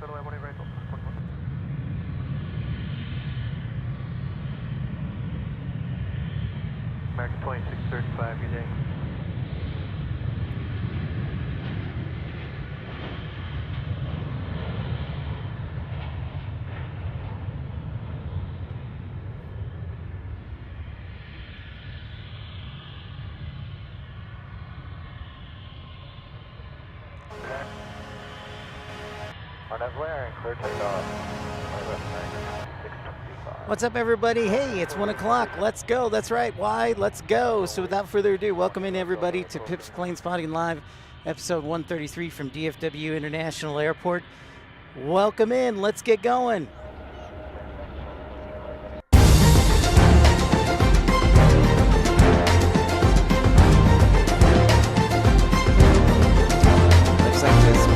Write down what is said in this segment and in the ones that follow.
American 2635, good day. Clear takeoff. What's up, everybody? Hey, it's 1 o'clock. Let's go. That's right. Why? Let's go. So without further ado, welcome in everybody to Pip's Planespotting Live, episode 133 from DFW International Airport. Welcome in. Let's get going. Looks like this.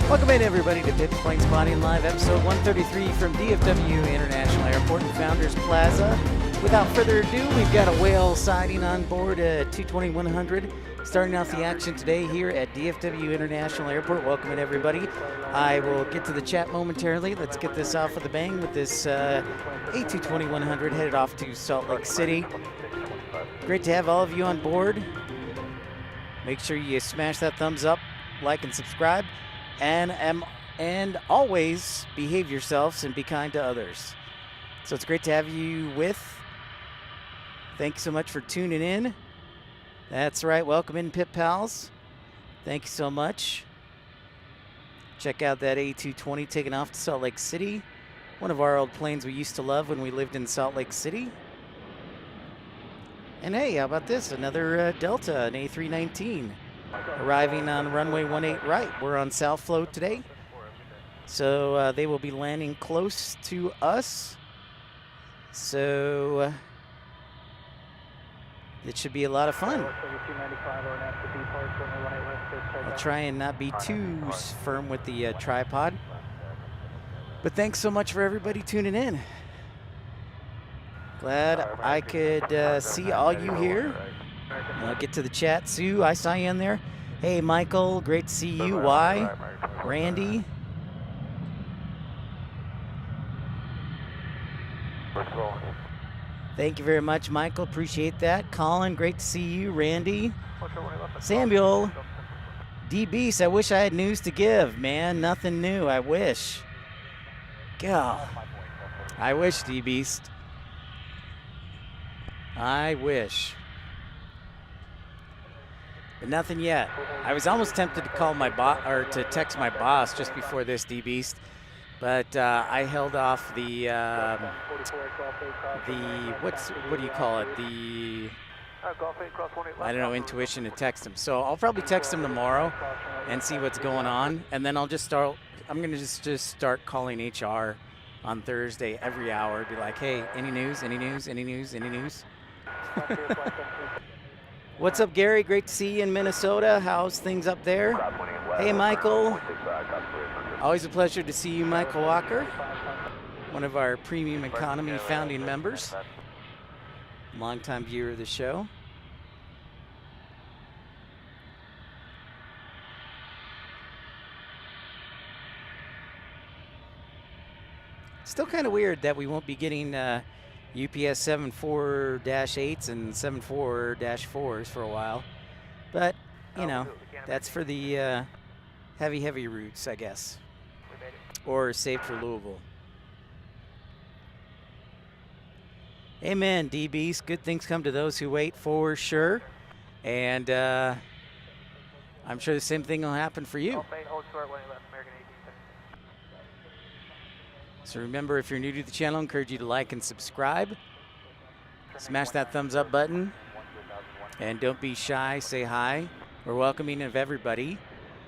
Welcome in, everybody, to Pip's Planespotting Live, episode 133 from DFW International Airport and Founders Plaza. Without further ado, we've got a whale sighting on board 22100, starting off the action today here at DFW International Airport. Welcome in, everybody. I will get to the chat momentarily. Let's get this off with a bang with this A22100 headed off to Salt Lake City. Great to have all of you on board. Make sure you smash that thumbs up, like, and subscribe. And always behave yourselves and be kind to others. So it's great to have you with. Thank you so much for tuning in. That's right. Welcome in, Pip Pals. Thank you so much. Check out that A220 taking off to Salt Lake City. One of our old planes we used to love when we lived in Salt Lake City. And hey, how about this? Another Delta, an A319. Arriving on runway 18 right. We're on South Flow today. So they will be landing close to us. So it should be a lot of fun. I'll try and not be too firm with the tripod. But thanks so much for everybody tuning in. Glad I could see all you here. I'll get to the chat. Sue, I saw you in there. Hey, Michael, great to see you. Why? Randy. Thank you very much, Michael. Appreciate that. Colin, great to see you. Randy. Samuel. D-Beast, I wish I had news to give, man. Nothing new. I wish. God. I wish, D-Beast. I wish. But nothing yet. I was almost tempted to call my boss or to text my boss just before this, D-Beast, but I held off the what do you call it? I don't know, intuition to text him. So I'll probably text him tomorrow and see what's going on, and then I'll just start. I'm gonna just start calling HR on Thursday every hour. Be like, hey, any news? Any news? Any news? Any news? What's up, Gary? Great to see you in Minnesota. How's things up there? Hey, Michael. Always a pleasure to see you, Michael Walker, one of our premium economy founding members, longtime viewer of the show. Still kind of weird that we won't be getting UPS 74-8s and 74-4s for a while. But, you know, that's for the heavy routes, I guess. Or saved for Louisville. Amen, D-Beast. Good things come to those who wait, for sure. And I'm sure the same thing will happen for you. So remember, if you're new to the channel, I encourage you to like and subscribe. Smash that thumbs up button. And don't be shy, say hi. We're welcoming of everybody.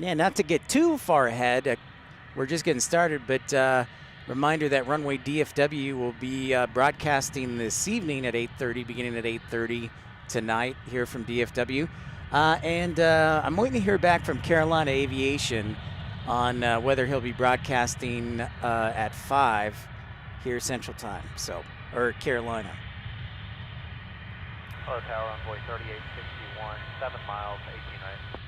Yeah, not to get too far ahead. We're just getting started, but reminder that runway DFW will be broadcasting this evening at 8:30, beginning at 8:30 tonight here from DFW. And I'm waiting to hear back from Carolina Aviation on whether he'll be broadcasting at 5 here Central Time, or Carolina. Hello, Tower, Envoy 3861, 7 miles, 18 right.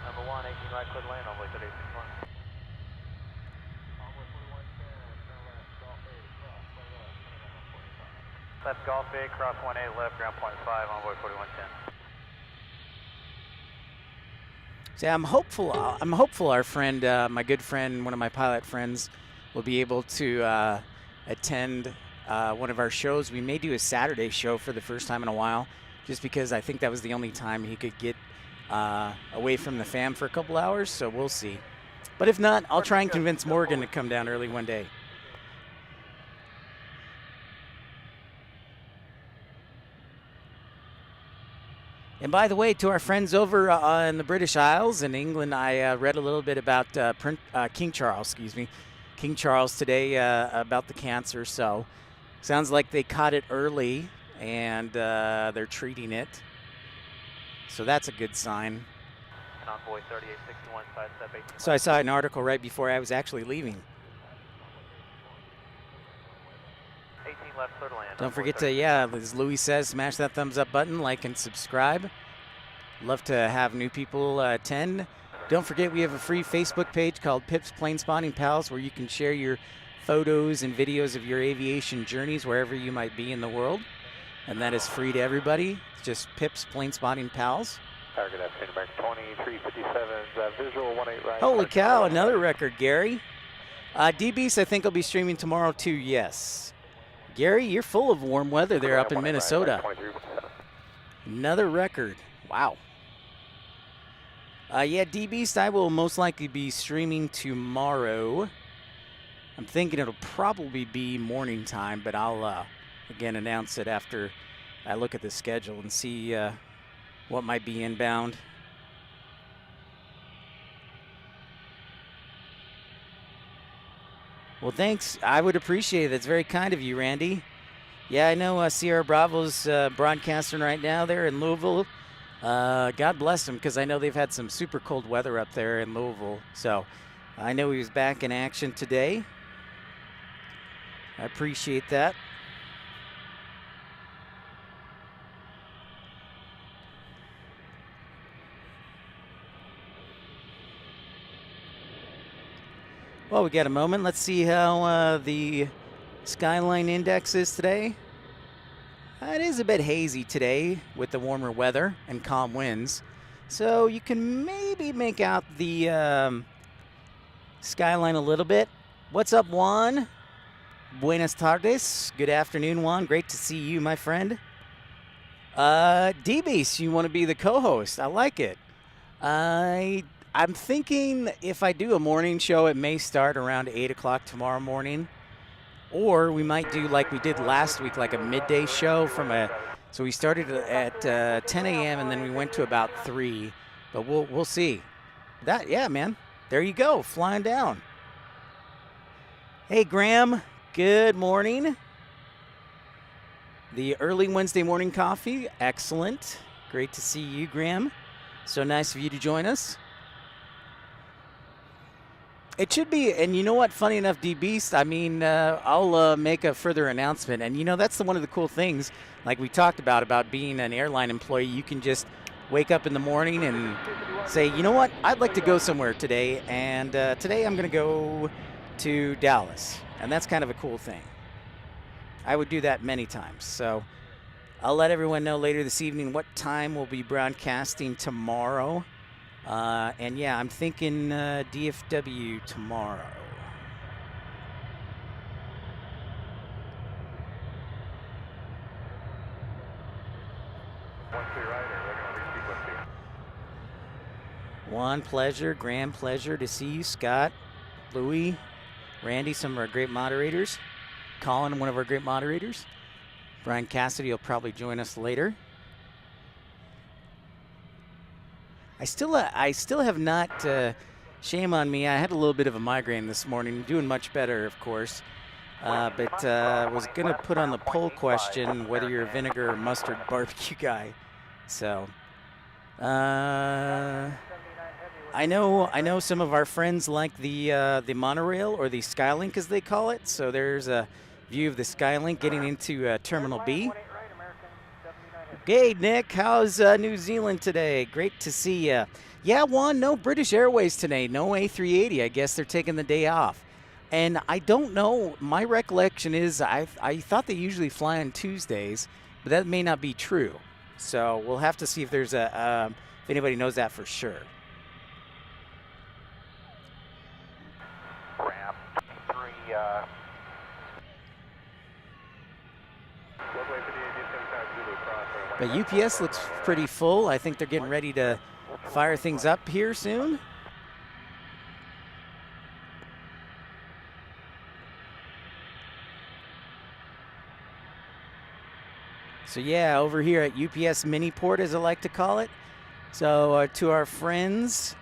Number 1, 18 right, clear to land, Envoy 3861. Left Golf A, cross 18, left, ground point 5, Envoy 4110. See, I'm hopeful our friend, my good friend, one of my pilot friends, will be able to attend one of our shows. We may do a Saturday show for the first time in a while, just because I think that was the only time he could get away from the fam for a couple hours, so we'll see. But if not, I'll try and convince Morgan to come down early one day. And by the way, to our friends over in the British Isles in England, I read a little bit about King Charles, King Charles today about the cancer. So sounds like they caught it early and they're treating it. So that's a good sign. Envoy 3861, side step 18. So I saw an article right before I was actually leaving. 18 left, clear to land. Don't forget to, as Louis says, smash that thumbs up button, like and subscribe. Love to have new people attend. Don't forget we have a free Facebook page called Pip's Planespotting Pals, where you can share your photos and videos of your aviation journeys wherever you might be in the world. And that is free to everybody. It's just Pip's Planespotting Pals. Good afternoon, American 2357, visual 18 right. Holy cow, another record, Gary. DBs, I think, will be streaming tomorrow too, yes. Gary, you're full of warm weather there up in Minnesota. Another record. Wow. Yeah, DBs, I will most likely be streaming tomorrow. I'm thinking it'll probably be morning time, but I'll, again, announce it after I look at the schedule and see what might be inbound. Well, thanks. I would appreciate it. That's very kind of you, Randy. Yeah, I know Sierra Bravo's broadcasting right now there in Louisville. God bless them, because I know they've had some super cold weather up there in Louisville. So I know he was back in action today. I appreciate that. Well, we got a moment. Let's see how the Skyline Index is today. It is a bit hazy today with the warmer weather and calm winds. So you can maybe make out the skyline a little bit. What's up, Juan? Buenas tardes. Good afternoon, Juan. Great to see you, my friend. DBs, you want to be the co-host. I like it. I'm thinking if I do a morning show, it may start around 8 o'clock tomorrow morning. Or we might do like we did last week, like a midday show so we started at 10 a.m. and then we went to about 3. But we'll see. Yeah, man. There you go, flying down. Hey, Graham. Good morning. The early Wednesday morning coffee, excellent. Great to see you, Graham. So nice of you to join us. It should be, and you know what, funny enough, D-Beast, I mean, I'll make a further announcement, and you know, that's one of the cool things, like we talked about being an airline employee. You can just wake up in the morning and say, you know what, I'd like to go somewhere today, and today I'm going to go to Dallas, and that's kind of a cool thing. I would do that many times, so I'll let everyone know later this evening what time we'll be broadcasting tomorrow. And yeah, I'm thinking DFW tomorrow. Juan, pleasure. Graham, pleasure to see you. Scott, Louis, Randy, some of our great moderators. Colin, one of our great moderators. Brian Cassidy will probably join us later. I still have not, shame on me, I had a little bit of a migraine this morning, doing much better, of course. But was going to put on the poll question whether you're a vinegar or mustard barbecue guy. So, I know some of our friends like the monorail, or the Skylink as they call it. So there's a view of the Skylink getting into Terminal B. Hey, Nick, how's New Zealand today? Great to see you. Yeah, Juan, no British Airways today, no A380. I guess they're taking the day off. And I don't know, my recollection is I thought they usually fly on Tuesdays, but that may not be true. So we'll have to see if there's if anybody knows that for sure. Ramp 3, But UPS looks pretty full. I think they're getting ready to fire things up here soon. So yeah, over here at UPS Miniport, as I like to call it. So to our friends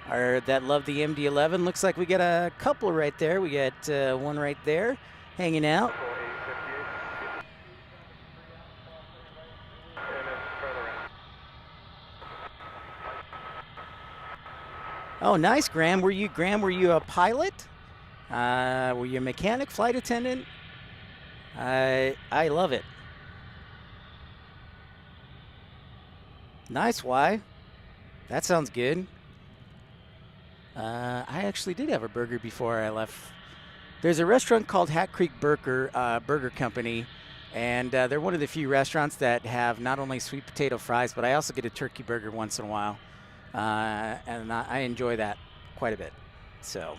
that love the MD-11, looks like we got a couple right there. We got one right there hanging out. Oh, nice, Graham. Were you a pilot? Were you a mechanic, flight attendant? I love it. Nice, Y. That sounds good. I actually did have a burger before I left. There's a restaurant called Hat Creek Burger Company, and they're one of the few restaurants that have not only sweet potato fries, but I also get a turkey burger once in a while. And I enjoy that quite a bit. So,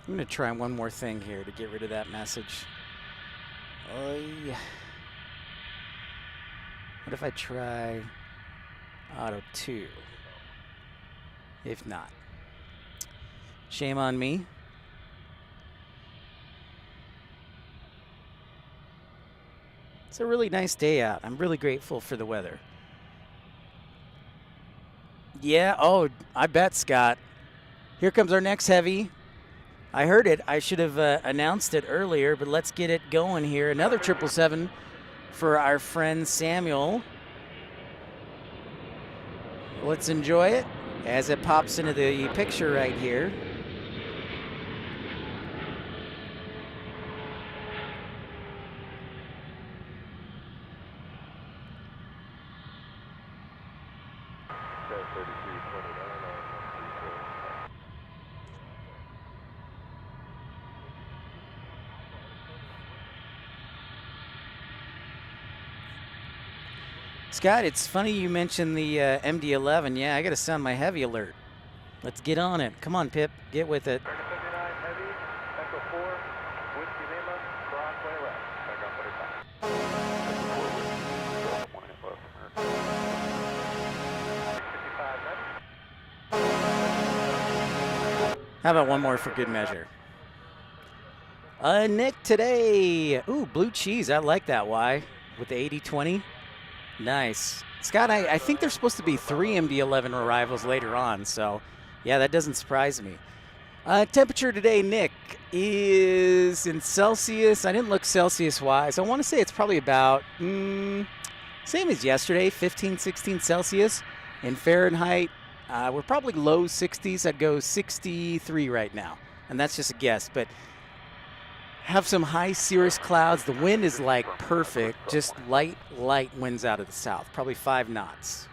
I'm going to try one more thing here to get rid of that message. Yeah. What if I try Auto 2? If not, shame on me. It's a really nice day out. I'm really grateful for the weather. Yeah, oh, I bet, Scott. Here comes our next heavy. I heard it. I should have announced it earlier, but let's get it going here. Another 777 for our friend Samuel. Let's enjoy it as it pops into the picture right here. Scott, it's funny you mentioned the MD-11. Yeah, I got to sound my heavy alert. Let's get on it. Come on, Pip. Get with it. Heavy, Echo 4, Whiskey Lima, crossway left. How about one more for good measure? Nick today. Ooh, blue cheese. I like that. Why? With the 80-20. Nice. Scott, I think there's supposed to be 3 MD-11 arrivals later on, so yeah, that doesn't surprise me. Temperature today, Nick, is in Celsius. I didn't look Celsius-wise. I want to say it's probably about, same as yesterday, 15, 16 Celsius. In Fahrenheit, we're probably low 60s. I'd go 63 right now, and that's just a guess, but have some high cirrus clouds. The wind is like perfect, just light winds out of the south, probably 5 knots.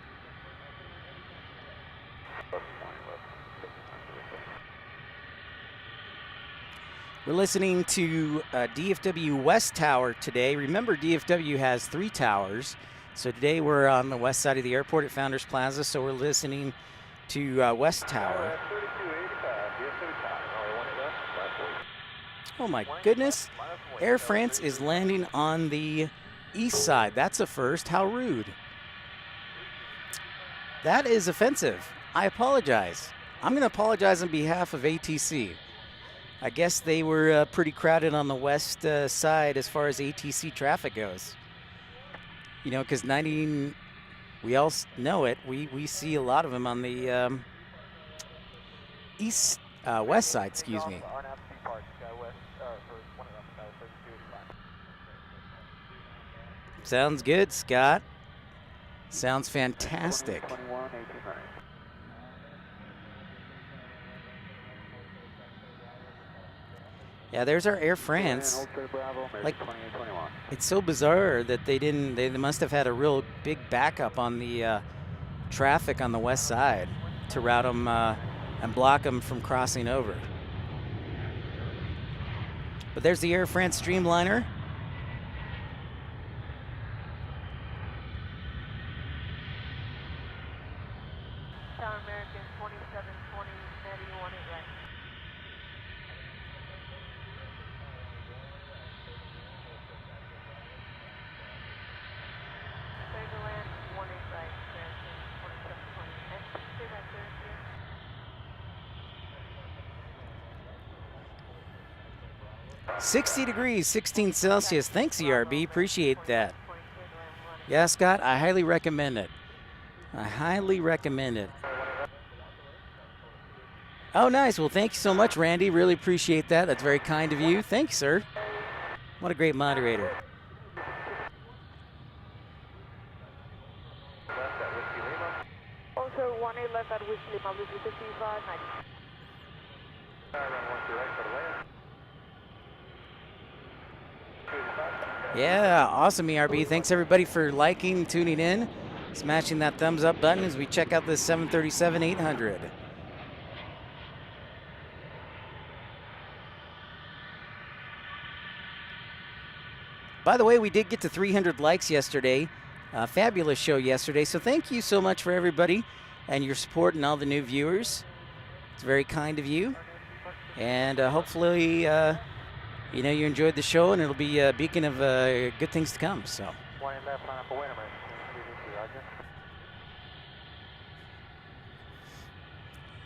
We're listening to DFW West Tower today. Remember, DFW has 3 towers. So today we're on the west side of the airport at Founders Plaza, so we're listening to West Tower. Oh my goodness. Air France is landing on the east side. That's a first. How rude. That is offensive. I apologize. I'm going to apologize on behalf of ATC. I guess they were pretty crowded on the west side as far as ATC traffic goes. You know, because 19, we all know it. We see a lot of them on the west side, excuse me. Sounds good, Scott. Sounds fantastic. Yeah, there's our Air France. Like, it's so bizarre that they must have had a real big backup on the traffic on the west side to route them and block them from crossing over. But there's the Air France Streamliner. Tower American 2720, Nettie 18 right. Clear to land 18 right, American 2720. And stay right there, here. 60 degrees, 16 Celsius. Thanks, ERB. Appreciate that. Yeah, Scott, I highly recommend it. I highly recommend it. Oh, nice. Well, thank you so much, Randy. Really appreciate that. That's very kind of you. Thanks, sir. What a great moderator. Also, 18 left at Whiskey Lima, Whiskey 55, 90. Yeah, awesome, ERB. Thanks, everybody, for liking, tuning in, smashing that thumbs up button as we check out this 737-800. By the way, we did get to 300 likes yesterday. Fabulous show yesterday. So thank you so much for everybody and your support and all the new viewers. It's very kind of you. And hopefully, you know, you enjoyed the show, and it'll be a beacon of good things to come. So.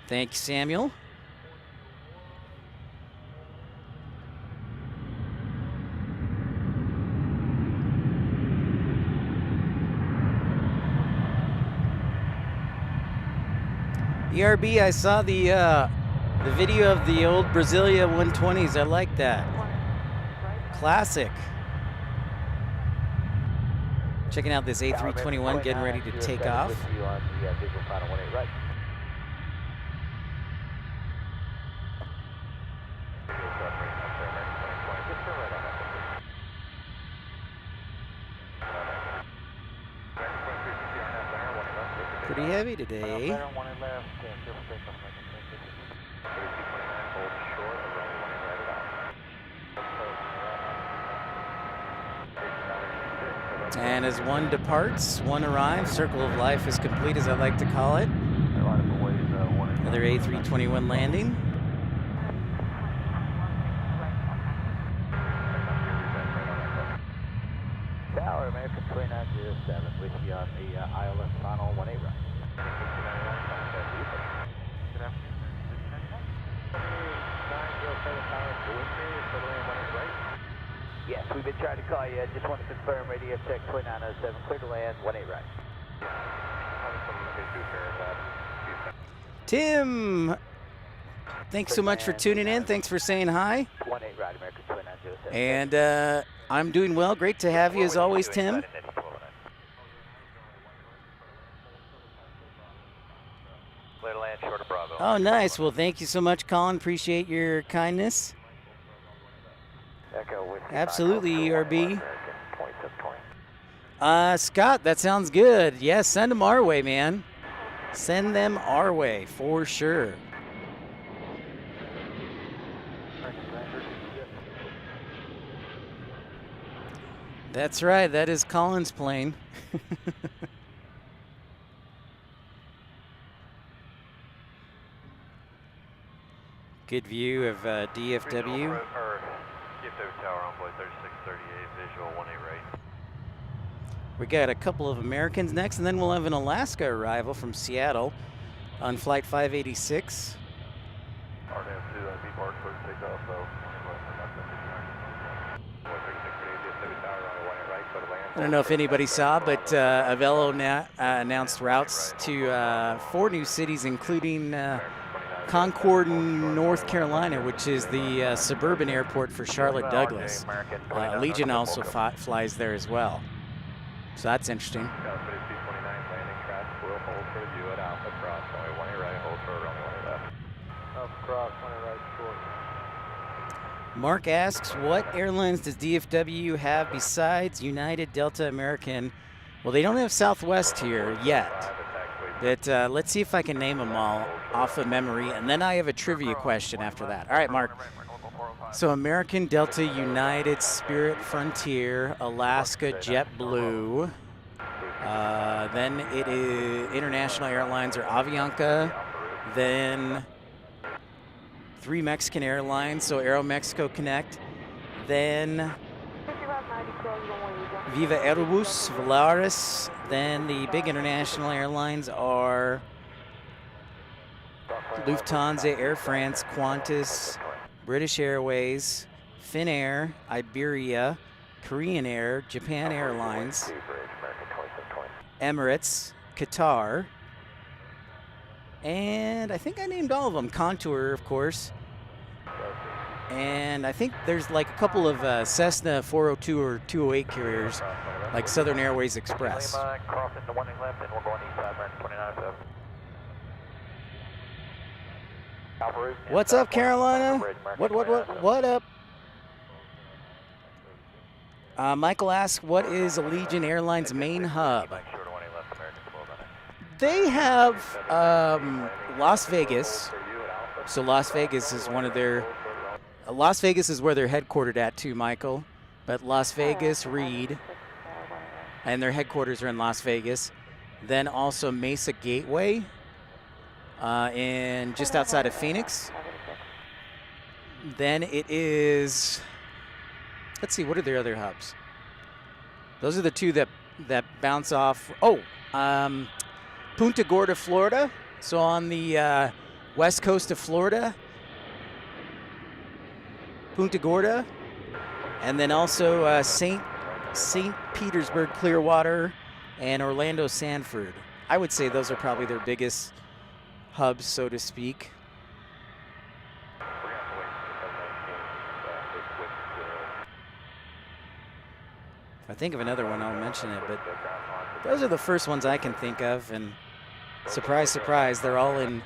Thank you, Samuel. ERB, I saw the video of the old Brasilia 120s. I like that. Classic. Checking out this A321 getting ready to take off. Pretty heavy today. And as one departs, one arrives. Circle of life is complete, as I like to call it. Another A321 landing. Tower American 2907 with you on the ILS final 18 right. Yes, we've been trying to call you. Just want to confirm radio check 2907, clear to land 18 right. Tim, thanks so much for tuning in. Thanks for saying hi. 18 right, American 2907. And I'm doing well. Great to have you as always, Tim. Clear to land, short of Bravo. Oh, nice. Well, thank you so much, Colin. Appreciate your kindness. Absolutely, ERB. Scott, that sounds good. Yes, send them our way, man. Send them our way, for sure. That's right. That is Colin's plane. Good view of DFW. DFW Tower Envoy 3638, visual 18 right. We got a couple of Americans next, and then we'll have an Alaska arrival from Seattle. on flight 586. RDAM 2, be marked for takeoff, so I don't know if anybody saw, but Avelo announced routes to 4 new cities, including Concord, North Carolina, which is the suburban airport for Charlotte Douglas. Allegiant also flies there as well. So that's interesting. Mark asks, what airlines does DFW have besides United, Delta, American? Well, they don't have Southwest here yet. But let's see if I can name them all off of memory, and then I have a trivia question after that. All right, Mark. So American, Delta, United, Spirit, Frontier, Alaska, JetBlue. Then it is international airlines are Avianca. Then 3 Mexican airlines, so Aeromexico Connect. Then Viva Aerobus, Volaris. Then the big international airlines are Lufthansa, Air France, Qantas, British Airways, Finnair, Iberia, Korean Air, Japan Airlines, Emirates, Qatar, and I think I named all of them. Contour, of course. And I think there's like a couple of Cessna 402 or 208 carriers, like Southern Airways Express. What's up, Carolina? What up? Michael asks, what is Allegiant Airlines' main hub? They have Las Vegas. So Las Vegas is one of their... Las Vegas is where they're headquartered at too, Michael. But Las Vegas, Reed, and their headquarters are in Las Vegas. Then also Mesa Gateway, in just outside of Phoenix. Then it is, let's see, what are their other hubs? Those are the two that bounce off. Oh, Punta Gorda, Florida. So on the west coast of Florida. Punta Gorda, and then also St. Petersburg, Clearwater, and Orlando, Sanford. I would say those are probably their biggest hubs, so to speak. If I think of another one, I'll mention it, but those are the first ones I can think of, and surprise, surprise, they're all in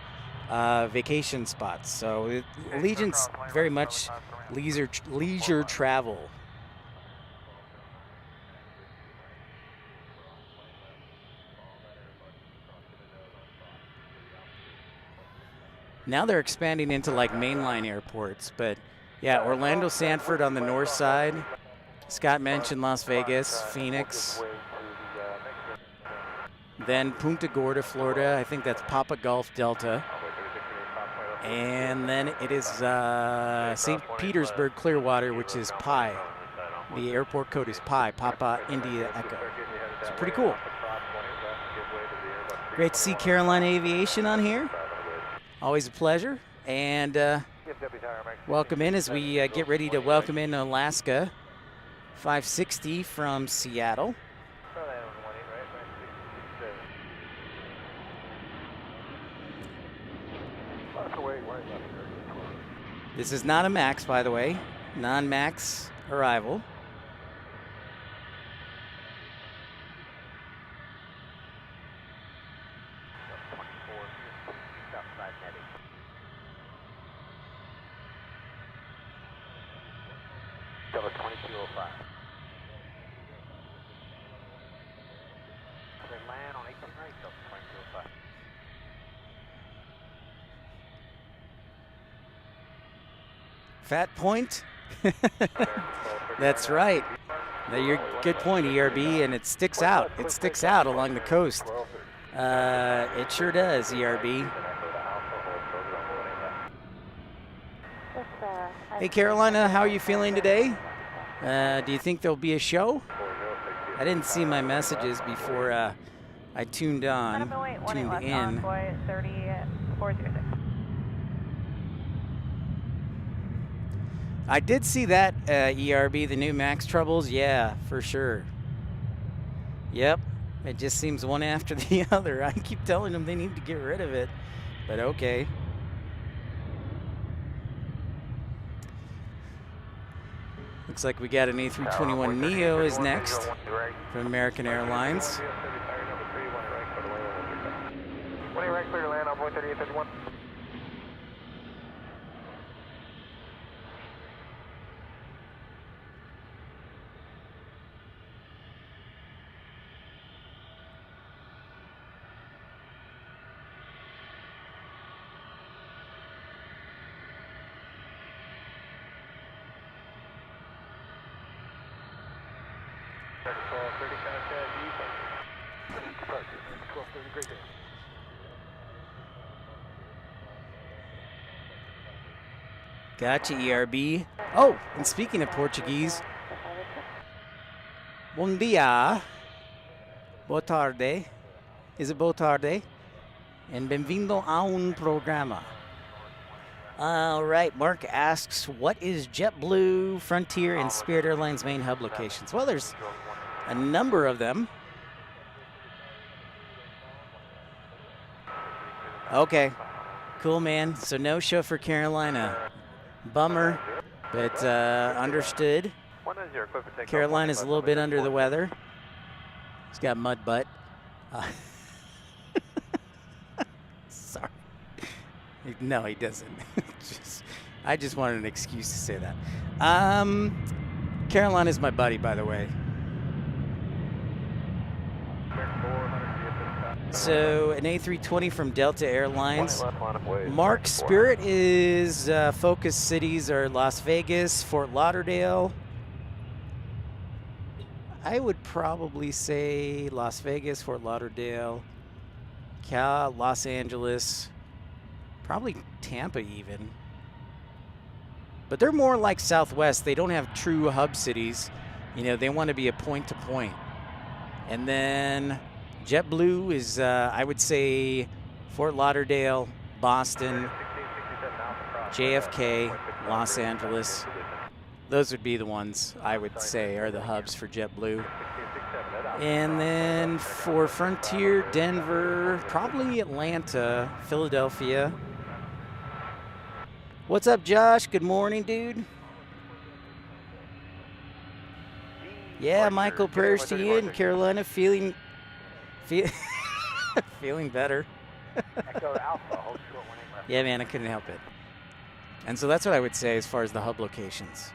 vacation spots. So Allegiant's very much leisure travel. Now they're expanding into like mainline airports, but yeah, Orlando, Sanford on the north side. Scott mentioned Las Vegas, Phoenix. Then Punta Gorda, Florida. I think that's Papa Golf Delta. And then it is St. Petersburg, Clearwater, which is Pi. The airport code is Pi, Papa India Echo. So pretty cool. Great to see Carolina Aviation on here. Always a pleasure. And welcome in as we get ready to welcome in Alaska 560 from Seattle. This is not a MAX, by the way. Non-MAX arrival. Fat Point. That's right. Now, you're good point, ERB, and it sticks out. It sticks out along the coast. It sure does, ERB. Hey, Carolina, how are you feeling today? Do you think there'll be a show? I didn't see my messages before I I tuned on, tuned in. Envoy 3406. I did see that, ERB, the new Max Troubles. Yeah, for sure. Yep. It just seems one after the other. I keep telling them they need to get rid of it, but okay. Looks like we got an A321neo is next from American Airlines. 20 right, clear to land, envoy 3851. Gotcha, ERB. Oh, and speaking of Portuguese, bom dia, boa tarde, is it boa tarde? And bem-vindo a un programa. All right, Mark asks, what is JetBlue, Frontier, and Spirit Airlines' main hub locations? Well, there's a number of them. Okay, cool, man. So no show for Carolina. Bummer, but understood. Carolina's a little bit under the weather. He's got mud butt. Sorry. No, he doesn't. I just wanted an excuse to say that. Carolina's my buddy, by the way. So an A320 from Delta Airlines. Mark, Spirit is focus cities are Las Vegas, Fort Lauderdale. I would probably say Las Vegas, Fort Lauderdale, Los Angeles, probably Tampa even. But they're more like Southwest. They don't have true hub cities. You know, they want to be a point to point. And then JetBlue is, I would say, Fort Lauderdale, Boston, JFK, Los Angeles. Those would be the ones I would say are the hubs for JetBlue. And then for Frontier, Denver, probably Atlanta, Philadelphia. What's up, Josh? Good morning, dude. Yeah, Michael, prayers to you in Carolina, feeling better. Yeah, man, I couldn't help it. And so that's what I would say as far as the hub locations.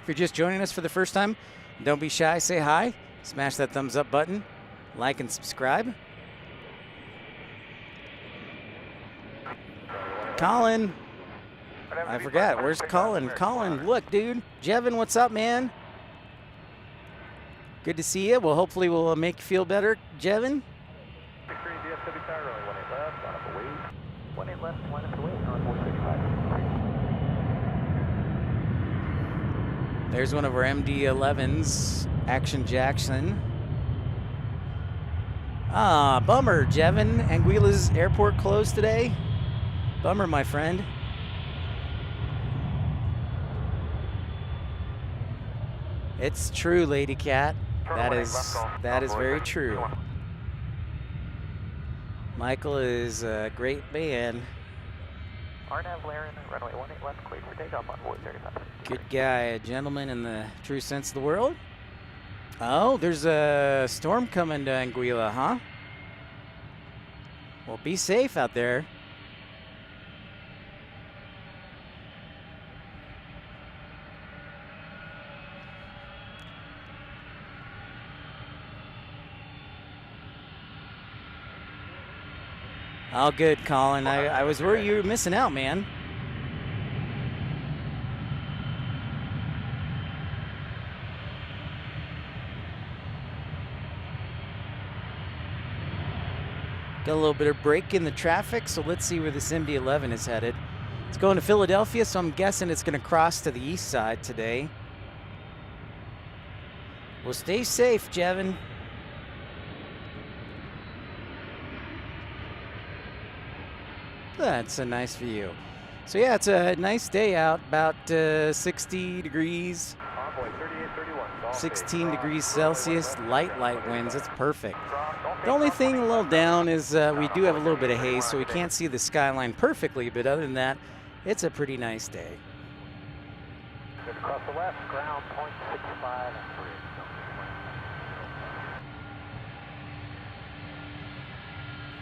If you're just joining us for the first time, don't be shy, say hi, smash that thumbs up button, like and subscribe. Colin, I forgot, where's Colin? Colin, look, dude. Jevin, what's up, man? Good to see you. Well, hopefully we'll make you feel better, Jevin. DFW Tower, runway 18 left, line up away. 18 left, line up away, on 435. There's one of our MD-11s, Action Jackson. Ah, bummer, Jevin. Anguilla's airport closed today. Bummer, my friend. It's true, Lady Cat. That is very true. Michael is a great man. RNAV Laren, runway 18 left, cleared for takeoff on 435. Good guy, a gentleman in the true sense of the world. Oh, there's a storm coming to Anguilla, huh? Well, be safe out there. Oh, good, Colin. I was worried you were missing out, man. Got a little bit of break in the traffic, so let's see where this MD-11 is headed. It's going to Philadelphia, so I'm guessing it's going to cross to the east side today. Well, stay safe, Jevin. That's a nice view. So yeah, it's a nice day out, about 60 degrees, Envoy 3831. 16 degrees Celsius, light winds. It's perfect. The only thing a little down is we do have a little bit of haze, so we can't see the skyline perfectly, but other than that, it's a pretty nice day. Good across the west, ground 0.65 and 3.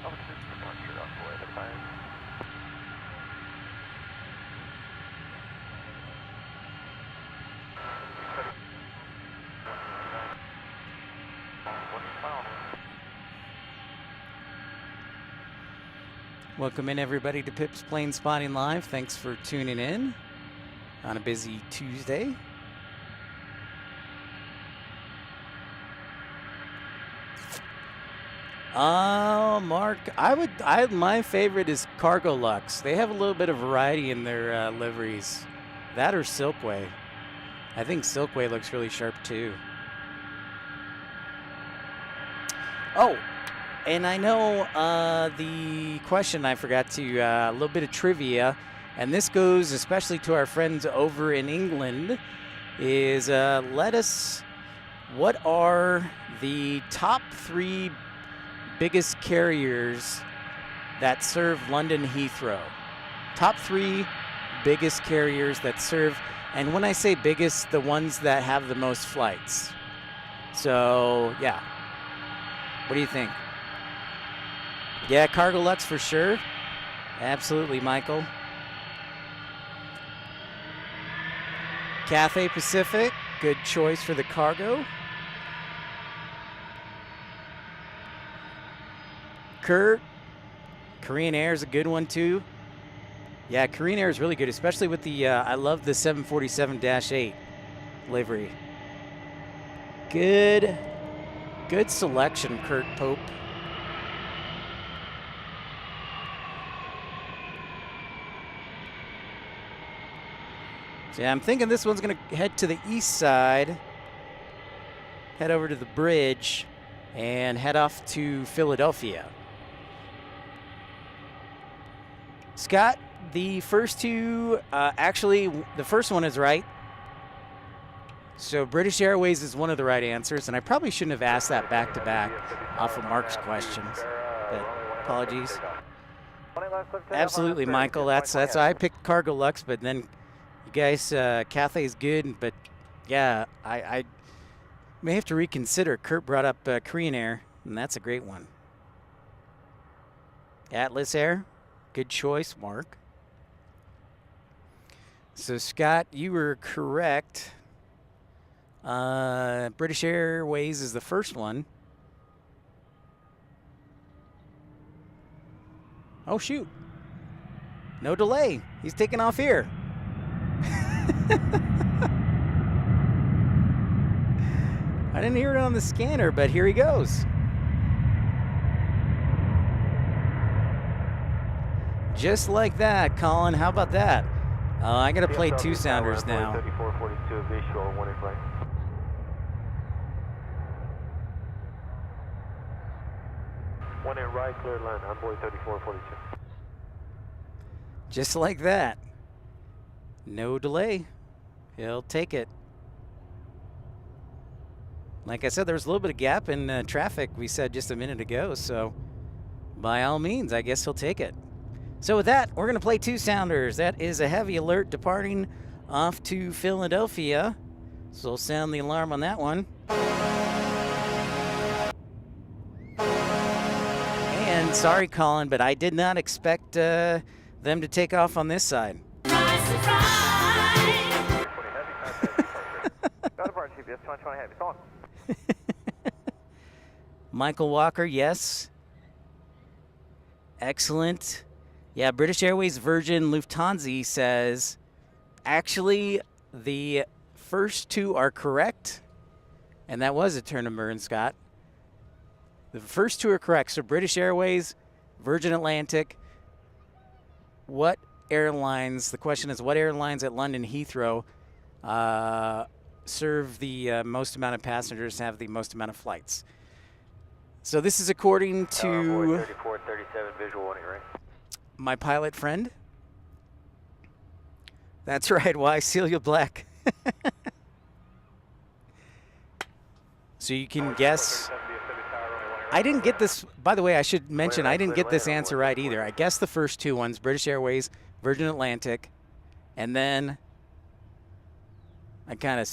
Altitude departure Envoy the time. Welcome in, everybody, to Pip's Planespotting Live. Thanks for tuning in on a busy Tuesday. Mark, my favorite is Cargo Lux. They have a little bit of variety in their liveries. That or Silkway. I think Silkway looks really sharp too. Oh, and I know the question I forgot to, a little bit of trivia, and this goes especially to our friends over in England, is what are the top 3 biggest carriers that serve London Heathrow? Top 3 biggest carriers that serve, and when I say biggest, the ones that have the most flights. So, yeah. What do you think? Yeah, Cargo Lux for sure. Absolutely, Michael. Cathay Pacific, good choice for the cargo. Kurt, Korean Air is a good one too. Yeah, Korean Air is really good, especially with the, I love the 747-8 livery. Good selection, Kurt Pope. So yeah, I'm thinking this one's going to head to the east side, head over to the bridge, and head off to Philadelphia. Scott, the first two, actually, the first one is right. So British Airways is one of the right answers, and I probably shouldn't have asked that back-to-back off of Mark's questions, but apologies. Absolutely, Michael. That's I picked Cargo Lux, but then you guys, Cathay is good, but yeah, I may have to reconsider. Kurt brought up Korean Air, and that's a great one. Atlas Air, good choice, Mark. So Scott, you were correct. British Airways is the first one. Oh, shoot. No delay. He's taking off here. I didn't hear it on the scanner, but here he goes. Just like that, Colin. How about that? I got to play 2 sounders now. 3442 visual, 1 in flight. One in right, clear land, Envoy 3442. Just like that. No delay. He'll take it. Like I said, there was a little bit of gap in traffic, we said just a minute ago, so by all means, I guess he'll take it. So with that, we're going to play 2 sounders. That is a heavy alert departing off to Philadelphia. So we'll sound the alarm on that one. And sorry, Colin, but I did not expect them to take off on this side. Michael Walker, yes. Excellent. Yeah, British Airways, Virgin, Lufthansa says, actually, the first 2 are correct. And that was a turn of Murren, Scott. The first 2 are correct. So British Airways, Virgin Atlantic. What airlines, the question is, what airlines at London Heathrow serve the most amount of passengers, have the most amount of flights. So this is according to 3437 visual 18 right. my pilot friend. That's right. Why Celia Black? So you can guess. I didn't get this. By the way, I should mention I didn't get this answer right either. I guessed the first two ones: British Airways, Virgin Atlantic, and then I kind of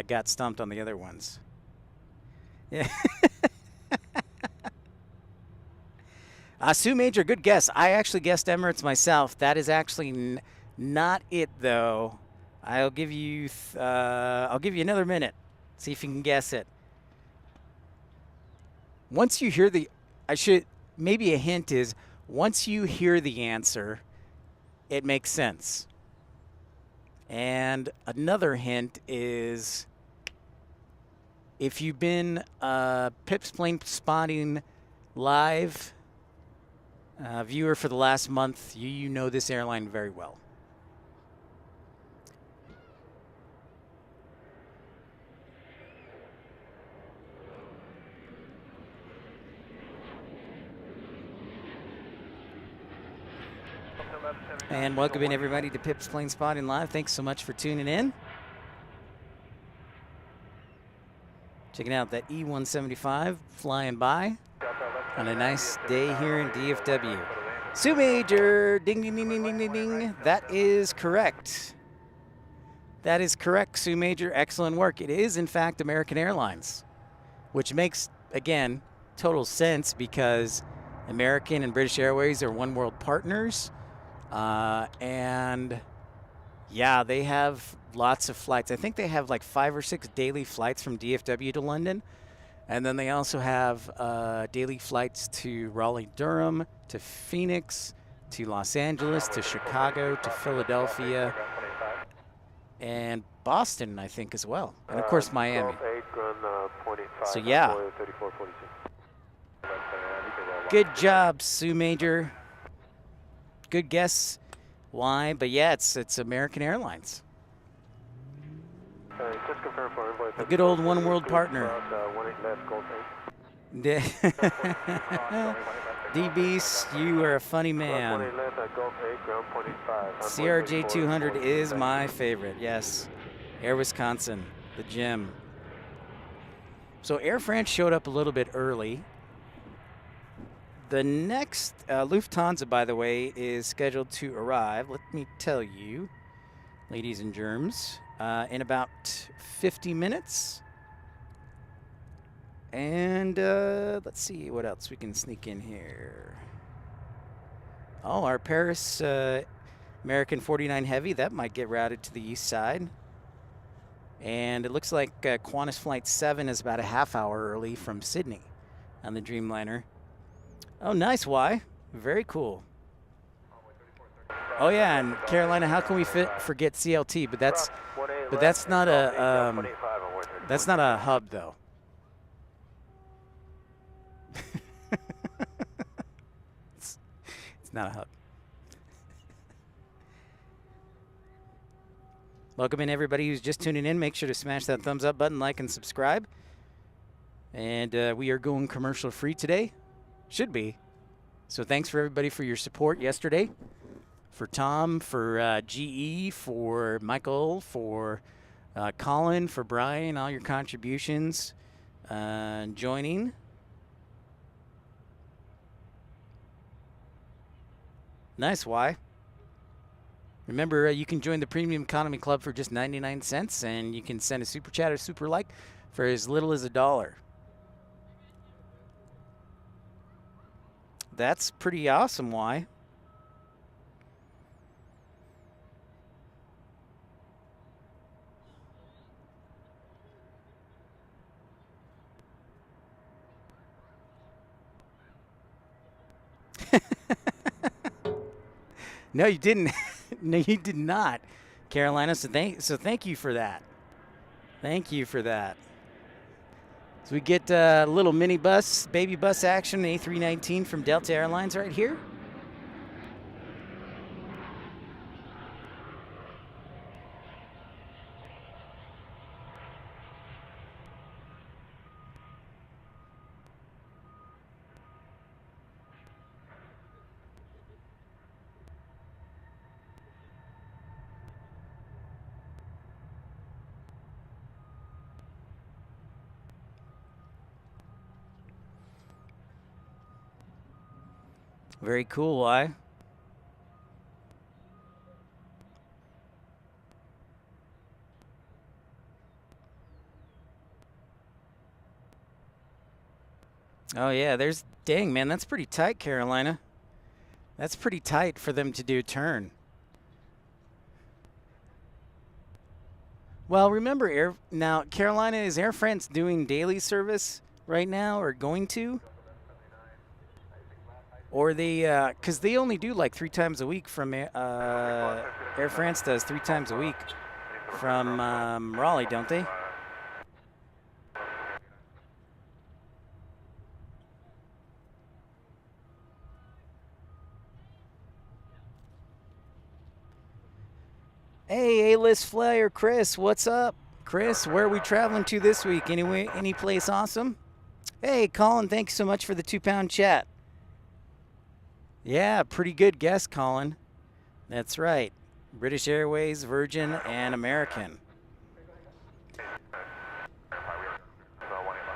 got stumped on the other ones. Yeah. Sue Major, good guess. I actually guessed Emirates myself. That is actually not it, though. I'll give you another minute. See if you can guess it. Once you hear maybe a hint is, once you hear the answer, it makes sense. And another hint is, if you've been Pip's Planespotting live viewer for the last month, you know this airline very well. And welcome in everybody to Pip's Planespotting Live. Thanks so much for tuning in. Checking out that E-175 flying by on a nice day here in DFW. Sue Major, ding, ding, ding, ding, ding, ding, ding. That is correct. That is correct, Sue Major. Excellent work. It is, in fact, American Airlines, which makes, again, total sense because American and British Airways are one world partners. And yeah, they have lots of flights. I think they have like 5 or 6 daily flights from DFW to London. And then they also have daily flights to Raleigh-Durham, to Phoenix, to Los Angeles, to Chicago, to Philadelphia, and Boston, I think, as well. And, of course, Miami. So, yeah. Good job, Sue Major. Good guess why, but yeah, it's American Airlines. A good old one world partner. D-Beast, you are a funny man. CRJ 200 is my favorite, yes. Air Wisconsin, the gym. So Air France showed up a little bit early. The next Lufthansa, by the way, is scheduled to arrive, let me tell you, ladies and germs, in about 50 minutes. And let's see what else we can sneak in here. Oh, our Paris American 49 Heavy, that might get routed to the east side. And it looks like Qantas Flight 7 is about a half hour early from Sydney on the Dreamliner. Oh, nice, Y. Very cool. Oh yeah, and Carolina, how can we forget CLT? But that's not a hub though. it's not a hub. Welcome in everybody who's just tuning in. Make sure to smash that thumbs up button, like, and subscribe. And we are going commercial free today. Should be. So thanks for everybody for your support yesterday. For Tom, for GE, for Michael, for Colin, for Brian, all your contributions, joining. Nice, Y. Remember, you can join the Premium Economy Club for just 99 cents, and you can send a super chat or super like for as little as $1. That's pretty awesome, Y. No, you didn't. No, you did not, Carolina. So thank you for that. Thank you for that. So we get a little mini bus, baby bus action, A319 from Delta Airlines right here. Very cool. Why? Oh, yeah. There's, dang, man, that's pretty tight, Carolina. That's pretty tight for them to do a turn. Well, remember, now, Carolina, is Air France doing daily service right now or going to? Or they, because they only do like 3 times a week from, Air France does 3 times a week from Raleigh, don't they? Hey, A-list flyer Chris, what's up? Chris, where are we traveling to this week? Anyway, any place awesome? Hey, Colin, thanks so much for the 2-pound chat. Yeah, pretty good guess, Colin. That's right. British Airways, Virgin, and American.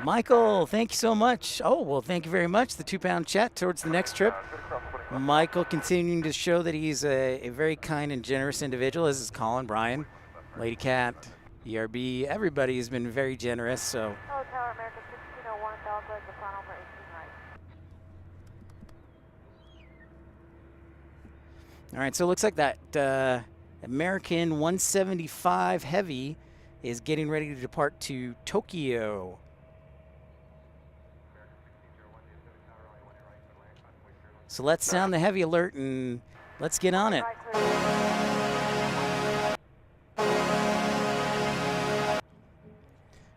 Michael, thank you so much. Oh, well, thank you very much. The 2-pound chat towards the next trip. Michael continuing to show that he's a very kind and generous individual, as is Colin, Brian, Lady Cat, ERB. Everybody has been very generous, so. Oh, Tower America 1601, Delta, the final for 18 right. All right, so it looks like that American 175 Heavy is getting ready to depart to Tokyo. So let's sound the Heavy alert and let's get on it.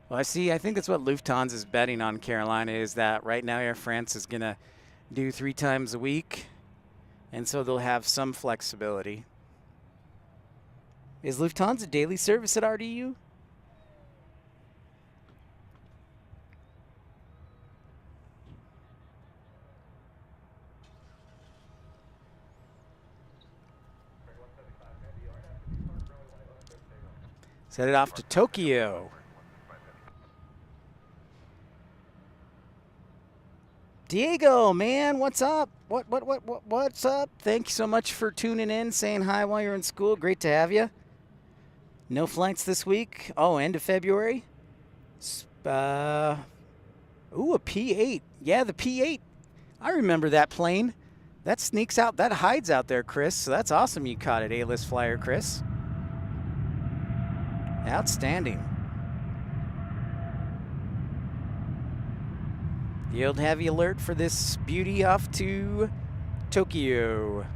Well, I think that's what Lufthansa is betting on, Carolina, is that right now Air France is going to do 3 times a week, and so they'll have some flexibility. Is Lufthansa daily service at RDU? Set it off to Tokyo. Diego, man, what's up? What's up? Thank you so much for tuning in, saying hi while you're in school. Great to have you. No flights this week. Oh, end of February. Ooh, a P8. Yeah, the P8. I remember that plane. That sneaks out, that hides out there, Chris. So that's awesome you caught it, A-list flyer, Chris. Outstanding. The old Heavy alert for this beauty off to Tokyo.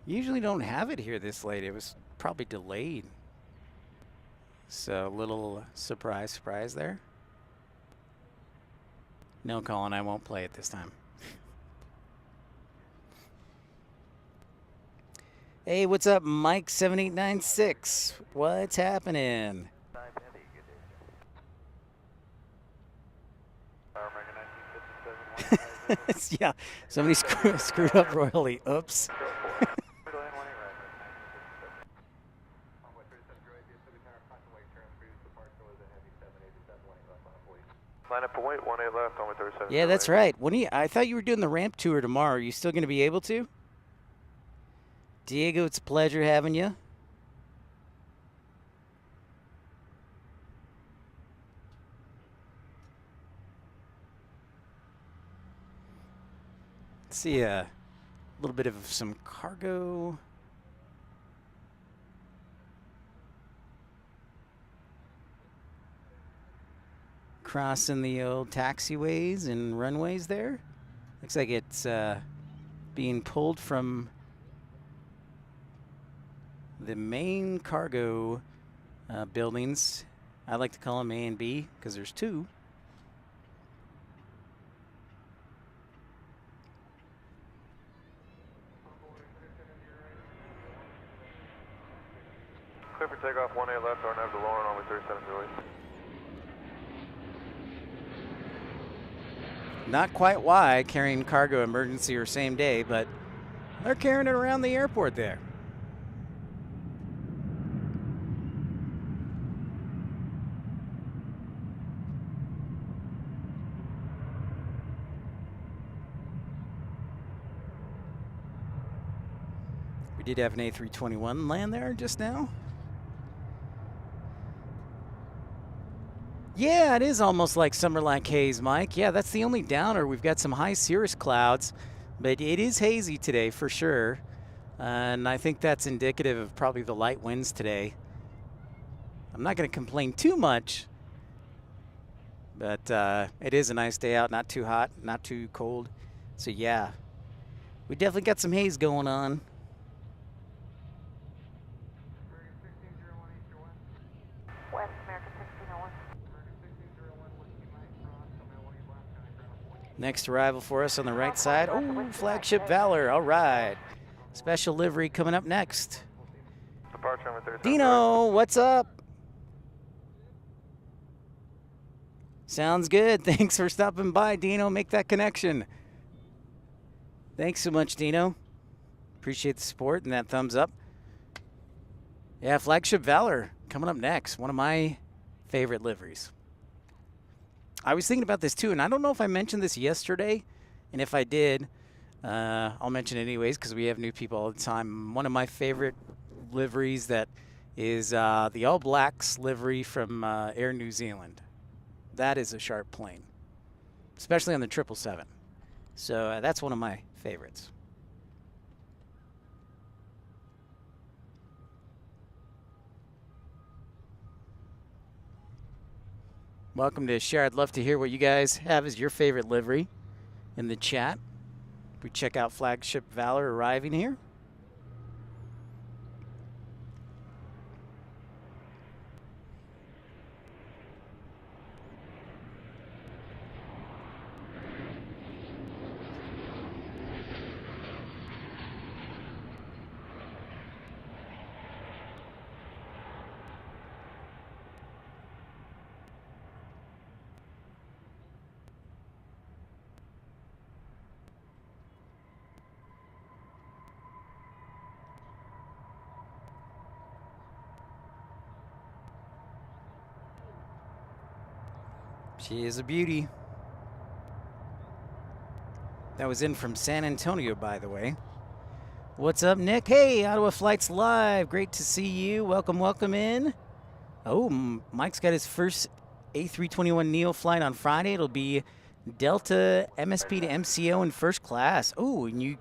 Usually don't have it here this late. It was probably delayed. So a little surprise there. No, Colin, I won't play it this time. Hey, what's up, Mike7896? What's happening? Yeah, somebody screwed up royally. Oops. Line up and wait, 18 left, only 37. Yeah, that's right. I thought you were doing the ramp tour tomorrow. Are you still going to be able to? Diego, it's a pleasure having you. Let's see a little bit of some cargo. Crossing the old taxiways and runways there. Looks like it's being pulled from the main cargo buildings. I like to call them A and B because there's 2. clear for takeoff, 18 left, RNAV to Lauren, only 37 Not quite why, carrying cargo emergency or same day, but they're carrying it around the airport there. We did have an A321 land there just now. Yeah, it is almost like summer-like haze, Mike. Yeah, that's the only downer. We've got some high cirrus clouds, but it is hazy today for sure. And I think that's indicative of probably the light winds today. I'm not going to complain too much, but it is a nice day out. Not too hot, not too cold. So, yeah, we definitely got some haze going on. West American 1601. Next arrival for us on the right side. Oh, Flagship Valor. All right. Special livery coming up next. Departure number 37. Dino, what's up? Sounds good. Thanks for stopping by, Dino. Make that connection. Thanks so much, Dino. Appreciate the support and that thumbs up. Yeah, Flagship Valor coming up next. One of my favorite liveries. I was thinking about this too, and I don't know if I mentioned this yesterday, and if I did, I'll mention it anyways because we have new people all the time. One of my favorite liveries that is the All Blacks livery from Air New Zealand. That is a sharp plane, especially on the 777. So that's one of my favorites. Welcome to share. I'd love to hear what you guys have as your favorite livery in the chat. We check out Flagship Valor arriving here. She is a beauty. That was in from San Antonio, by the way. What's up, Nick? Hey, Ottawa Flights Live. Great to see you. Welcome, welcome in. Oh, Mike's got his first A321neo flight on Friday. It'll be Delta MSP to MCO in first class. Oh, and you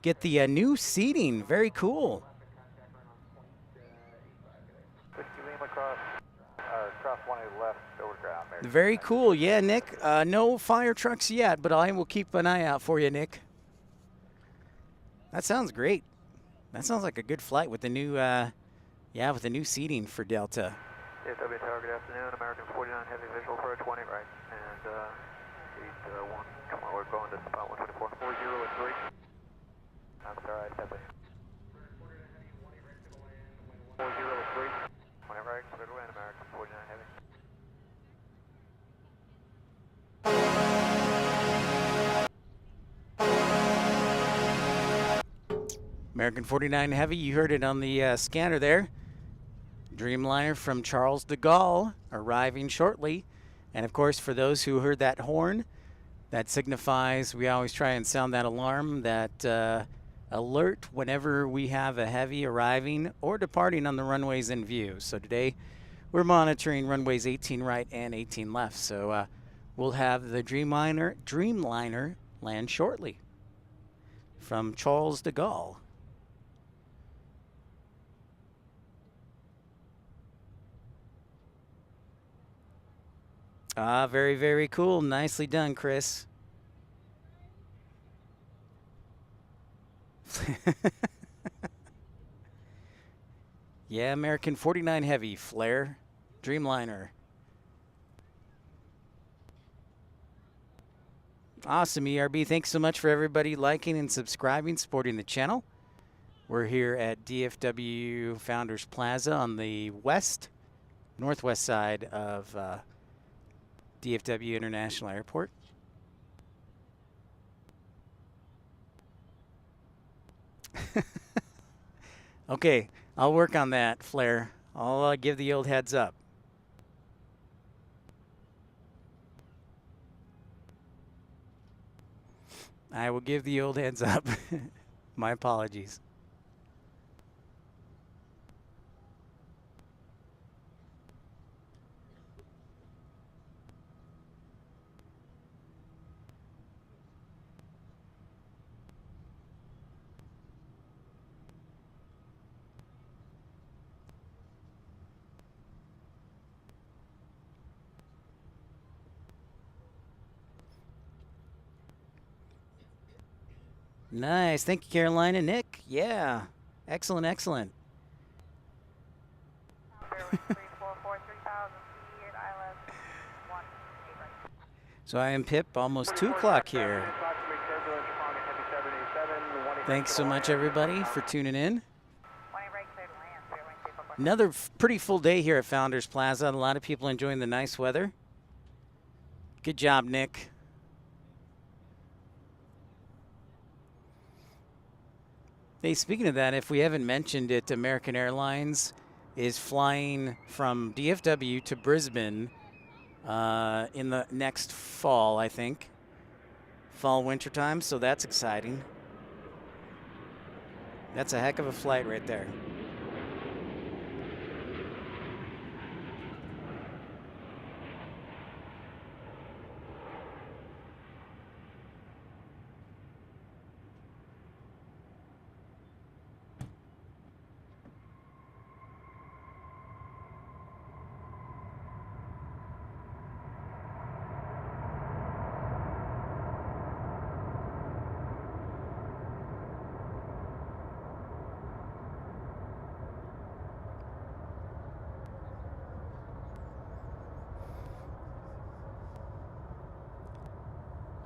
get the new seating. Very cool. Whiskey Lima cross 18 left, over ground. Very cool. Yeah, Nick. No fire trucks yet, but I will keep an eye out for you, Nick. That sounds great. That sounds like a good flight with the new, with the new seating for Delta. DFW Tower, good afternoon. American 49 heavy visual approach 20 right. And seat 1, come on, we're going to spot 124. 403. I'm sorry, I stepped in. 403. 20 right, clear to land, American 49 heavy. American 49 Heavy, you heard it on the scanner there. Dreamliner from Charles de Gaulle arriving shortly. And of course, for those who heard that horn, that signifies we always try and sound that alarm, that alert whenever we have a heavy arriving or departing on the runways in view. So today we're monitoring runways 18 right and 18 left. So we'll have the Dreamliner land shortly from Charles de Gaulle. Ah, very, very cool. Nicely done, Chris. Yeah, American 49 Heavy, Flare, Dreamliner. Awesome, ERB. Thanks so much for everybody liking and subscribing, supporting the channel. We're here at DFW Founders Plaza on the northwest side of DFW International Airport. Okay, I'll work on that, Flair. I'll give the old heads up. I will give the old heads up. My apologies. Nice. Thank you, Carolina. Nick. Yeah. Excellent, excellent. So I am Pip, almost 2 o'clock here. Thanks so much, everybody, for tuning in. Another pretty full day here at Founders Plaza. A lot of people enjoying the nice weather. Good job, Nick. Hey, speaking of that, if we haven't mentioned it, American Airlines is flying from DFW to Brisbane in the next fall, I think. Fall, winter time, so that's exciting. That's a heck of a flight right there.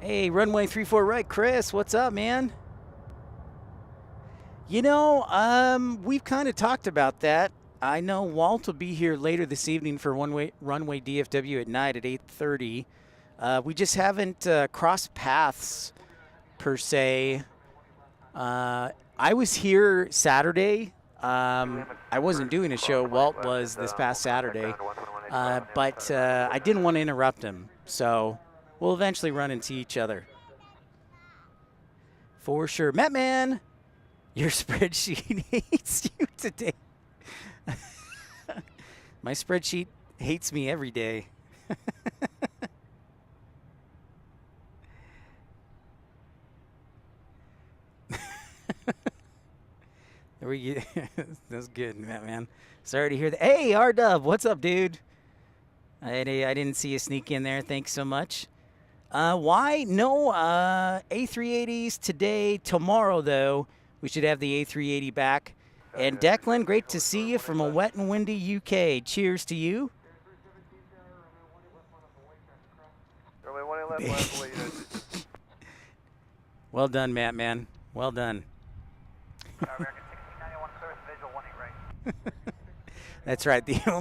Hey, runway 34 right, Chris, what's up, man? You know, we've kind of talked about that. I know Walt will be here later this evening for runway DFW at night at 8:30. We just haven't crossed paths, per se. I was here Saturday. I wasn't doing a show. Walt was this past Saturday. But I didn't want to interrupt him, so we'll eventually run into each other. For sure. Matt Man, your spreadsheet hates you today. My spreadsheet hates me every day. There we go. That's good, Matt Man. Sorry to hear that. Hey, R-Dub, what's up, dude? I didn't see you sneak in there. Thanks so much. Why? No A380s today. Tomorrow, though, we should have the A380 back. And Declan, great to see you from a wet and windy UK. Cheers to you. Well done, Matt, man. Well done. That's right. No,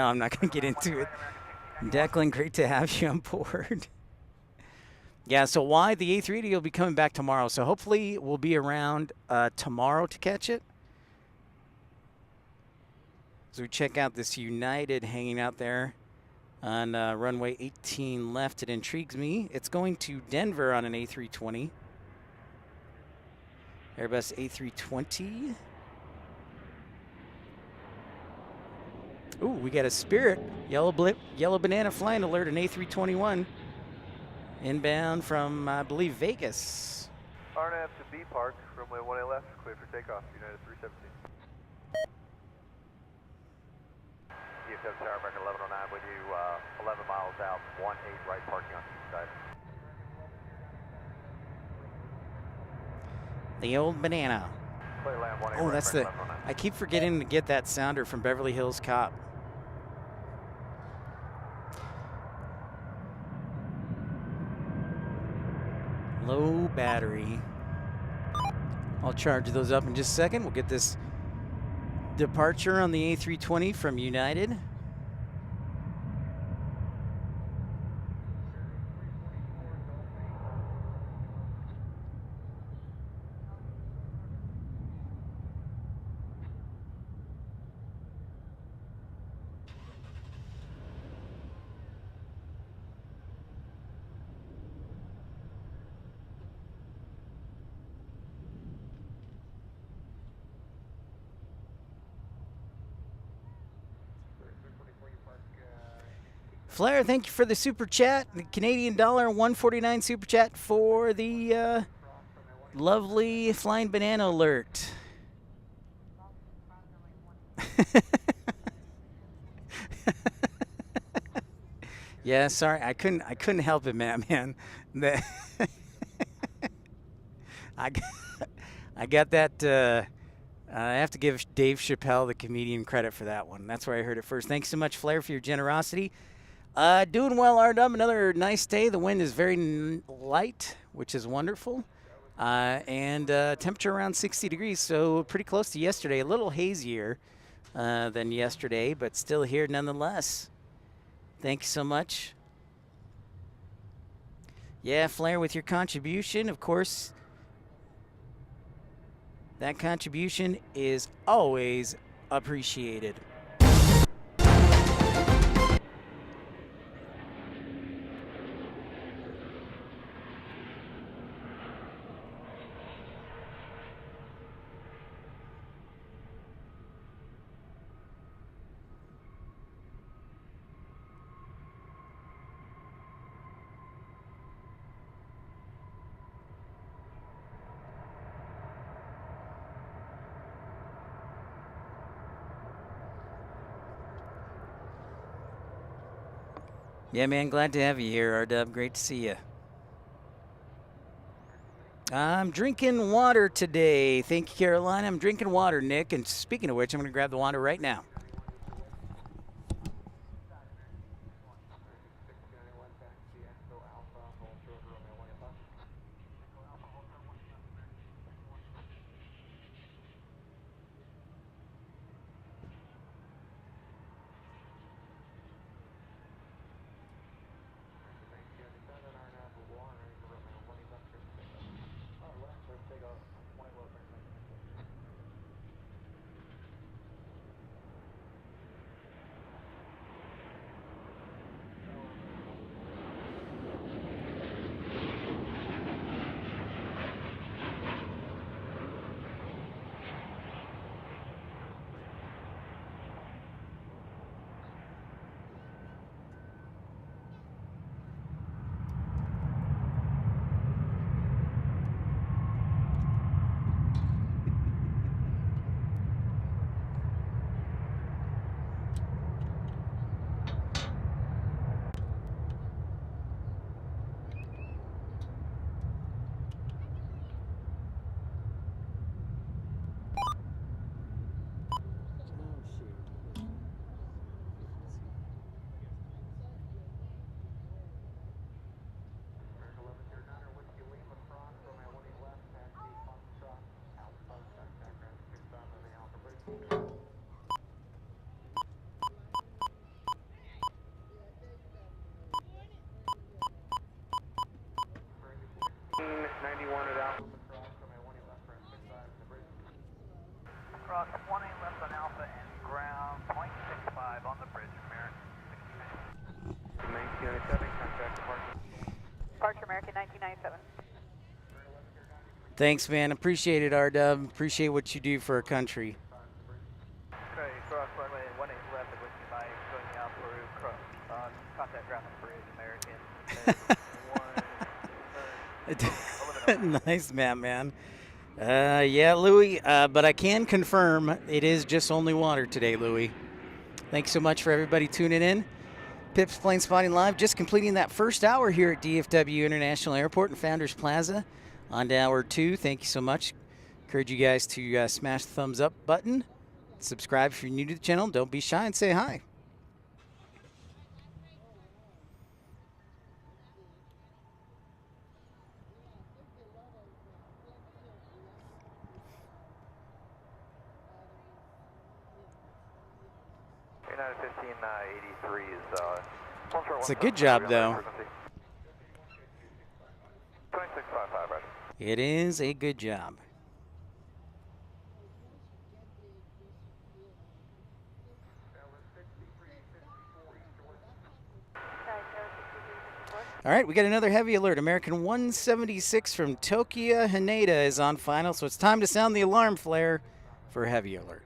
I'm not going to get into it. Declan, great to have you on board. Yeah, so why the A380 will be coming back tomorrow. So hopefully we'll be around tomorrow to catch it. So we check out this United hanging out there on runway 18 left. It intrigues me. It's going to Denver on an A320. Airbus A320. Ooh, we got a Spirit yellow banana flying alert, an A321 inbound from, I believe, Vegas. RNAV to B Park, runway 18 left, clear for takeoff, United 317. DFW Tower, American 1109 with you, 11 miles out, 18 right, parking on east side. The old banana. Clear land 18 Oh, right, that's American the. 1109. I keep forgetting to get that sounder from Beverly Hills Cop. Low battery. I'll charge those up in just a second. We'll get this departure on the A320 from United. Flair, thank you for the super chat. The Canadian dollar 149 super chat for the lovely flying banana alert. Yeah, sorry, I couldn't help it, man. I got that. I have to give Dave Chappelle, the comedian, credit for that one. That's where I heard it first. Thanks so much, Flair, for your generosity. Doing well, RW. Another nice day. The wind is very light, which is wonderful. And temperature around 60 degrees, so pretty close to yesterday. A little hazier than yesterday, but still here nonetheless. Thank you so much. Yeah, Flair, with your contribution, of course. That contribution is always appreciated. Yeah, man, glad to have you here, RW. Great to see you. I'm drinking water today. Thank you, Carolina. I'm drinking water, Nick. And speaking of which, I'm going to grab the water right now. Cross 1A left on Alpha and ground, 0.65 on the bridge, American 1997, contact departure. Departure American 1997. Thanks, man. Appreciate it, RW. Appreciate what you do for our country. Okay, cross runway 1A left, with you by going out through cross, contact ground on the bridge, American. Nice, man. Yeah, Louie, but I can confirm it is just only water today, Louie. Thanks so much for everybody tuning in. Pips Planespotting Live, just completing that first hour here at DFW International Airport and Founders Plaza. On to hour 2. Thank you so much. Encourage you guys to smash the thumbs up button. Subscribe if you're new to the channel. Don't be shy and say hi. 83 is It's a good job, though. 2655, right. It is a good job. All right, we got another heavy alert. American 176 from Tokyo Haneda is on final, so it's time to sound the alarm flare for heavy alert.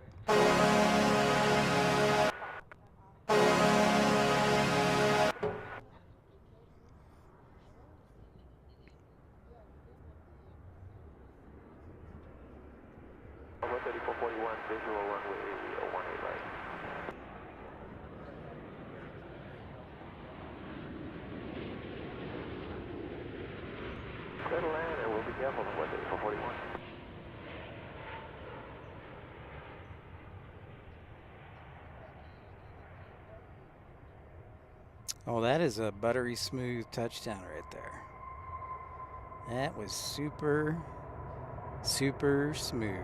Visual runway 18 right. Settle in and we'll be careful on weather 441. Oh, that is a buttery smooth touchdown right there. That was super, super smooth.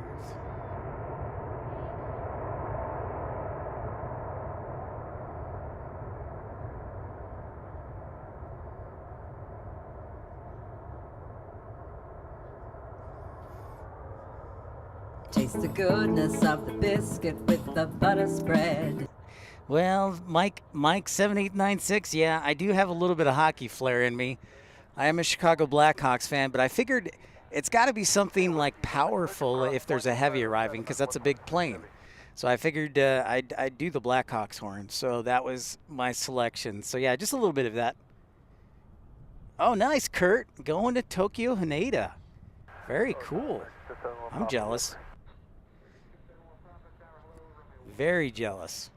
Taste the goodness of the biscuit with the butter spread. Well, Mike 7896, yeah, I do have a little bit of hockey flair in me. I am a Chicago Blackhawks fan, but I figured it's got to be something like powerful if there's a heavy arriving, because that's a big plane. So I figured I'd do the Blackhawks horn. So that was my selection. So yeah, just a little bit of that. Oh, nice, Kurt. Going to Tokyo Haneda. Very cool. I'm jealous. Very jealous.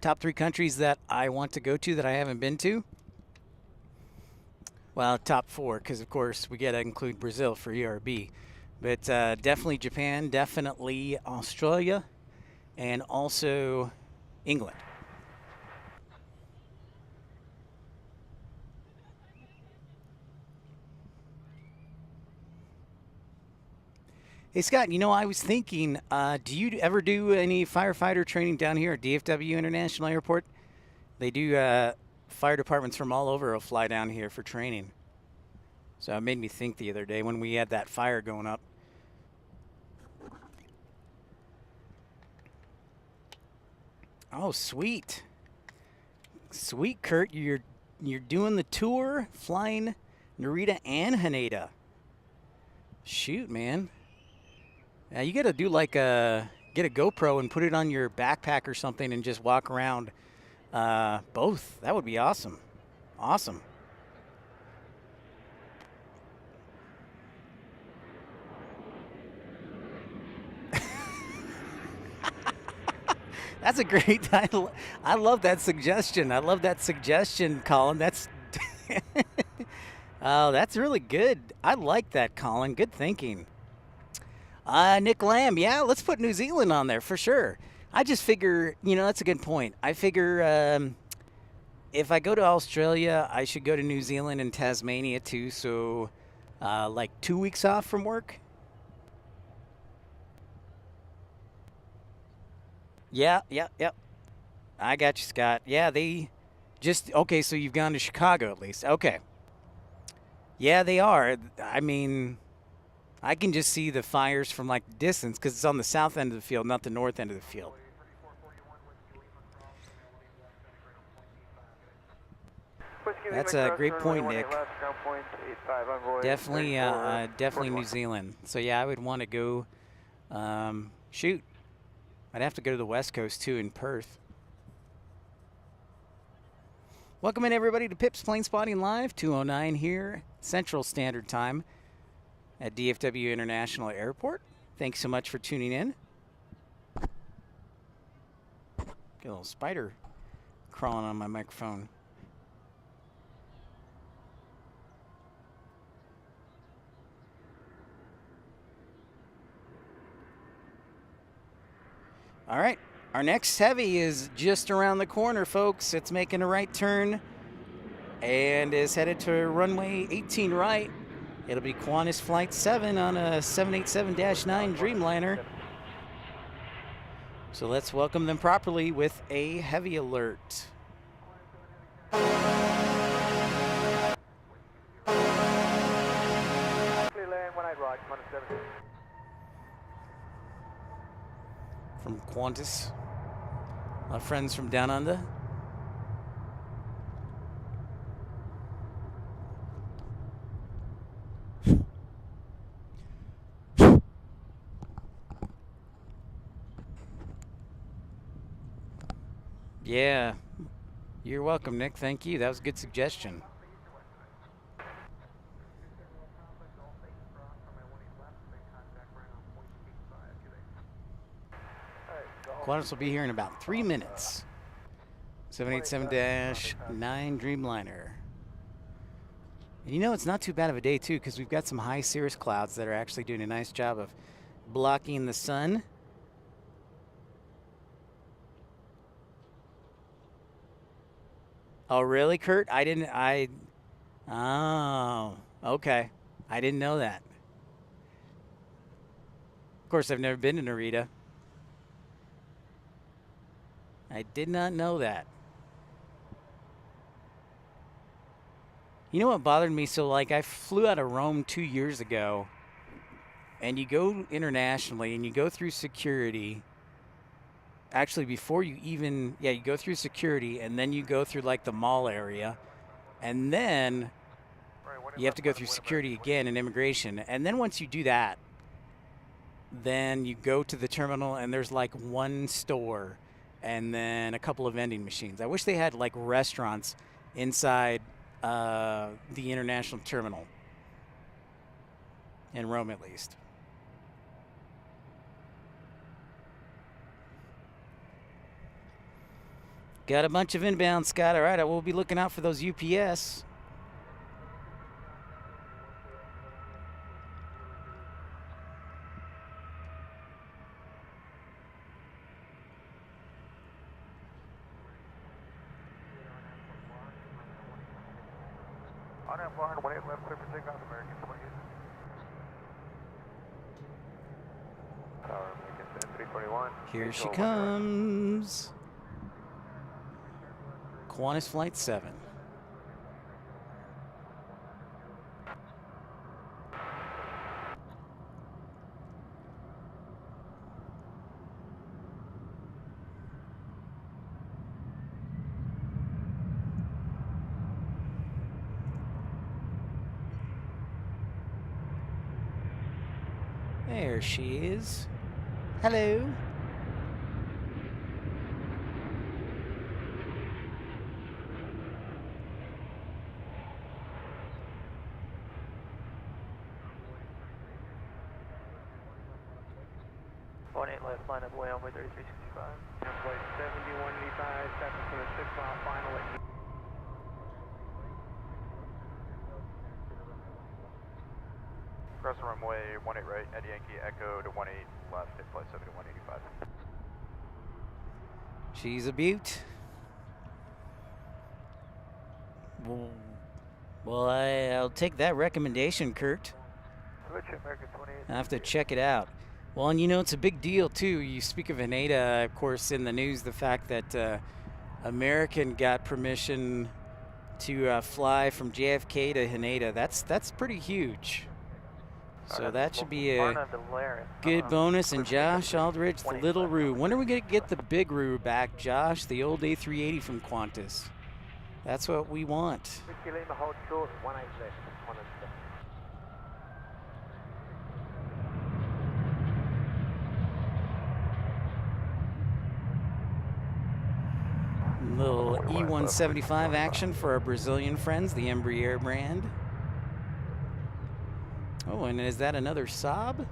Top 3 countries that I want to go to that I haven't been to. Well, top 4, because of course we got to include Brazil for ERB. But definitely Japan, definitely Australia, and also England. Hey, Scott, you know, I was thinking, do you ever do any firefighter training down here at DFW International Airport? They do, fire departments from all over will fly down here for training. So it made me think the other day when we had that fire going up. Oh, sweet. Sweet, Kurt. You're doing the tour, flying Narita and Haneda. Shoot, man. Yeah, you got to do like get a GoPro and put it on your backpack or something and just walk around both. That would be awesome. Awesome. That's a great title. I love that suggestion. I love that suggestion, Colin. That's oh, that's really good. I like that, Colin. Good thinking. Nick Lamb, yeah, let's put New Zealand on there for sure. I just figure, you know, that's a good point. I figure if I go to Australia, I should go to New Zealand and Tasmania too. So, like 2 weeks off from work. Yeah. I got you, Scott. Yeah, they just, okay, so you've gone to Chicago at least. Okay. Yeah, they are. I mean, I can just see the fires from like distance because it's on the south end of the field, not the north end of the field. That's a great point, Nick. Definitely, definitely New Zealand. So yeah, I would want to go. Shoot, I'd have to go to the West Coast too, in Perth. Welcome in everybody to Pips Planespotting Live, 2:09 here, Central Standard Time at DFW International Airport. Thanks so much for tuning in. Get a little spider crawling on my microphone. All right, our next heavy is just around the corner, folks. It's making a right turn and is headed to runway 18 right. It'll be Qantas Flight 7 on a 787-9 Dreamliner. So let's welcome them properly with a heavy alert. Clear land 18 right, 27. From Qantas, our friends from down under. Yeah, you're welcome, Nick. Thank you. That was a good suggestion. Qantas will be here in about 3 minutes. 787-9 Dreamliner. And you know, it's not too bad of a day, too, because we've got some high cirrus clouds that are actually doing a nice job of blocking the sun. Oh, really, Kurt? Oh, okay. I didn't know that. Of course, I've never been to Narita. I did not know that. You know what bothered me? So, like, I flew out of Rome 2 years ago, and you go internationally, and you go through security. Actually, before you even, you go through security, and then you go through, like, the mall area, and then you have to go through security again and immigration. And then once you do that, then you go to the terminal, and there's, like, one store and then a couple of vending machines. I wish they had, like, restaurants inside the international terminal, in Rome at least. Got a bunch of inbound, Scott. All right, I will be looking out for those UPS. On that 418 left, clear for takeoff, American 20. Tower, American 321. Here she comes. Qantas Flight 7. There she is. Hello. Left line of way on way 3365. Flight 7185, passing for the 6-mile final at Cross the runway 18 right, at Yankee Echo to 18 left at flight 7185. She's a beaut. Well, I'll take that recommendation, Kurt. switch American 28. I have to check it out. Well, and you know, it's a big deal, too. You speak of Haneda, of course, in the news, the fact that American got permission to fly from JFK to Haneda. That's pretty huge. So that should be a good bonus. And Josh Aldridge, the little Roo. When are we going to get the big Roo back, Josh? The old A380 from Qantas. That's what we want. Hold short, 18 left, 107. Little E175 action for our Brazilian friends, the Embraer brand. Oh, and is that another Saab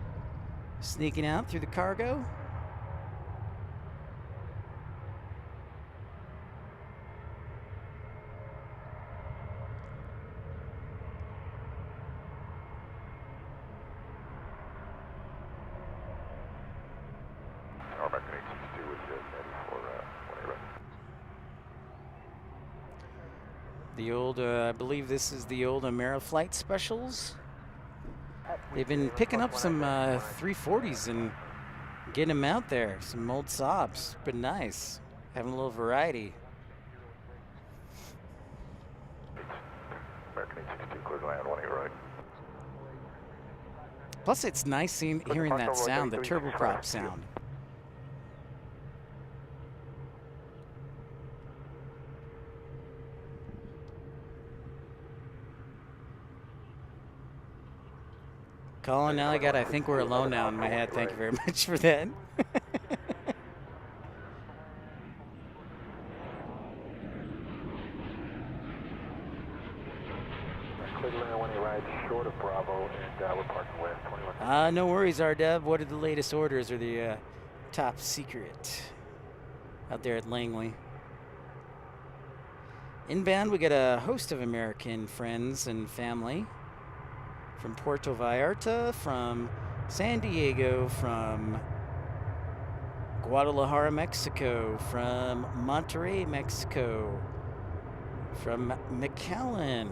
sneaking out through the cargo? The old, I believe this is the old Ameriflight specials. They've been picking up some 340s and getting them out there. Some old Saabs. Been nice. Having a little variety. American 862, clear to land, 18 right. Plus, it's nice hearing that sound, the turboprop sound. Colin, now I think we're alone now in my head. Thank you very much for that. Clear to land, 18 right, short of Bravo, and we're parking west, 21. No worries, RW. What are the latest orders or the top secret out there at Langley? Inbound, we got a host of American friends and family from Puerto Vallarta, from San Diego, from Guadalajara, Mexico, from Monterrey, Mexico, from McAllen.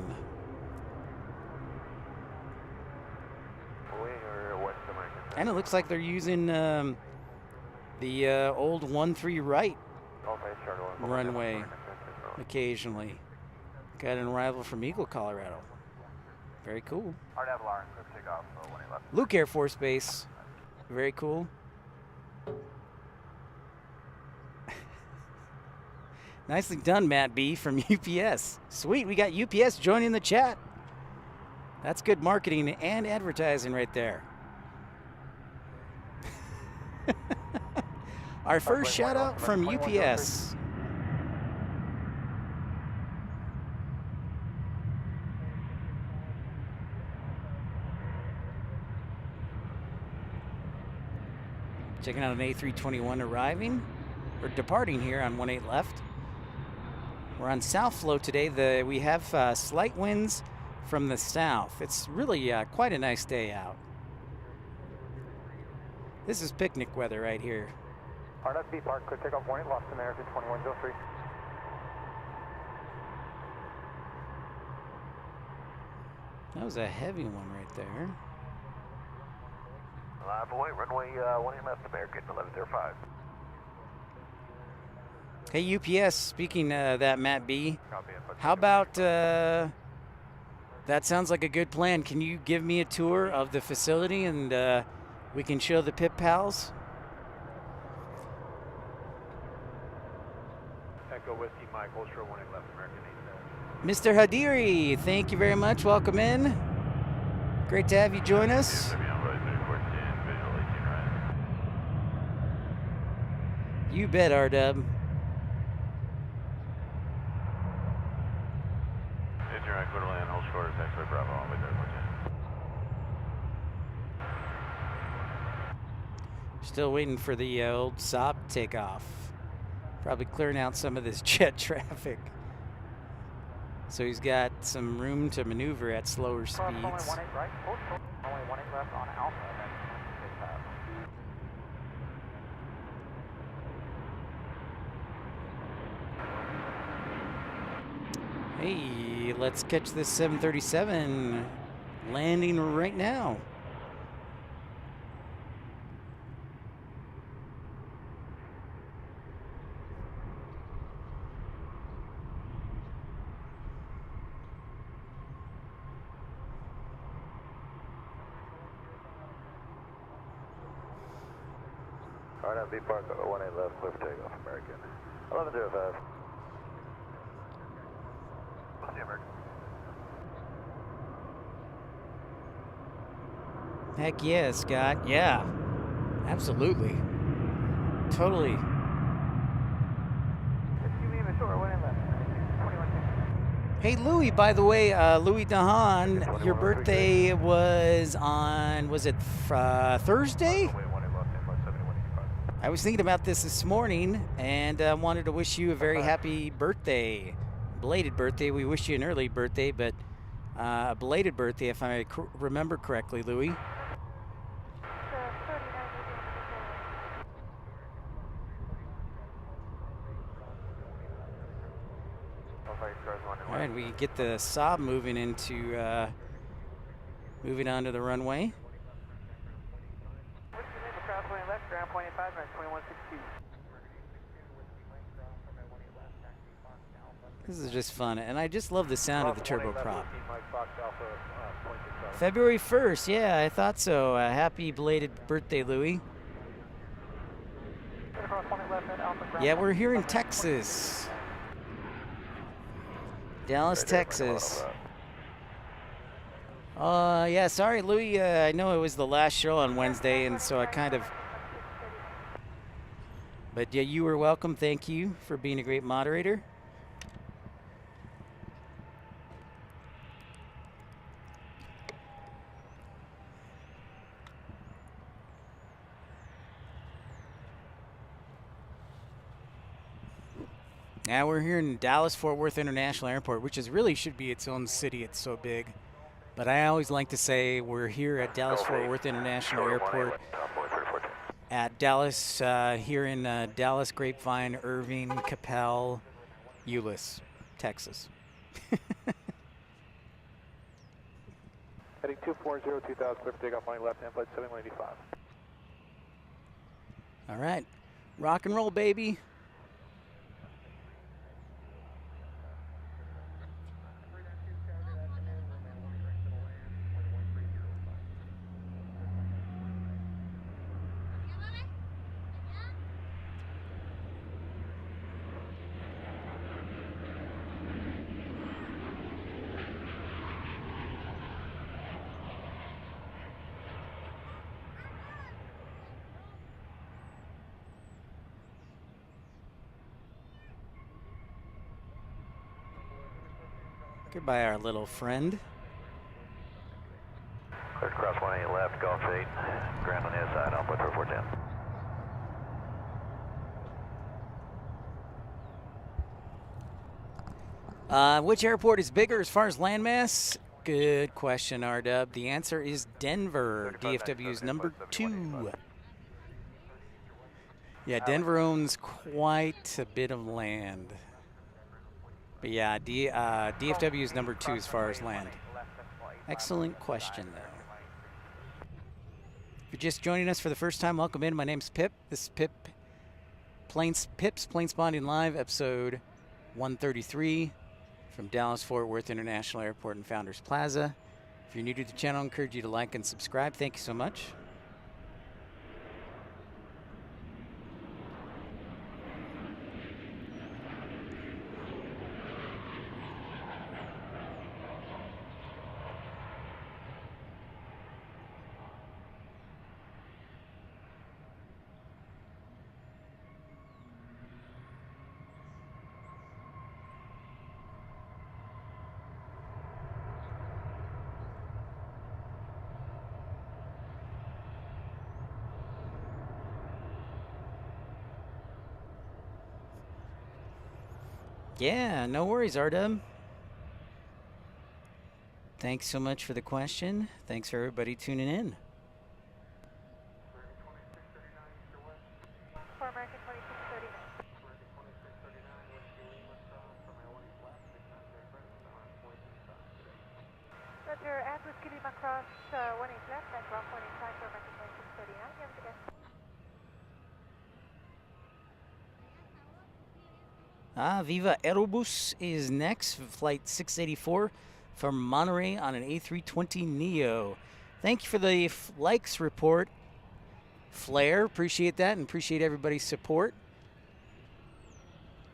And it looks like they're using the old 13 right runway occasionally. Got an arrival from Eagle, Colorado. Very cool. Luke Air Force Base. Very cool. Nicely done, Matt B. from UPS. Sweet, we got UPS joining the chat. That's good marketing and advertising right there. Our first shout out from UPS. Checking out an A321 arriving or departing here on 18 left. We're on South Flow today. We have slight winds from the south. It's really quite a nice day out. This is picnic weather right here. RFB Park, clear takeoff 18 left, American 2103. That was a heavy one right there. Live away, runway 18 left, American 1105. Hey UPS, speaking of that, Matt B, how about, that sounds like a good plan. Can you give me a tour of the facility and we can show the Pip Pals? Echo Whiskey Mike, Ultra 18 left, American 87. Mr. Hadiri, thank you very much. Welcome in. Great to have you join us. You bet, R-Dub. Still waiting for the old Saab takeoff. Probably clearing out some of this jet traffic. So he's got some room to maneuver at slower speeds. Only 18 right, only 18 left on Alpha, Hey, let's catch this 737 landing right now. RFB Park, 18 left, clear for takeoff, American 1105. What's the American? Heck yeah, Scott. Yeah, absolutely. Totally. Hey, Louie, by the way, Louis Dahan, your birthday was on, was it Thursday? I was thinking about this morning and wanted to wish you a very happy birthday. Belated birthday. We wish you an early birthday, but a belated birthday, if I remember correctly, Louis. All right, we get the Saab moving onto the runway. This is just fun, and I just love the sound of the turboprop. February 1st, yeah, I thought so. Happy belated birthday, Louie. Yeah, we're here in Texas. Dallas, Texas. Yeah, sorry, Louie. I know it was the last show on Wednesday, and so I kind of... But yeah, you were welcome. Thank you for being a great moderator. Now we're here in Dallas-Fort Worth International Airport, which is really should be its own city. It's so big. But I always like to say we're here at Dallas-Fort Worth International Airport at Dallas, here in Dallas, Grapevine, Irving, Capel, Euless, Texas. Heading 240, 2000, clear for takeoff, running left, hand flight 7185. All right, rock and roll, baby. Goodbye, our little friend. Clear cross 18 left, Golf 8, ground on the other side, Alpha 4410. Which airport is bigger as far as landmass? Good question, R-Dub. The answer is Denver. DFW is number 2. Yeah, Denver owns quite a bit of land. But yeah, DFW is number 2 as far as land. Excellent question, though. If you're just joining us for the first time, welcome in. My name's Pip. This is Pip's Planespotting Live, episode 133 from Dallas-Fort Worth International Airport and Founders Plaza. If you're new to the channel, I encourage you to like and subscribe. Thank you so much. Yeah, no worries, R-Dub. Thanks so much for the question. Thanks for everybody tuning in. For American 2639. Roger, and with Kilimanjaro across 18 left, and ground 185 for American 2639. You have to get. Viva Aerobus is next, flight 684 from Monterey on an A320neo. Thank you for the likes report, Flair. Appreciate that and appreciate everybody's support.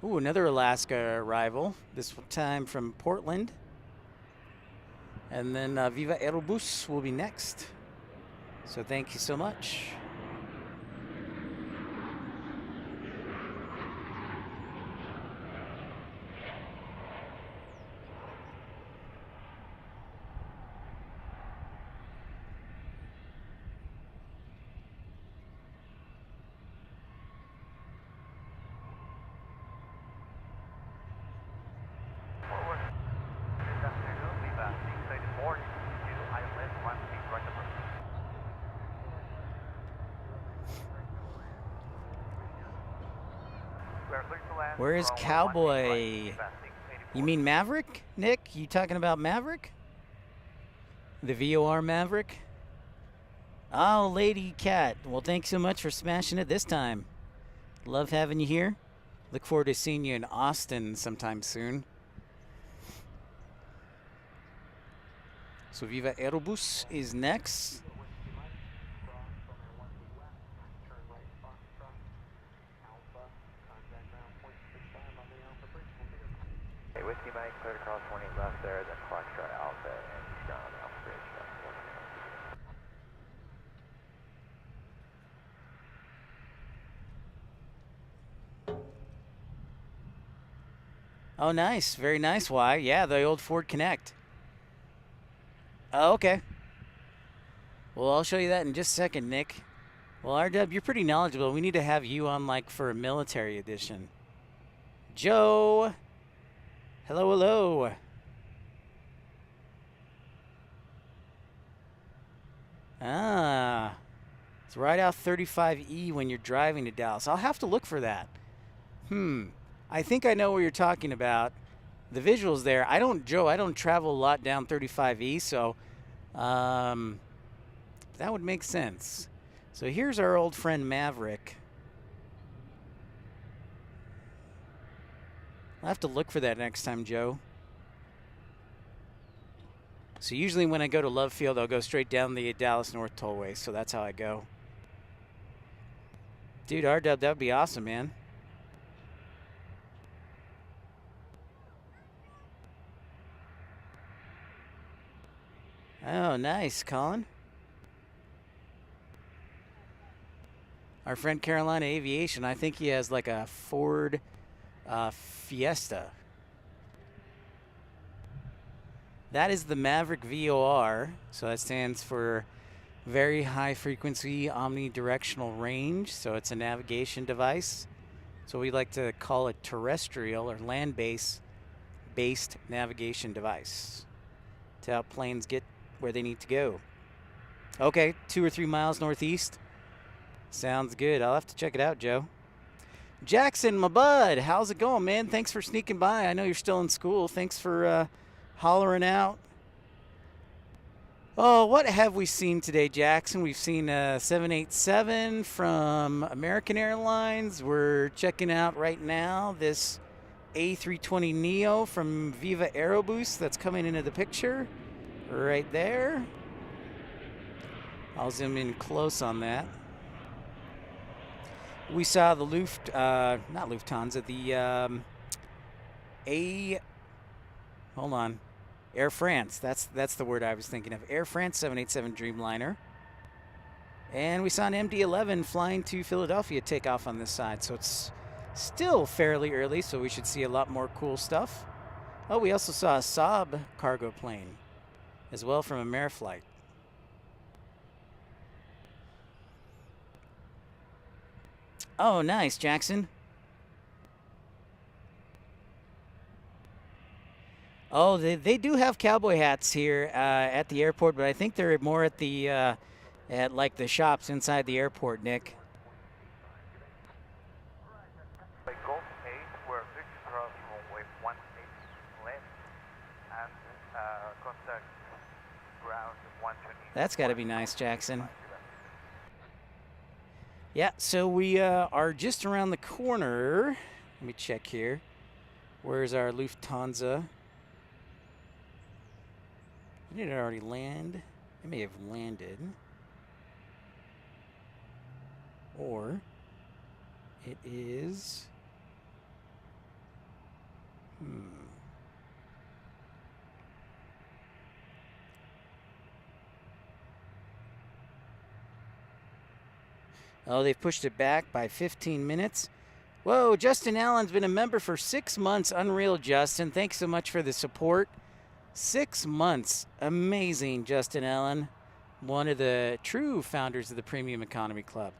Ooh, another Alaska arrival, this time from Portland. And then Viva Aerobus will be next. So thank you so much. Where is Cowboy? You mean Maverick, Nick? You talking about Maverick? The VOR Maverick? Oh, Lady Cat. Well, thanks so much for smashing it this time. Love having you here. Look forward to seeing you in Austin sometime soon. So Viva Aerobus is next. Hey, Whiskey Mike, cleared across 28 left there, then Foxtrot Alpha and eastbound on the Alpha Bridge. Oh, nice. Very nice, Y. Yeah, the old Ford Connect. Oh, okay. Well, I'll show you that in just a second, Nick. Well, RW, you're pretty knowledgeable. We need to have you on, like, for a military edition. Joe. Hello, hello. Ah. It's right out 35E when you're driving to Dallas. I'll have to look for that. I think I know what you're talking about. The visuals there. I don't travel a lot down 35E, so that would make sense. So here's our old friend Maverick. I'll have to look for that next time, Joe. So usually when I go to Love Field, I'll go straight down the Dallas North Tollway, so that's how I go. Dude, RW, that would be awesome, man. Oh, nice, Colin. Our friend Carolina Aviation, I think he has like a Ford Fiesta. That is the Maverick VOR, so that stands for Very High Frequency Omnidirectional Range, so it's a navigation device. So we like to call it terrestrial or land-based navigation device to help planes get where they need to go. Okay, 2 or 3 miles northeast. Sounds good. I'll have to check it out, Joe. Jackson, my bud, how's it going, man? Thanks for sneaking by. I know you're still in school. Thanks for hollering out. Oh, what have we seen today, Jackson? We've seen a 787 from American Airlines. We're checking out right now this A320neo from Viva Aerobus that's coming into the picture right there. I'll zoom in close on that. We saw the not Lufthansa, the Air France. That's the word I was thinking of. Air France 787 Dreamliner. And we saw an MD-11 flying to Philadelphia take off on this side. So it's still fairly early, so we should see a lot more cool stuff. Oh, we also saw a Saab cargo plane as well from Ameriflight. Oh, nice, Jackson. Oh, they do have cowboy hats here at the airport, but I think they're more at the at like the shops inside the airport, Nick. Golf 8, we're fixed across runway 18 left and contact ground 120. That's got to be nice, Jackson. Yeah, so we are just around the corner. Let me check here. Where's our Lufthansa? Did it already land? It may have landed. Or it is... Oh, they've pushed it back by 15 minutes. Whoa, Justin Allen's been a member for 6 months. Unreal, Justin. Thanks so much for the support. 6 months. Amazing, Justin Allen. One of the true founders of the Premium Economy Club.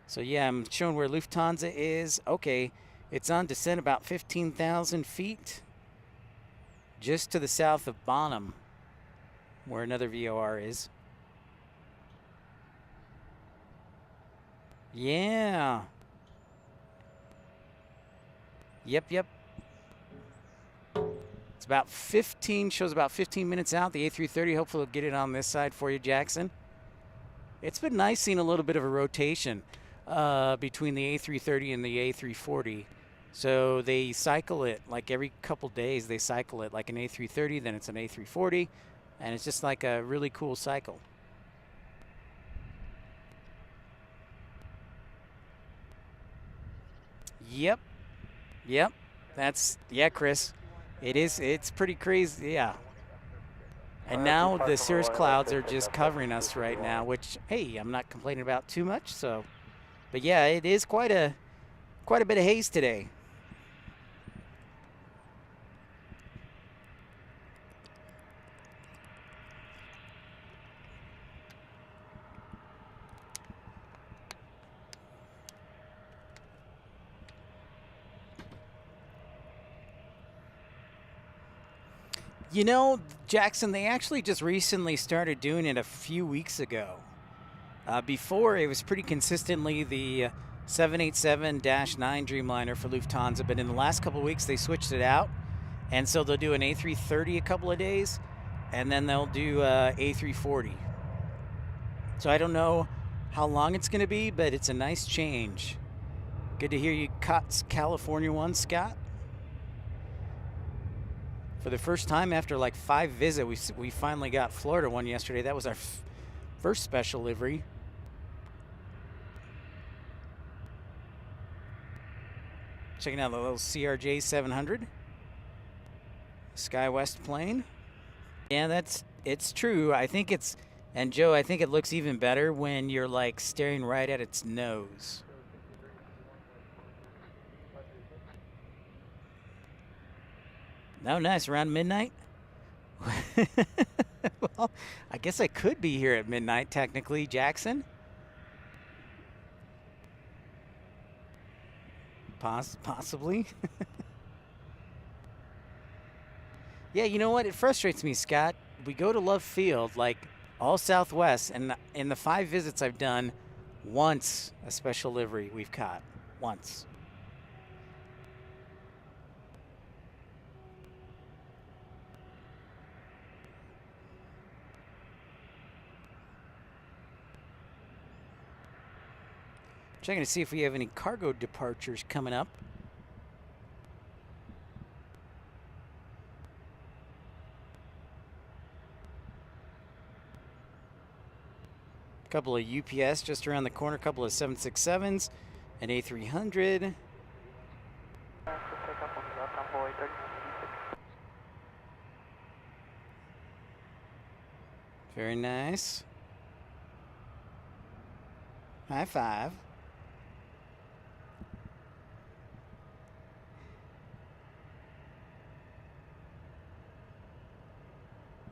So, yeah, I'm showing where Lufthansa is. Okay, it's on descent about 15,000 feet. Just to the south of Bonham, where another VOR is. Yeah. Yep. It's about 15, shows about 15 minutes out. The A330, hopefully we'll get it on this side for you, Jackson. It's been nice seeing a little bit of a rotation between the A330 and the A340. So they cycle it, like every couple days they cycle it, like an A330, then it's an A340, And it's just like a really cool cycle. Yep. Yep. That's, yeah, Chris. It is, it's pretty crazy, yeah. And now the cirrus clouds are just covering us right now, which, hey, I'm not complaining about too much, so. But yeah, it is quite a bit of haze today. You know, Jackson, they actually just recently started doing it a few weeks ago. Before, it was pretty consistently the 787-9 Dreamliner for Lufthansa, but in the last couple of weeks, they switched it out. And so they'll do an A330 a couple of days, and then they'll do A340. So I don't know how long it's going to be, but it's a nice change. Good to hear you caught California one, Scott. For the first time after like 5 visits, we finally got Florida one yesterday. That was our first special livery. Checking out the little CRJ 700. SkyWest plane. Yeah, it's true. I think it's, and Joe, I think it looks even better when you're like staring right at its nose. Oh, nice. Around midnight? Well, I guess I could be here at midnight, technically, Jackson. Possibly. Yeah, you know what? It frustrates me, Scott. We go to Love Field, like all Southwest, and in the 5 visits I've done, once a special livery we've caught. Once. Checking to see if we have any cargo departures coming up. A couple of UPS just around the corner, a couple of 767s, an A300. Very nice. High five.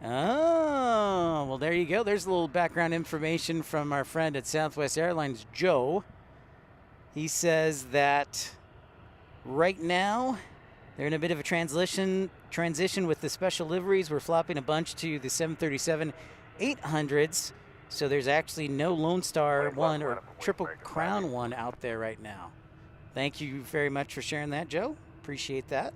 Oh, well, there you go. There's a little background information from our friend at Southwest Airlines, Joe. He says that right now they're in a bit of a transition with the special liveries. We're flopping a bunch to the 737-800s. So there's actually no Lone Star 1 or Triple Crown 1 out there right now. Thank you very much for sharing that, Joe. Appreciate that.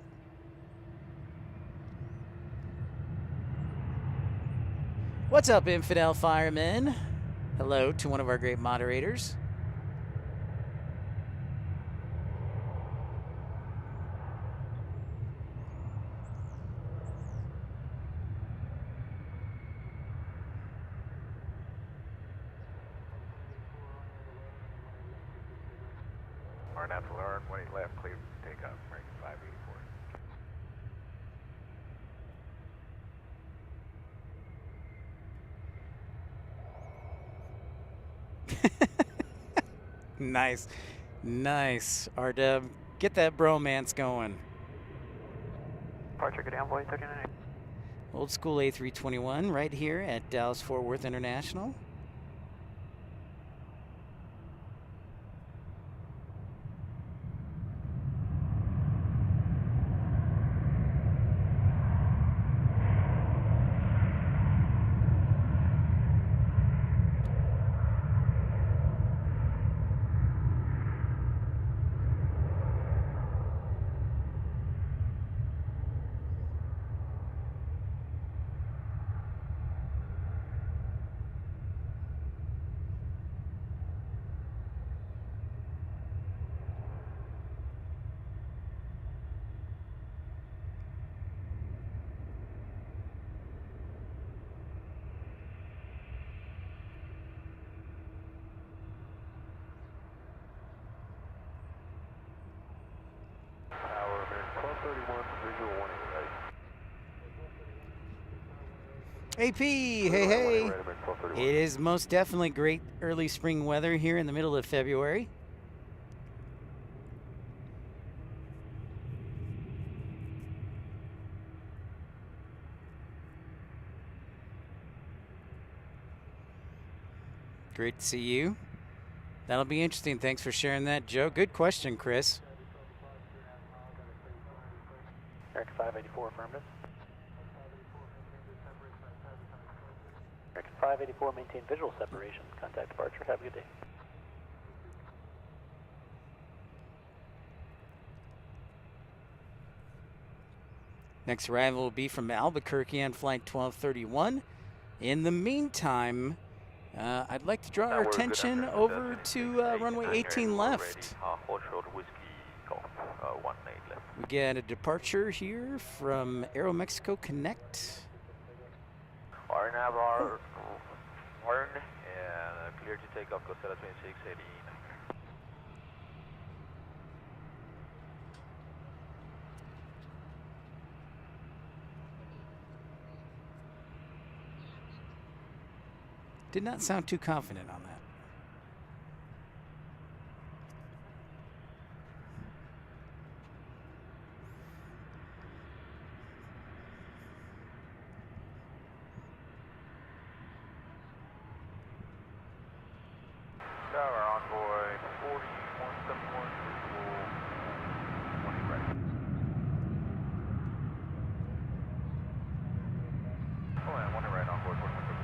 What's up, Infidel Firemen? Hello to one of our great moderators. Our natural arm, 18 left, clear, take off, American 584. Nice. Nice. R-Dub, get that bromance going. Departure, good envoy, 39. Old school A321 right here at Dallas-Fort Worth International. 1231, visual 18 right. AP, hey, hey. It is most definitely great early spring weather here in the middle of February. Great to see you. That'll be interesting. Thanks for sharing that, Joe. Good question, Chris. American 584, affirmative. American 584, maintain visual separation. Contact departure. Have a good day. Next arrival will be from Albuquerque on flight 1231. In the meantime, I'd like to draw our attention over to runway 18 left. We get a departure here from Aeromexico Connect. RNAV horn and clear to take off Costella 2618. Did not sound too confident on that. Tower envoy 4171 visual 20 right. Oh, and 1 right envoy 4171.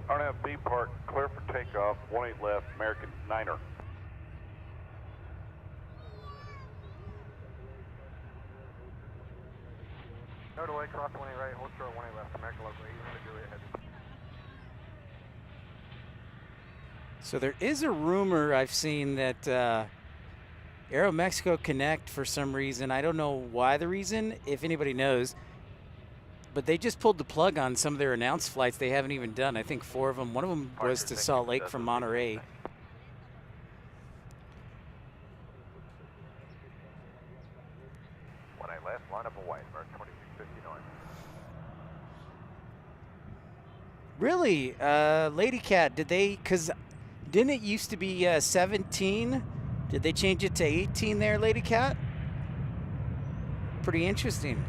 RNAV B Park, clear for takeoff, 18 left, American 9er. Node away, cross 18 right, hold short 18 left, American local 800 Juliet heavy. So there is a rumor I've seen that Aeromexico Connect, for some reason, I don't know why the reason, if anybody knows, but they just pulled the plug on some of their announced flights they haven't even done. I think 4 of them. One of them was to Salt Lake from Monterey. When I left, line up a white, mark 2659. Really? Lady Cat, did they, because didn't it used to be 17? Did they change it to 18 there, Lady Cat? Pretty interesting.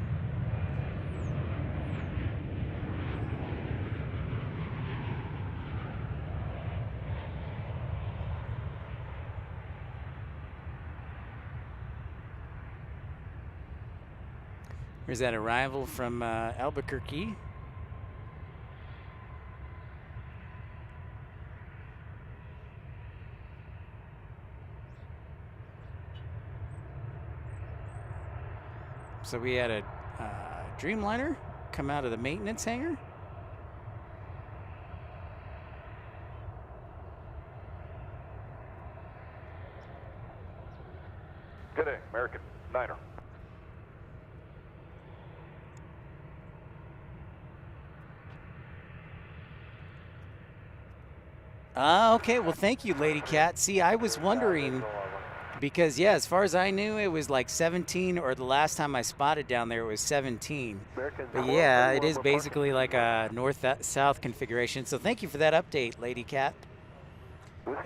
There's that arrival from Albuquerque. So we had a Dreamliner come out of the maintenance hangar. Good day, American 9er. Okay, well, thank you, Lady Cat. See, I was wondering, because, yeah, as far as I knew, it was like 17, or the last time I spotted down there, it was 17. But, yeah, it is basically like a north-south configuration. So thank you for that update, Lady Cat.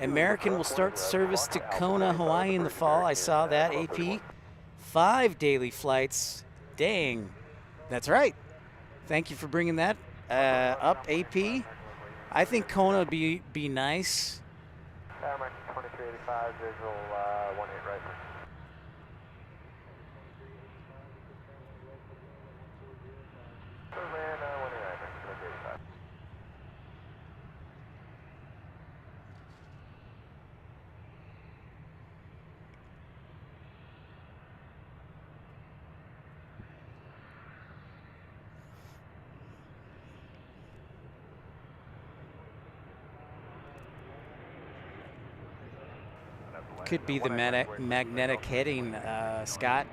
American will start service to Kona, Hawaii in the fall. I saw that, AP. 5 daily flights. Dang. That's right. Thank you for bringing that up, AP. I think Kona would be nice. American 2385, visual 18 right. Ran 18 right, 2385. Could be the magnetic heading, Scott.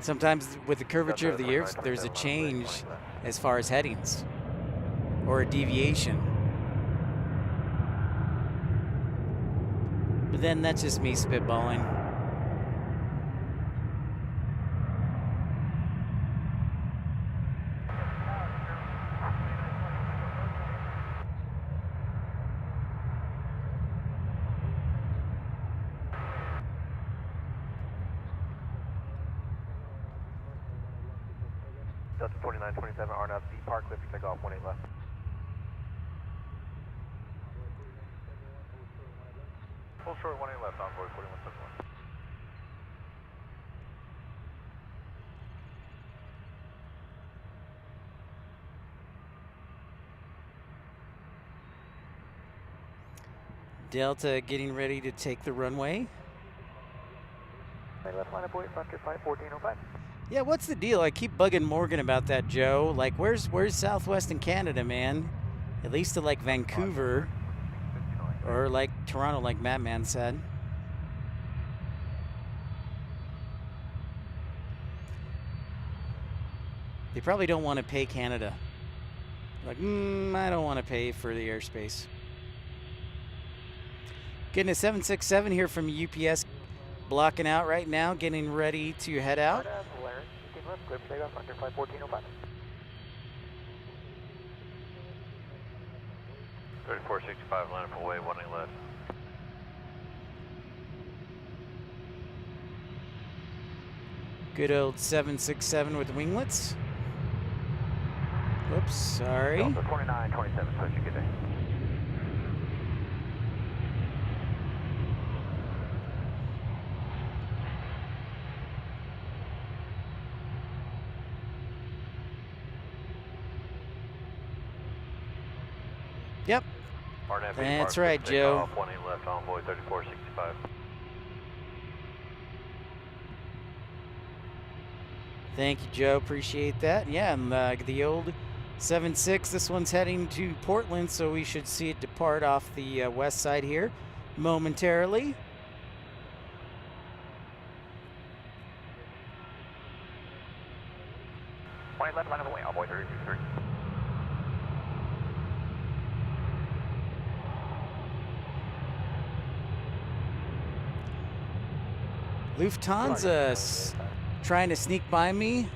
Sometimes with the curvature of the Earth, there's a change as far as headings or a deviation. But then that's just me spitballing. Delta 2927, RNAV, depark, clear for takeoff, 18 left. Full short 18 left, envoy 4171. Delta getting ready to take the runway. Left line of buoy, frontier flight 1405. Yeah, what's the deal? I keep bugging Morgan about that, Joe. Like, where's Southwest in Canada, man? At least to like Vancouver or like Toronto, like Madman said. They probably don't want to pay Canada. Like, I don't want to pay for the airspace. Getting a 767 here from UPS, blocking out right now, getting ready to head out. Clear for takeoff, frontier flight 1405. 3465, line up away, 18 left. Good old 767 with winglets. Whoops, sorry. Delta 2927, switch, good day. Yep. RNAV, That's depark, right, clear for Joe. takeoff, 18 left, envoy 3465. Thank you, Joe. Appreciate that. Yeah, and the old 7.6, this one's heading to Portland, so we should see it depart off the west side here momentarily. Left line of away, envoy 32-3. Lufthansa trying to sneak by me.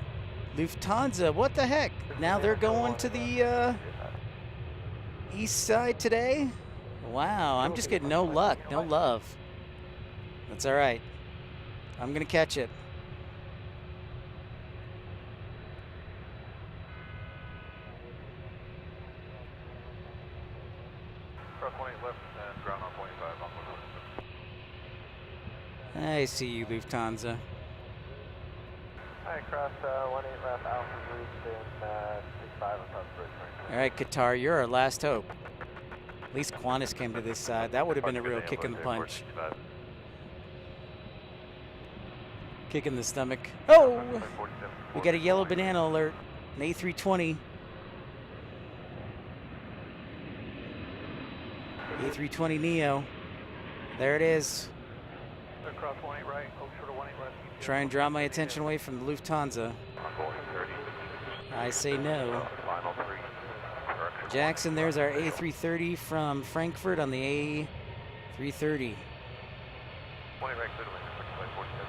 Lufthansa, what the heck? Now they're going to the east side today? Wow, I'm just getting no luck, no love. That's all right. I'm going to catch it. Cross 18 left and ground on 25, envoy 47. I see you, Lufthansa. Alright, cross 18 left, Alpha reached in 65 on top bridge. All right, Qatar, you're our last hope. At least Qantas came to this side. That would have been a real kick in the punch. Kick in the stomach. Oh! We got a yellow banana alert. An A320. A320 Neo. There it is. Cross 18 right, hold short of 18 left. Try and draw my attention away from the Lufthansa. I say no. Final 3. Jackson, there's our A330 from Frankfurt on the A330. 20 right, clear to land, flight 47.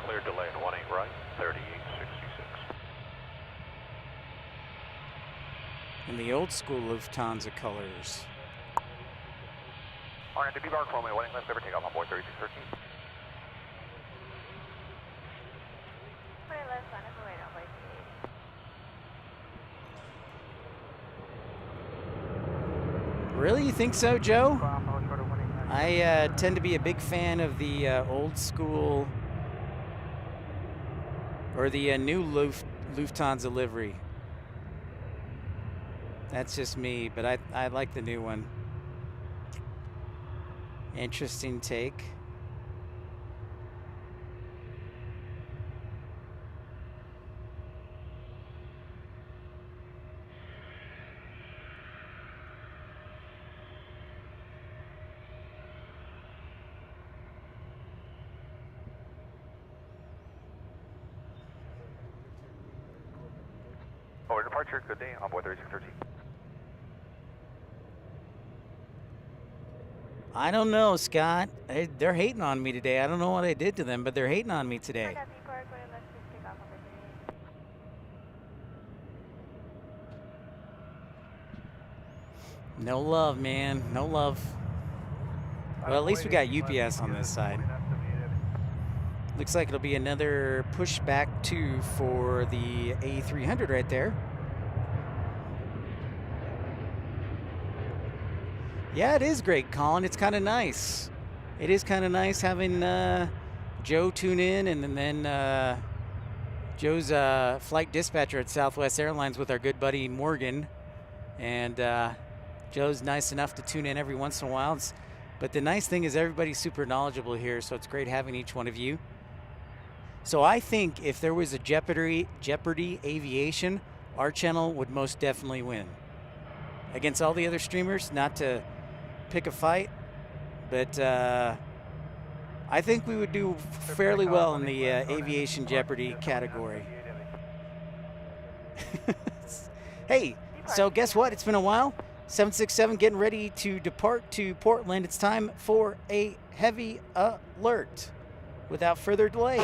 Clear to land, 18 right, 3866. In the old school Lufthansa colors. RN to debark, runway 18 left, clear for takeoff, envoy 3613. Left line of away, envoy 280. Really? You think so, Joe? I tend to be a big fan of the old school or the new Lufthansa livery. That's just me, but I like the new one. Interesting take. Over departure, good day, on board 3613. I don't know, Scott. They're hating on me today. I don't know what I did to them, but they're hating on me today. No love, man. No love. Well, at least we got UPS on this side. Looks like it'll be another pushback 2 for the A300 right there. Yeah, it is great, Colin. It's kind of nice. It is kind of nice having Joe tune in, and then Joe's flight dispatcher at Southwest Airlines with our good buddy Morgan. And Joe's nice enough to tune in every once in a while. But the nice thing is everybody's super knowledgeable here, so it's great having each one of you. So I think if there was a Jeopardy Aviation, our channel would most definitely win. Against all the other streamers, not to pick a fight, but I think we would do fairly well in the Aviation Jeopardy category. Hey, so guess what? It's been a while. 767 getting ready to depart to Portland. It's time for a heavy alert. Without further delay.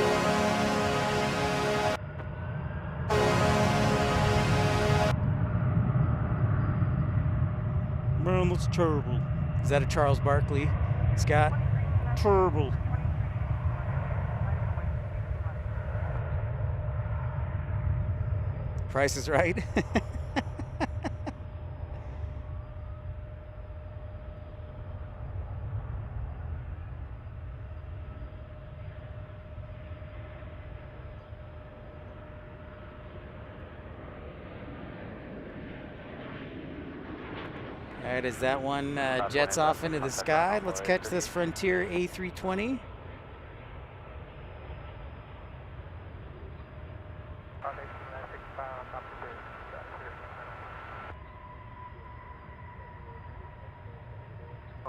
Man, that's terrible. Is that a Charles Barkley, Scott? Terrible. Price is Right. All right, as that one jets off into the sky, let's catch this Frontier A320.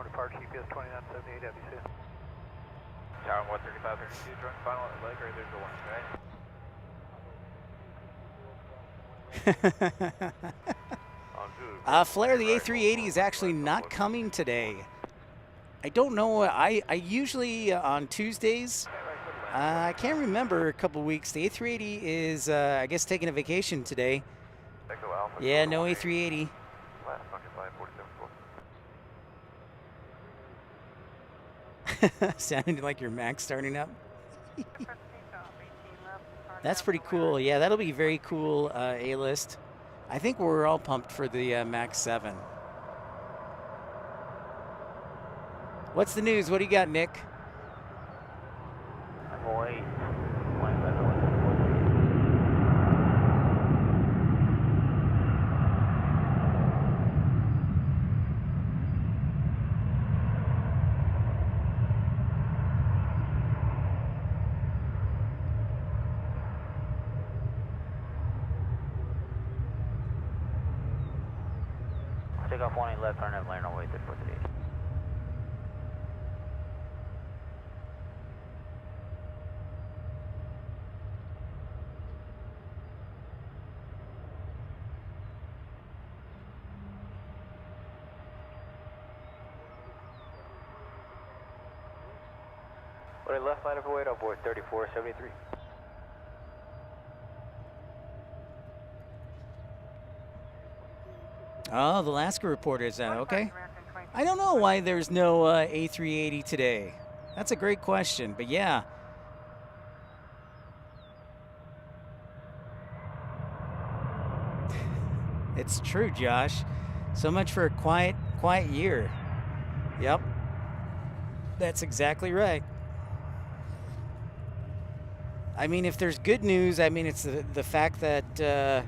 Departure GPS 2978 Aviation. Tower 13532, join final leg, or there's the one, okay? Flair, the A380 is actually not coming today. I don't know. I usually on Tuesdays, I can't remember a couple weeks. The A380 is, I guess, taking a vacation today. Yeah, no A380. Sounding like your Mac starting up. That's pretty cool. Yeah, that'll be very cool A-list. I think we're all pumped for the Max 7. What's the news? What do you got, Nick? Take off 18 left, turn left, land on way 3438. What left line of weight on board 3473. Oh, the Alaska reporter is that okay? I don't know why there's no A380 today. That's a great question, but yeah. It's true, Josh. So much for a quiet year. Yep. That's exactly right. I mean, if there's good news, I mean, it's the fact that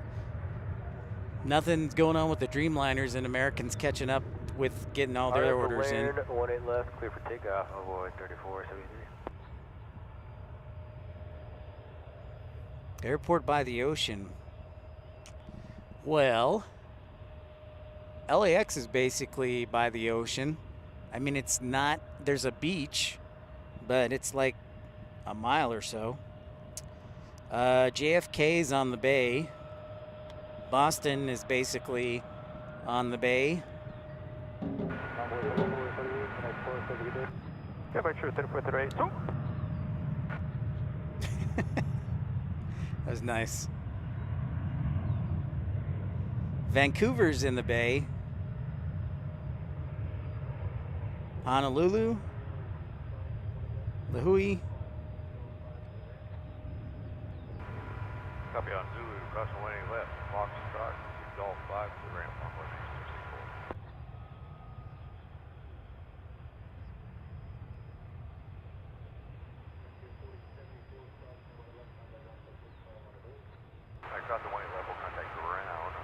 nothing's going on with the Dreamliners and Americans catching up with getting all their orders in. 18 left, clear for takeoff, avoid 3473. Airport by the ocean. Well, LAX is basically by the ocean. I mean, it's not, there's a beach, but it's like a mile or so. JFK is on the bay. Boston is basically on the bay. Yeah, make sure 3438. Zoom. That was nice. Vancouver's in the bay. Honolulu. Lahui. Copy on Zulu, crossing 180 left, Fox Stock, Golf 5 to the ramp, runway 64. I crossed the 180 level, contact ground,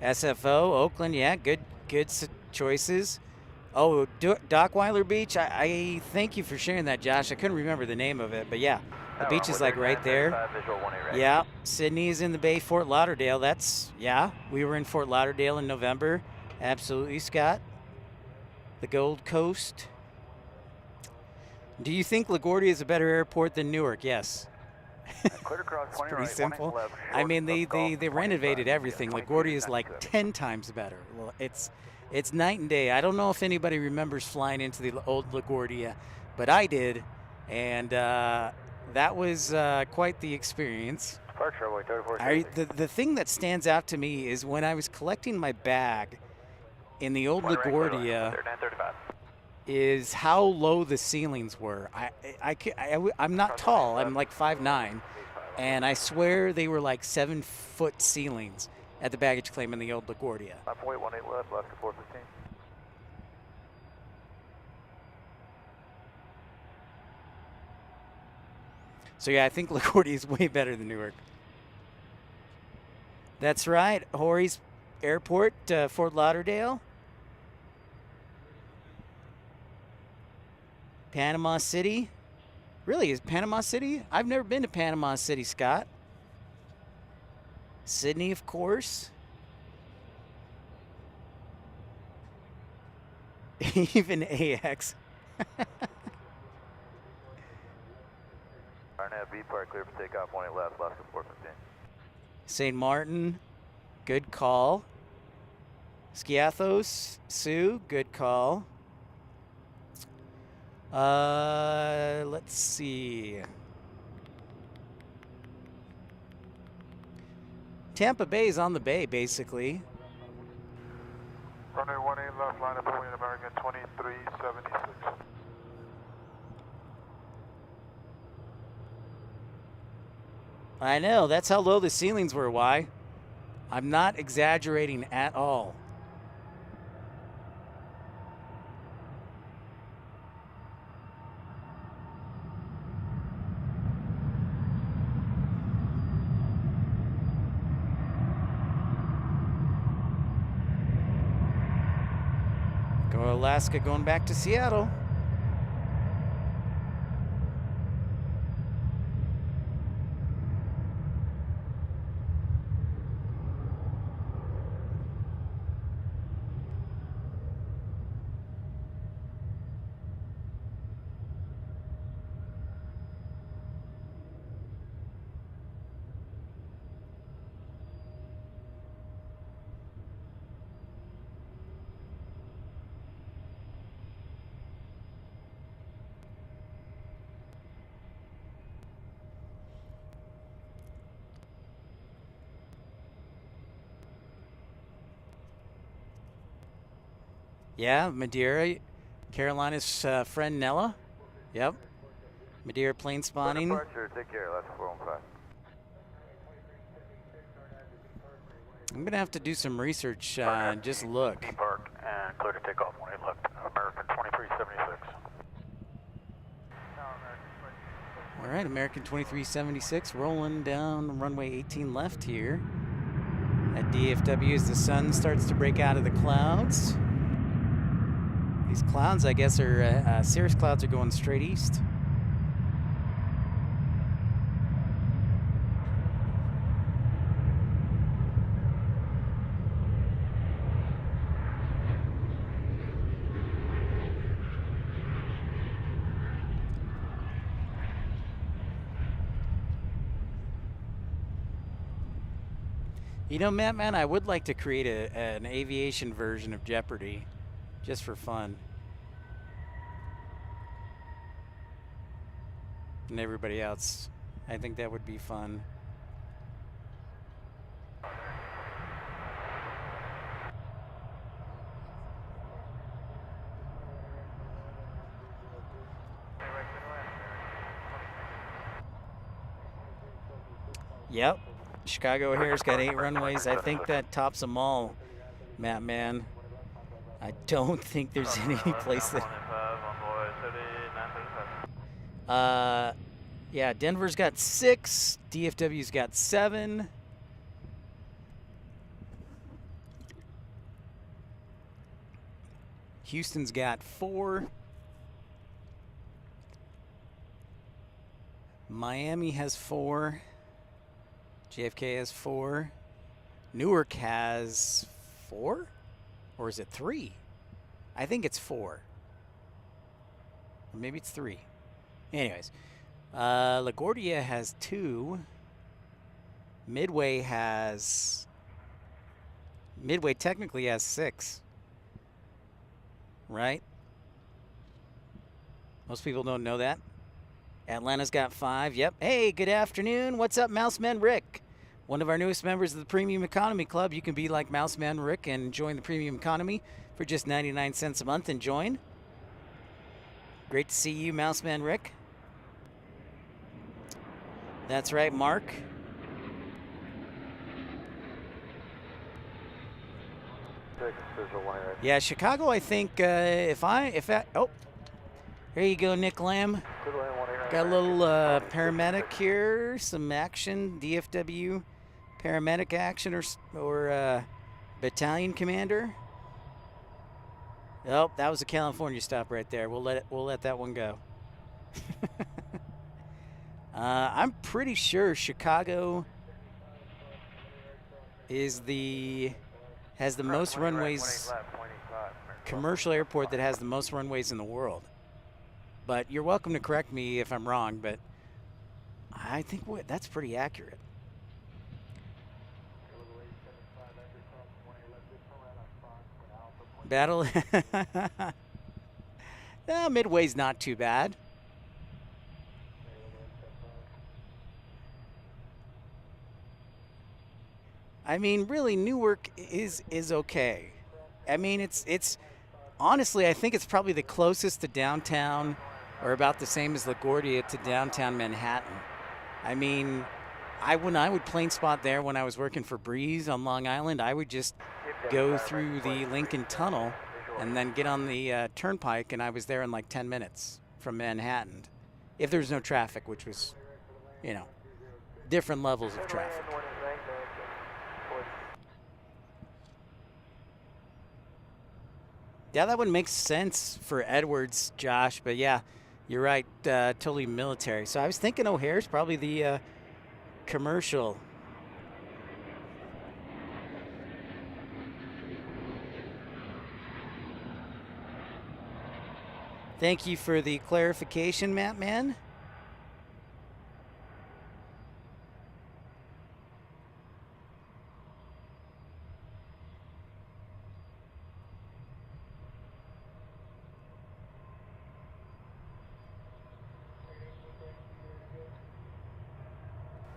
SFO, Oakland, yeah, good choices. Oh, Dockweiler Beach, I thank you for sharing that, Josh. I couldn't remember the name of it, but yeah, the beach is like right there. Yeah, Sydney is in the bay, Fort Lauderdale. We were in Fort Lauderdale in November. Absolutely, Scott. The Gold Coast. Do you think LaGuardia is a better airport than Newark? Yes. It's pretty simple. I mean, they renovated everything. LaGuardia is like 10 times better. Well, it's night and day. I don't know if anybody remembers flying into the old LaGuardia, but I did, and that was quite the experience. The thing that stands out to me is when I was collecting my bag in the old LaGuardia is how low the ceilings were. I'm not tall. I'm like 5'9", and I swear they were like 7-foot ceilings at the baggage claim in the old LaGuardia. 5.18 left, left to 415. So yeah, I think LaGuardia is way better than Newark. That's right, Horry's Airport, Fort Lauderdale. Panama City. Really, is Panama City? I've never been to Panama City, Scott. Sydney, of course. Even AX. Arnett B Park clear for takeoff, 18 left, left to 415. St. Martin, good call. Skiathos, Sue, good call. Let's see. Tampa Bay is on the bay, basically. Runway 18 left, line up between American 2376. I know, that's how low the ceilings were, why? I'm not exaggerating at all. Go Alaska, going back to Seattle. Yeah, Madeira, Carolina's friend Nella. Yep. Madeira plane spotting. Departure, take care, left 415. I'm going to have to do some research and just look. B Park and clear to take off, 18 left, American 2376. All right, American 2376 rolling down runway 18 left here at DFW as the sun starts to break out of the clouds. These clouds, I guess, are cirrus clouds are going straight east. You know, Matt, man, I would like to create an aviation version of Jeopardy, just for fun. And everybody else. I think that would be fun. Yep. Chicago O'Hare's got 8 runways. I think that tops them all, Matt, man. I don't think there's any place that... yeah, Denver's got 6. DFW's got 7. Houston's got 4. Miami has 4. JFK has 4. Newark has 4? Or is it 3? I think it's 4. Or maybe it's 3. Anyways, LaGuardia has 2. Midway technically has 6. Right? Most people don't know that. Atlanta's got 5. Yep. Hey, good afternoon. What's up, Mouseman Rick? One of our newest members of the Premium Economy Club. You can be like Mouseman Rick and join the Premium Economy for just 99 cents a month and join. Great to see you, Mouseman Rick. That's right, Mark. Yeah, Chicago, I think, oh, there you go, Nick Lamb. Got a little paramedic here, some action, DFW paramedic action or battalion commander. Oh, that was a California stop right there. We'll let that one go. I'm pretty sure Chicago has the most runways, commercial airport that has the most runways in the world. But you're welcome to correct me if I'm wrong, but I think that's pretty accurate. Battle. No, Midway's not too bad. I mean, really, Newark is okay. I mean, it's honestly, I think it's probably the closest to downtown, or about the same as LaGuardia to downtown Manhattan. I mean, when I would plane spot there when I was working for Breeze on Long Island, I would just go through the Lincoln Tunnel and then get on the turnpike, and I was there in like 10 minutes from Manhattan. If there's no traffic, which was, you know, different levels of traffic. Yeah, that would make sense for Edwards, Josh, but yeah, you're right, totally military. So I was thinking O'Hare's probably the commercial. Thank you for the clarification, Matt Man.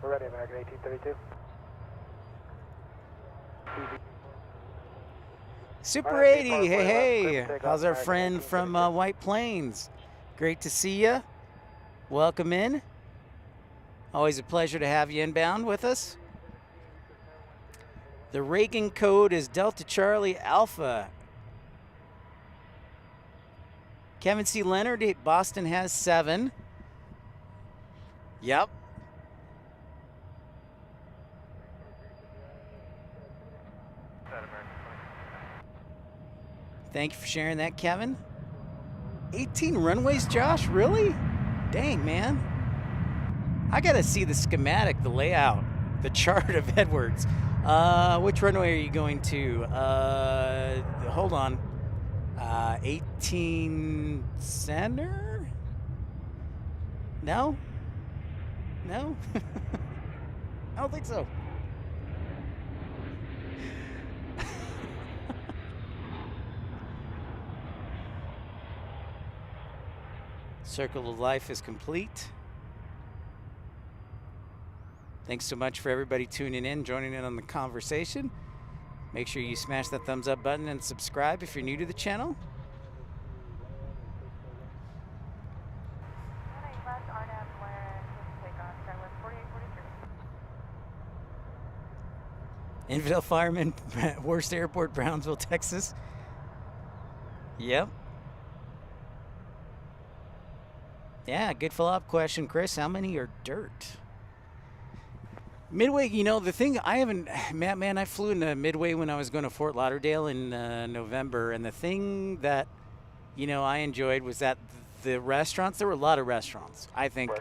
We're ready, American 1832. Super 80, hey. How's our friend from White Plains? Great to see you. Welcome in. Always a pleasure to have you inbound with us. The Reagan code is Delta Charlie Alpha. Kevin C. Leonard, Boston has 7. Yep. Thank you for sharing that, Kevin. 18 runways, Josh? Really? Dang, man. I gotta see the schematic, the layout, the chart of Edwards. Which runway are you going to? Hold on. 18 center? No? No? I don't think so. Circle of Life is complete. Thanks so much for everybody tuning in, joining in on the conversation. Make sure you smash that thumbs up button and subscribe if you're new to the channel. 18 left, RNAV, where take off, Skywest 4843. Infidel fireman, worst airport, Brownsville, Texas. Yep. Yeah, good follow-up question, Chris. How many are dirt? Midway, you know, the thing I haven't, man, I flew into Midway when I was going to Fort Lauderdale in November, and the thing that, you know, I enjoyed was that the restaurants, there were a lot of restaurants, I think.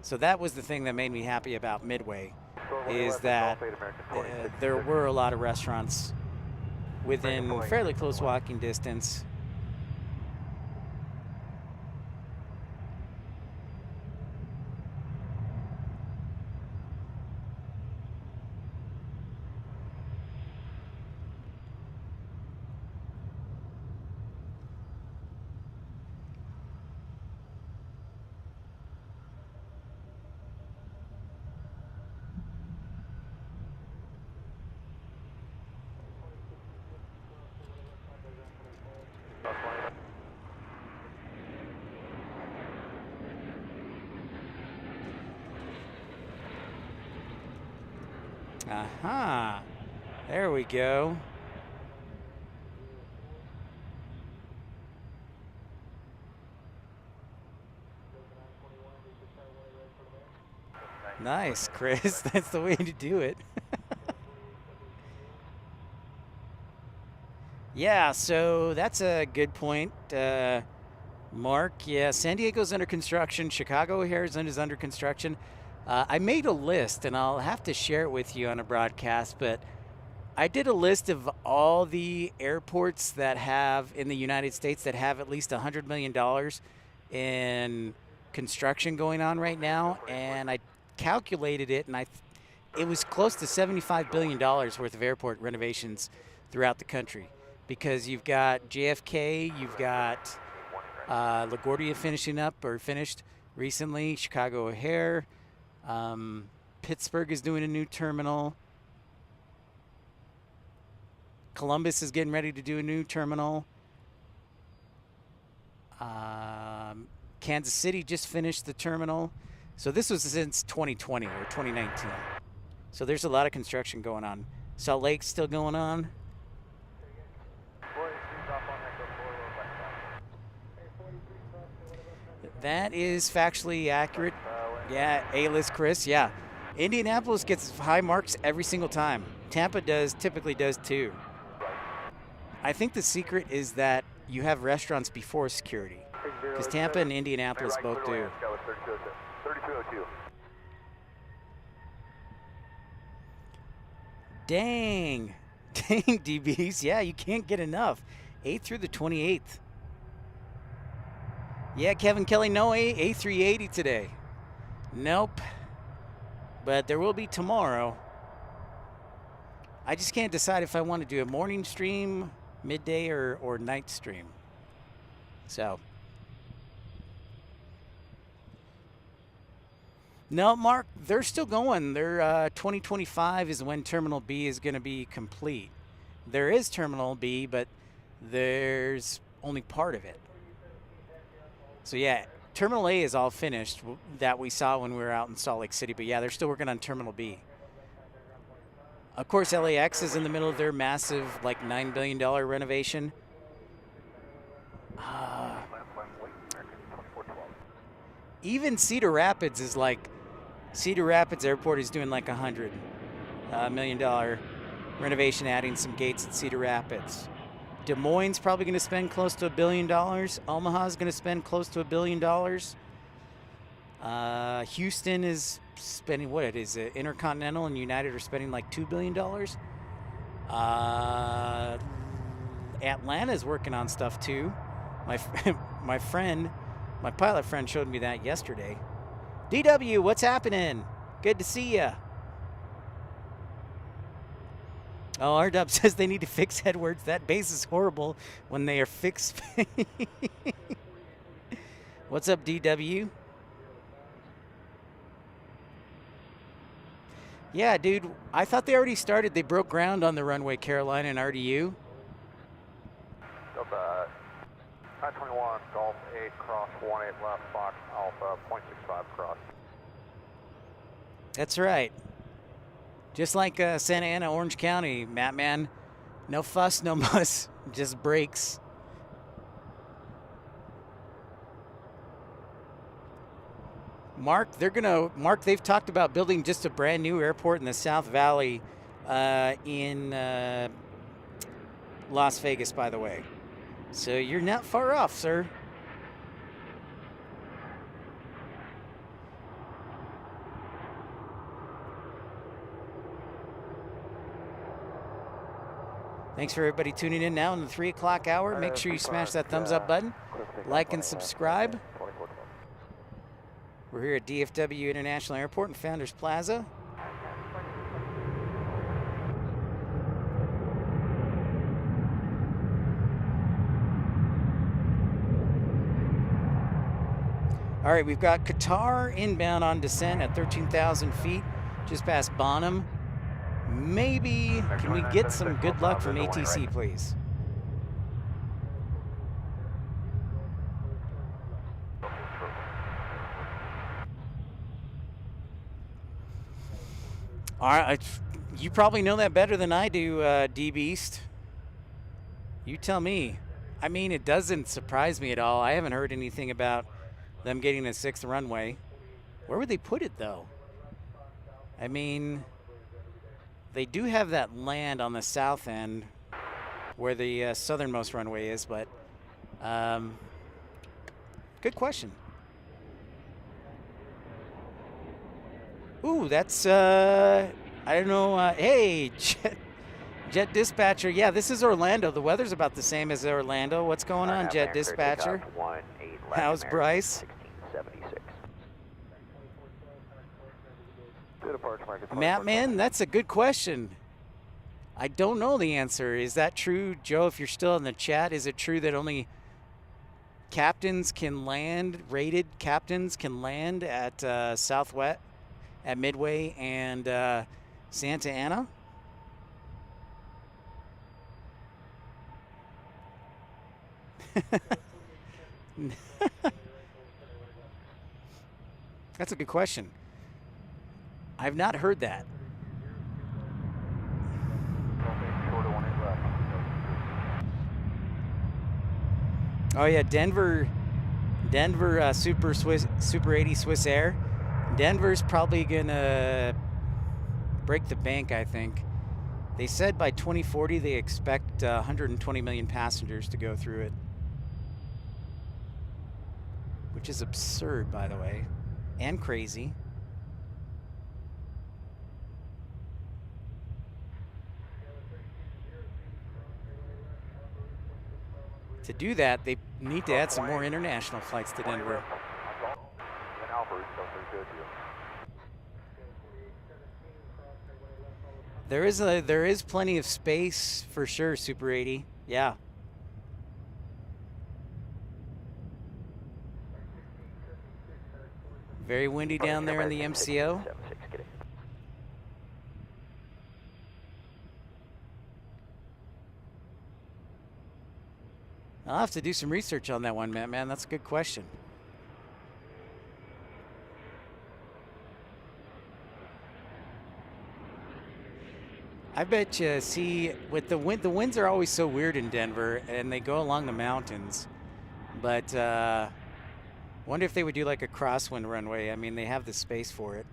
So that was the thing that made me happy about Midway, is that there were a lot of restaurants within fairly close walking distance. Aha, there we go. Nice, Chris. That's the way to do it. Yeah, so that's a good point, Mark. Yeah, San Diego's under construction. Chicago O'Hare is under construction. I made a list, and I'll have to share it with you on a broadcast, but I did a list of all the airports that have, in the United States, that have at least $100 million in construction going on right now, and I calculated it, and it was close to $75 billion worth of airport renovations throughout the country, because you've got JFK, you've got LaGuardia finishing up or finished recently, Chicago O'Hare, Pittsburgh is doing a new terminal. Columbus is getting ready to do a new terminal. Kansas City just finished the terminal. So this was since 2020 or 2019. So there's a lot of construction going on. Salt Lake's still going on. That is factually accurate. Yeah, A-list Chris, yeah. Indianapolis gets high marks every single time. Tampa typically does too. I think the secret is that you have restaurants before security, because Tampa and Indianapolis both do. Dang, DBs, yeah, you can't get enough. 8th through the 28th. Yeah, Kevin Kelly, no A380 today. Nope. But there will be tomorrow. I just can't decide if I want to do a morning stream, midday, or night stream. So. No, Mark, they're still going. They're 2025 is when Terminal B is going to be complete. There is Terminal B, but there's only part of it. So, yeah. Terminal A is all finished that we saw when we were out in Salt Lake City. But, yeah, they're still working on Terminal B. Of course, LAX is in the middle of their massive, like, $9 billion renovation. Even Cedar Rapids is like, Cedar Rapids Airport is doing like $100 million renovation, adding some gates at Cedar Rapids. Des Moines probably going to spend close to $1 billion. Omaha is going to spend close to $1 billion. Houston is spending, what it is, Intercontinental and United are spending like $2 billion. Atlanta is working on stuff too. My pilot friend showed me that yesterday. DW, what's happening? Good to see ya. Oh, RDub says they need to fix Edwards. That base is horrible when they are fixed. What's up, DW? Yeah, dude, I thought they already started. They broke ground on the runway, Carolina and RDU. Delta 921, Golf 8, cross 18 left, Fox Alpha, 0.65 cross. That's right. Just like Santa Ana, Orange County, Matt, man. No fuss, no muss, just brakes. Mark, they've talked about building just a brand new airport in the South Valley in Las Vegas, by the way. So you're not far off, sir. Thanks for everybody tuning in now in the 3 o'clock hour. Make sure you smash that thumbs up button, like and subscribe. We're here at DFW International Airport in Founders Plaza. All right, we've got Qatar inbound on descent at 13,000 feet, just past Bonham. Maybe, can we get some good luck from ATC, please? All right, you probably know that better than I do, D-Beast. You tell me. I mean, it doesn't surprise me at all. I haven't heard anything about them getting a 6th runway. Where would they put it, though? I mean, they do have that land on the south end where the southernmost runway is, but good question. Ooh, that's, I don't know. Hey, Jet Dispatcher. Yeah, this is Orlando. The weather's about the same as Orlando. What's going on, Jet Dispatcher? How's Bryce? Matt, man, that's a good question. I don't know the answer. Is that true, Joe, if you're still in the chat? Is it true that only captains can land, rated captains can land at Southwest, at Midway and Santa Ana? That's a good question. I've not heard that. Oh yeah, Denver Super 80 Swiss Air. Denver's probably gonna break the bank, I think. They said by 2040 they expect 120 million passengers to go through it, which is absurd, by the way, and crazy. To do that, they need to add some more international flights to Denver. There is plenty of space for sure, Super 80. Yeah. Very windy down there in the MCO. I'll have to do some research on that one, Matt, man. That's a good question. I bet you, see, with the winds are always so weird in Denver, and they go along the mountains. But wonder if they would do like a crosswind runway. I mean, they have the space for it.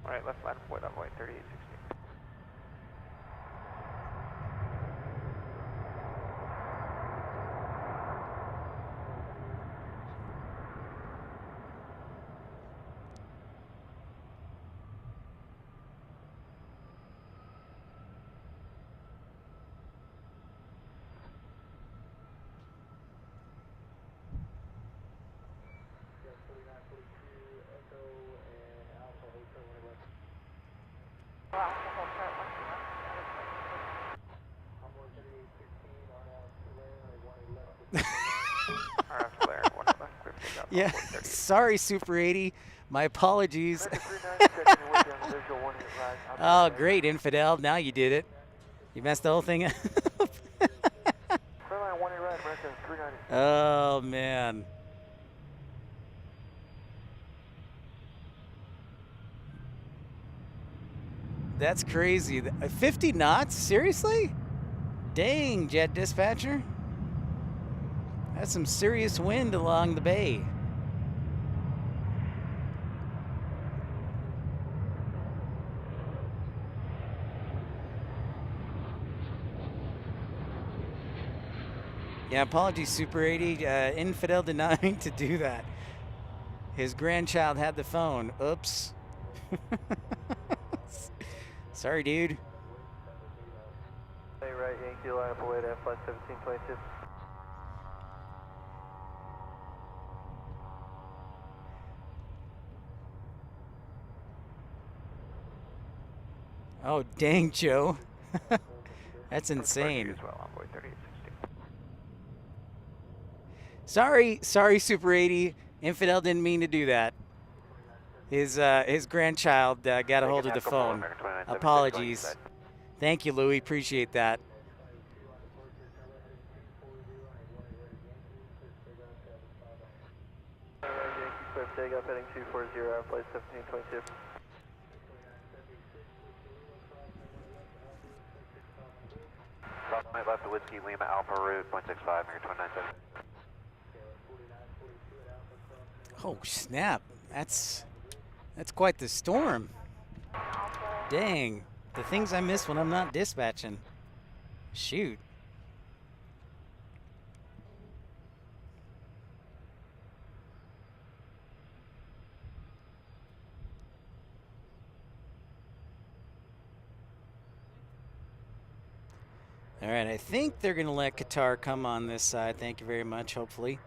All right, left line, point up, 3860. Yeah, sorry, Super 80. My apologies. Oh, great, Infidel. Now you did it. You messed the whole thing up. Oh, man. That's crazy. 50 knots? Seriously? Dang, jet dispatcher. That's some serious wind along the bay. Yeah, apologies, Super 80. Infidel did not mean to do that. His grandchild had the phone. Oops. Sorry, dude. Hey, right, Yankee, line up away to flight 1722. Oh, dang, Joe. That's insane. As well, envoy 3860. Sorry, Super 80. Infidel didn't mean to do that. His grandchild got a hold of the phone. Apologies. Thank you, Louie. Appreciate that. Right, Yankee, clear for takeoff, heading 240, flight 1722. Crosswind left to Whiskey Lima Alpha route 0.65, American 297. Oh, snap. That's quite the storm. Dang. The things I miss when I'm not dispatching. Shoot. All right, I think they're going to let Qatar come on this side. Thank you very much, hopefully.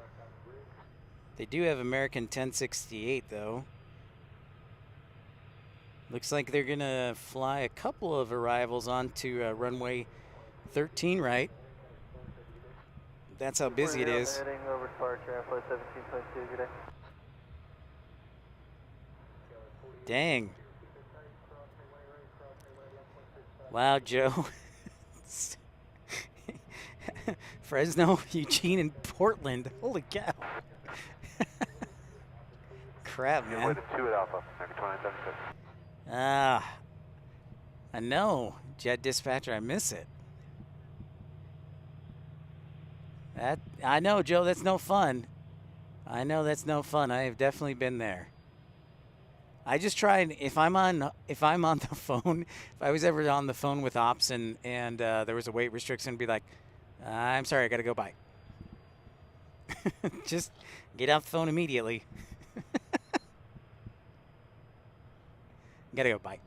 They do have American 1068, though. Looks like they're going to fly a couple of arrivals onto runway 13 right. That's how busy it is. Heading over departure, flight 1722, good day. Dang. Wow, Joe. Fresno, Eugene, and Portland. Holy cow. Crap, man. With 2 at Alpha, American 297. I know. Jet dispatcher, I miss it. I know, Joe, that's no fun. I know that's no fun. I have definitely been there. I just try and if I'm on the phone, if I was ever on the phone with ops and there was a weight restriction, be like, I'm sorry, I gotta go by. Just get off the phone immediately. Gotta go by.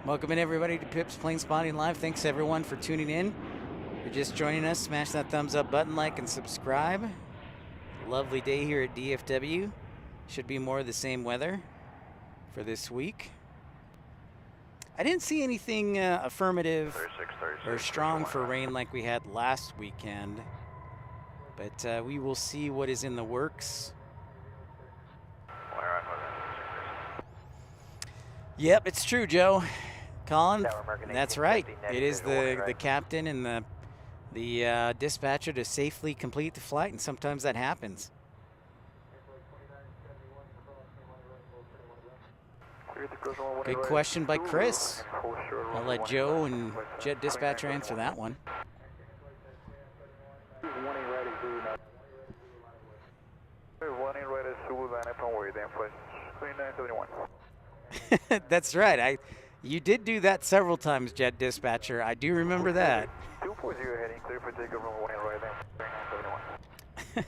Welcome in, everybody, to Pip's Planespotting Live. Thanks, everyone, for tuning in. If you're just joining us, smash that thumbs up button, like, and subscribe. Lovely day here at DFW. Should be more of the same weather for this week. I didn't see anything affirmative 36, or strong for rain like we had last weekend. But we will see what is in the works. Yep, it's true, Joe. Colin, that's right. It is the captain and the dispatcher to safely complete the flight, and sometimes that happens. Good question by Chris. I'll let Joe and Jet Dispatcher answer that one. That's right. You did do that several times, Jet Dispatcher. I do remember that. 240 heading clear for takeoff from 1 right then, 3971.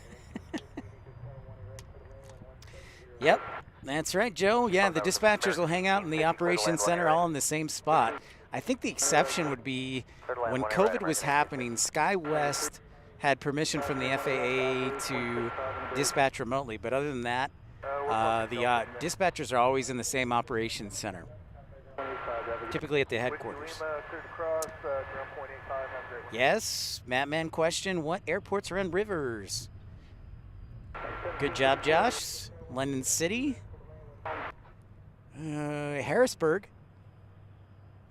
Yep, that's right, Joe. Yeah, the dispatchers will hang out in the operations center all in the same spot. I think the exception would be when COVID was happening, SkyWest had permission from the FAA to dispatch remotely, but other than that, the dispatchers are always in the same operations center, typically at the headquarters. Yes, Mattman question, what airports are on rivers? Good job, Josh. London City. Harrisburg.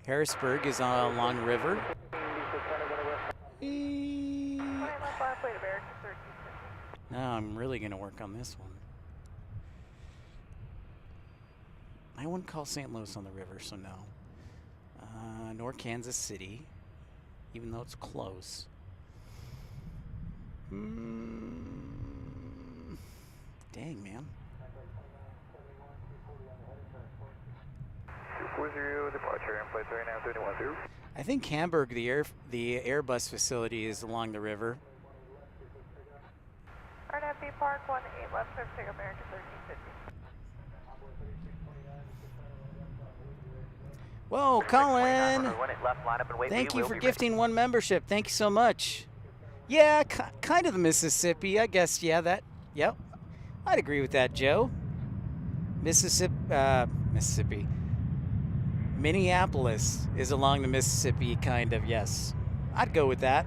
Harrisburg is along the river. No, I'm really going to work on this one. I wouldn't call St. Louis on the river, so no. Nor Kansas City, even though it's close. Dang, man. 240 departure in flight 3931. I think Hamburg, the Airbus facility, is along the river. RNFB Park 18 left, clear for takeoff American 1350. Whoa, Colin! Left, line up and wait. Thank you for gifting one membership. Thank you so much. Yeah, kind of the Mississippi, I guess. Yeah, that. Yep, I'd agree with that, Joe. Mississippi. Minneapolis is along the Mississippi, kind of. Yes, I'd go with that.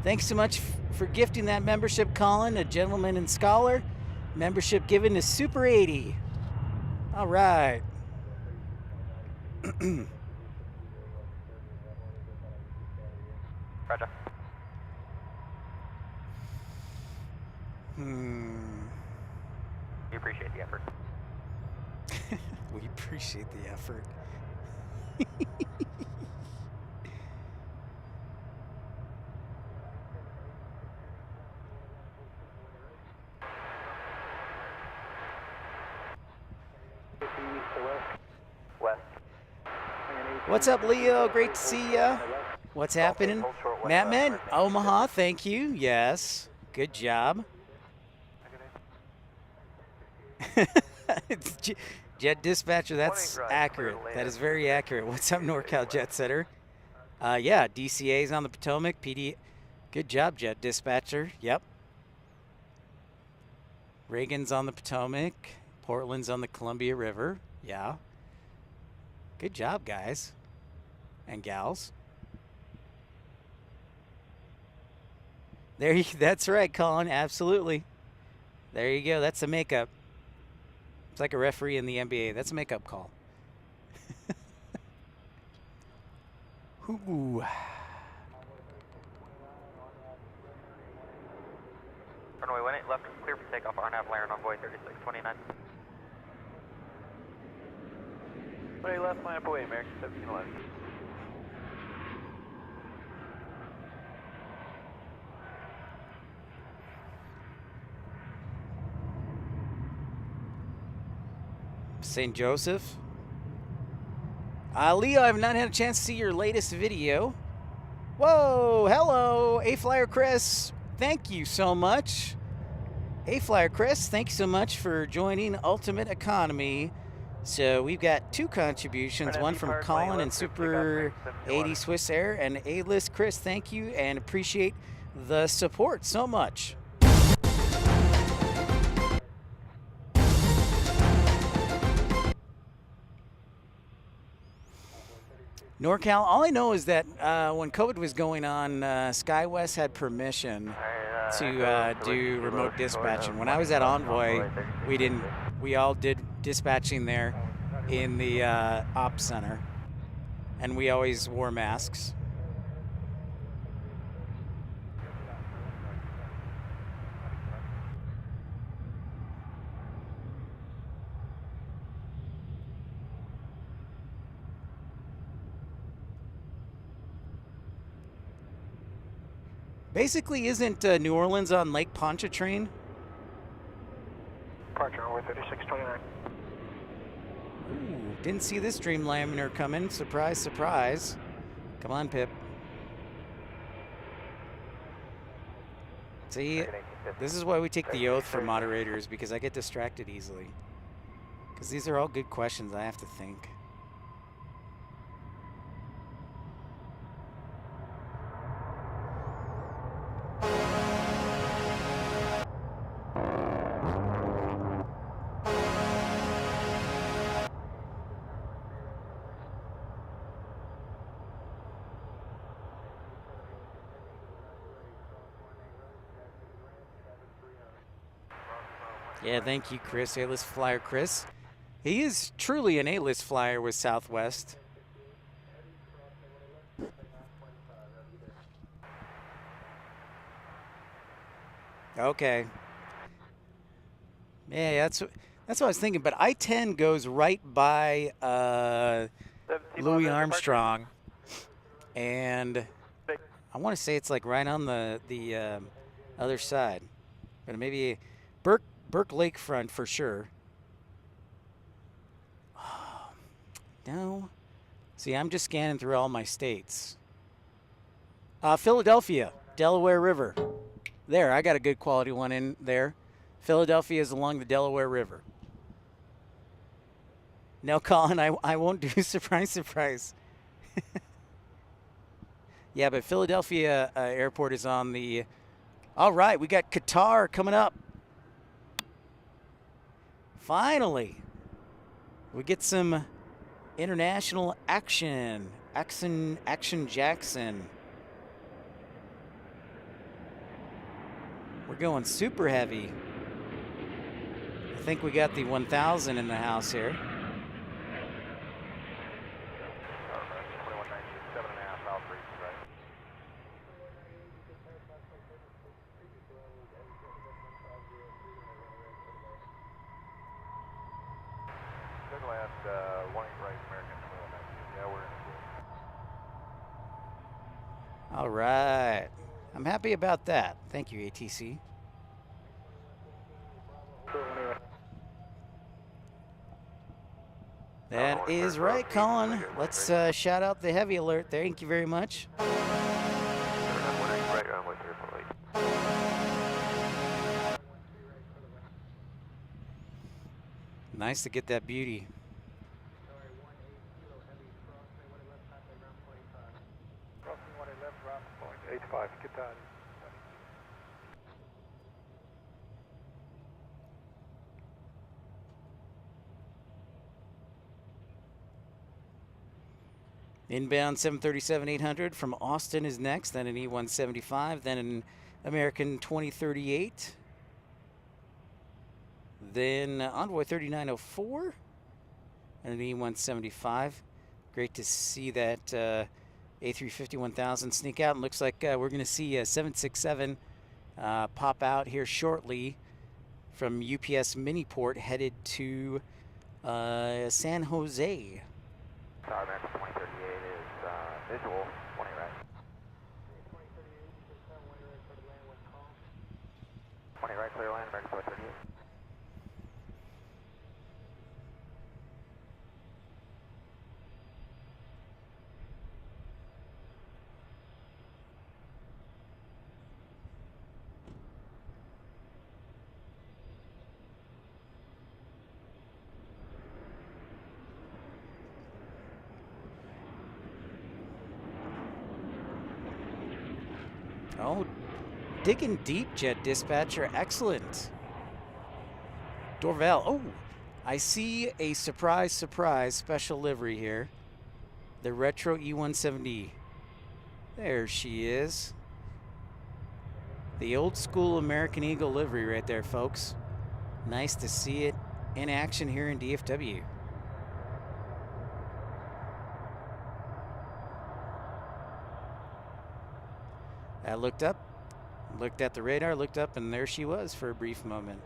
Thanks so much for gifting that membership, Colin, a gentleman and scholar. Membership given to Super 80. All right. Roger. We appreciate the effort. We appreciate the effort. West. What's up, Leo? Great to see ya. What's happening? Mattman, Omaha, thank you. Yes, good job. Jet dispatcher, that's accurate. That is very accurate. What's up, NorCal Jet Setter? Yeah, DCA's on the Potomac. PD, good job, Jet dispatcher. Yep. Reagan's on the Potomac. Portland's on the Columbia River. Yeah. Good job, guys and gals. That's right, Colin. Absolutely. There you go. That's a makeup. It's like a referee in the NBA. That's a makeup call. Ooh. Runway 18 left, clear for takeoff. RNAV Laren on Void 3629. 20 left, line up away, American 1711. St. Joseph. Leo, I have not had a chance to see your latest video. Whoa, hello, A-Flyer Chris. Thank you so much. A-Flyer Chris, thank you so much for joining Ultimate Economy. So we've got two contributions, one from Colin and Super 80 Swiss Air, and A-List Chris, thank you and appreciate the support so much. NorCal, all I know is that when COVID was going on, SkyWest had permission to do remote dispatching. When I was at Envoy, we all did dispatching there in the ops center, and we always wore masks. Basically, isn't New Orleans on Lake Pontchartrain? Departure runway 3629. Ooh, didn't see this Dreamliner coming. Surprise, surprise. Come on, Pip. See, this is why we take the oath for moderators, because I get distracted easily. Because these are all good questions I have to think. Yeah, thank you, Chris. A-list flyer, Chris. He is truly an A-list flyer with Southwest. Okay. Yeah, that's what I was thinking. But I-10 goes right by Louis Armstrong, and I want to say it's like right on the other side, but maybe Burke Lakefront for sure. Oh, no, see, I'm just scanning through all my states. Philadelphia, Delaware River. There, I got a good quality one in there. Philadelphia is along the Delaware River. No, Colin, I won't do surprise. Yeah, but Philadelphia Airport is on the... All right, we got Qatar coming up. Finally, we get some international action. Action Jackson. We're going super heavy. I think we got the 1000 in the house here. All right. I'm happy about that. Thank you, ATC. That is right, Colin. Let's shout out the heavy alert. Thank you very much. Nice to get that beauty. Get that. Inbound 737-800 from Austin is next, then an E-175, then an American 2038, then Envoy 3904, and an E-175. Great to see that A350-1000 sneak out, and looks like we're going to see a 767 pop out here shortly from UPS Miniport headed to San Jose. Tower American 2038 is visual, 20 right. 20 right, clear line, American 2038. Oh, digging deep, Jet Dispatcher. Excellent. Dorval. Oh, I see a surprise special livery here. The retro E-170. There she is. The old school American Eagle livery right there, folks. Nice to see it in action here in DFW. I looked up, looked at the radar, looked up, and there she was for a brief moment.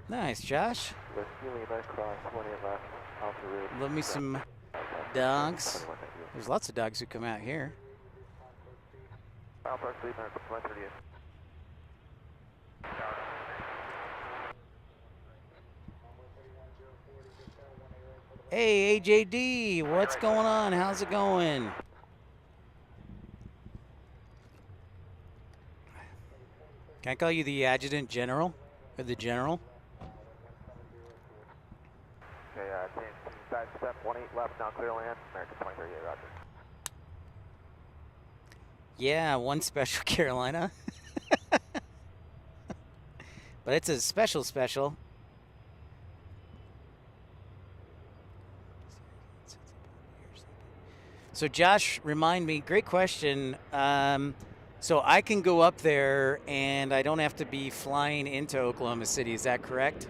Nice, Josh. Love me some dogs. There's lots of dogs who come out here. Hey, AJD, what's going on? How's it going? Can I call you the Adjutant General? Or the General? Okay, side step 18 left, now clear land, American 2038, roger. Yeah, one special Carolina. but it's a special. So Josh, remind me, great question. So I can go up there and I don't have to be flying into Oklahoma City, is that correct?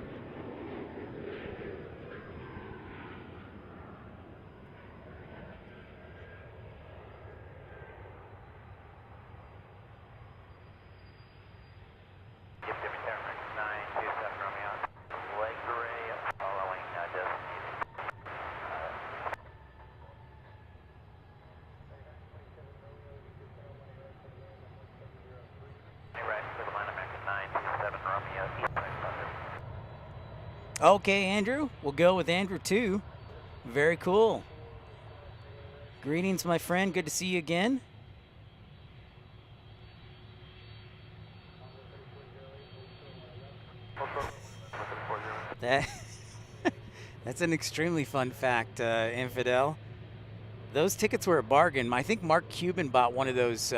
Okay, Andrew. We'll go with Andrew 2. Very cool. Greetings, my friend. Good to see you again. That's an extremely fun fact, Infidel. Those tickets were a bargain. I think Mark Cuban bought one of those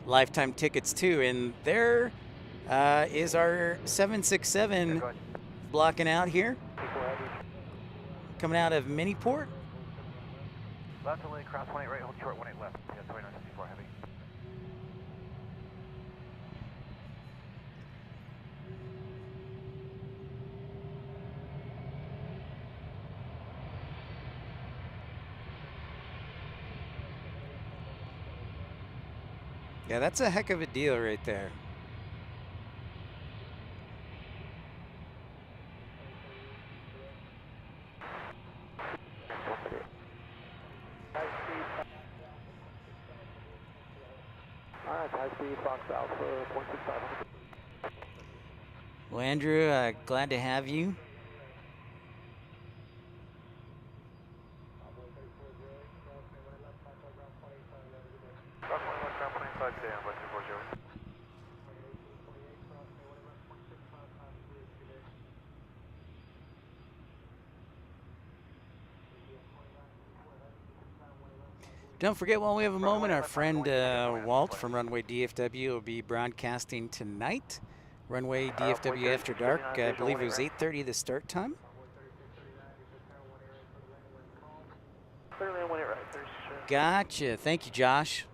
lifetime tickets too. And there is our 767 blocking out here. Coming out of Miniport. Left delay, cross 18 right, hold short 18 left. Yeah, 2964 heavy. Yeah, that's a heck of a deal right there. High speed, Fox Alpha, 0.65. Well, Andrew, glad to have you. Don't forget, while we have a moment, our friend Walt from Runway DFW will be broadcasting tonight. Runway DFW After Dark, I believe it was 8:30 the start time. Gotcha. Thank you, Josh.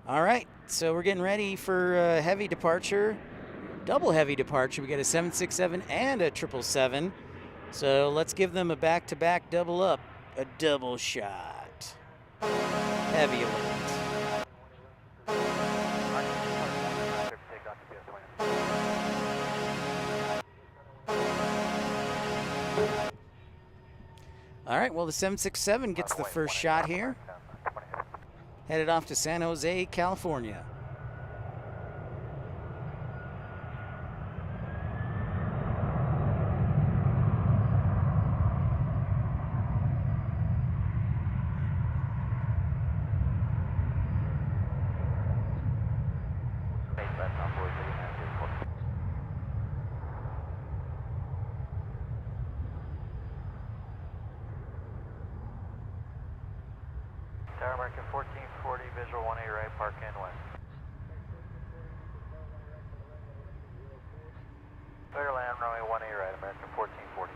All right, so we're getting ready for heavy departure, double heavy departure. We got a 767 and a 777. So let's give them a back-to-back double up, a double shot. Heavy alert. All right, well, the 767 gets the first shot here. Headed off to San Jose, California. Tower American 1440, visual 18 right, park in west. Airline runway 18 right, American 1440.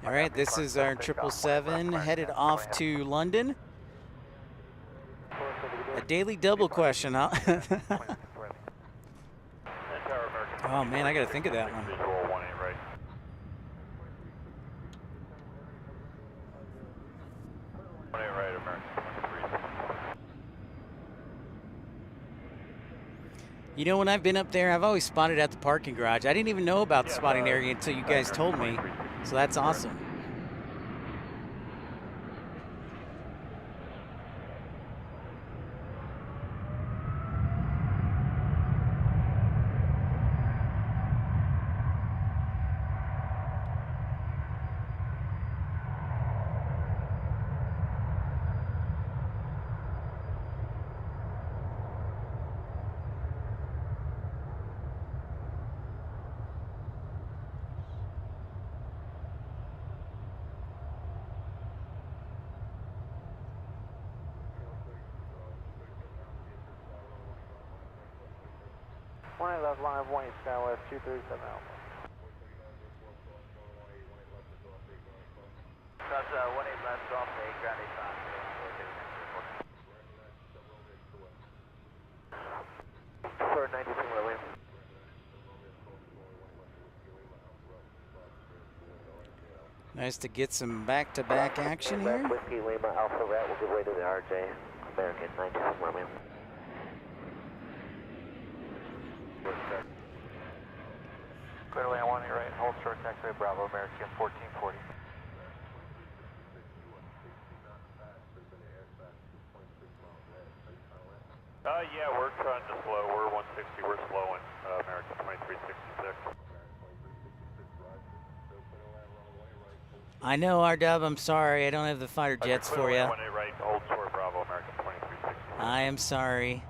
All right, this is our 777 headed off to London. A daily double question, huh? Oh man, I gotta think of that one. You know, when I've been up there, I've always spotted at the parking garage. I didn't even know about the spotting area until you guys told me, so that's awesome. 18 left, line of 1 Skywest 237 Alpha. That's 18 left, Golf 8, ground 85. For 92 Lily. Nice to get some back-to-back action here. Whiskey Lima Alpha Rat will give way to the RJ American 92 Romeo. Clearly on 18 right, hold short taxiway Bravo American 1440. Yeah, we're trying to slow. We're 160, we're slowing. American 2366. I know, R-Dub, I'm sorry. I don't have the fighter jets for you. 18 right, hold short Bravo American 2366. I am sorry.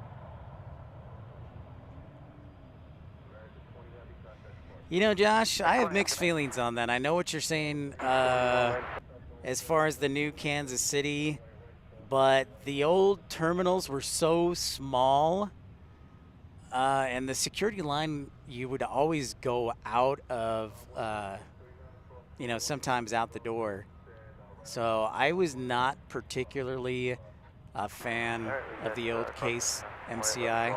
You know, Josh, I have mixed feelings on that. I know what you're saying as far as the new Kansas City, but the old terminals were so small, and the security line, you would always go out of, you know, sometimes out the door. So I was not particularly a fan of the old case MCI.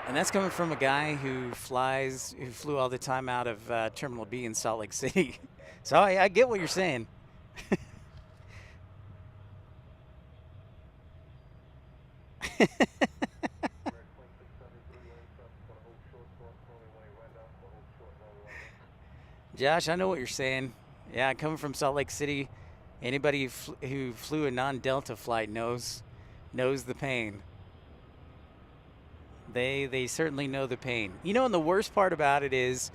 And that's coming from a guy who flew all the time out of Terminal B in Salt Lake City. So I get what you're saying. Josh, I know what you're saying. Yeah, coming from Salt Lake City, anybody who flew a non-Delta flight knows the pain. They certainly know the pain. You know, and the worst part about it is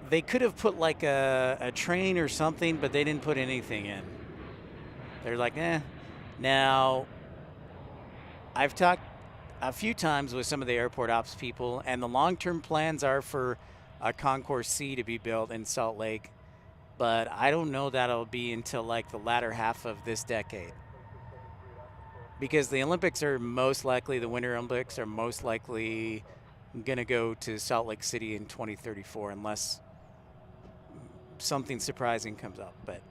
they could have put like a train or something, but they didn't put anything in. They're like, eh. Now, I've talked a few times with some of the airport ops people, and the long-term plans are for a Concourse C to be built in Salt Lake, but I don't know that'll be until like the latter half of this decade. Because the Olympics are most likely, the Winter Olympics are most likely going to go to Salt Lake City in 2034 unless something surprising comes up. But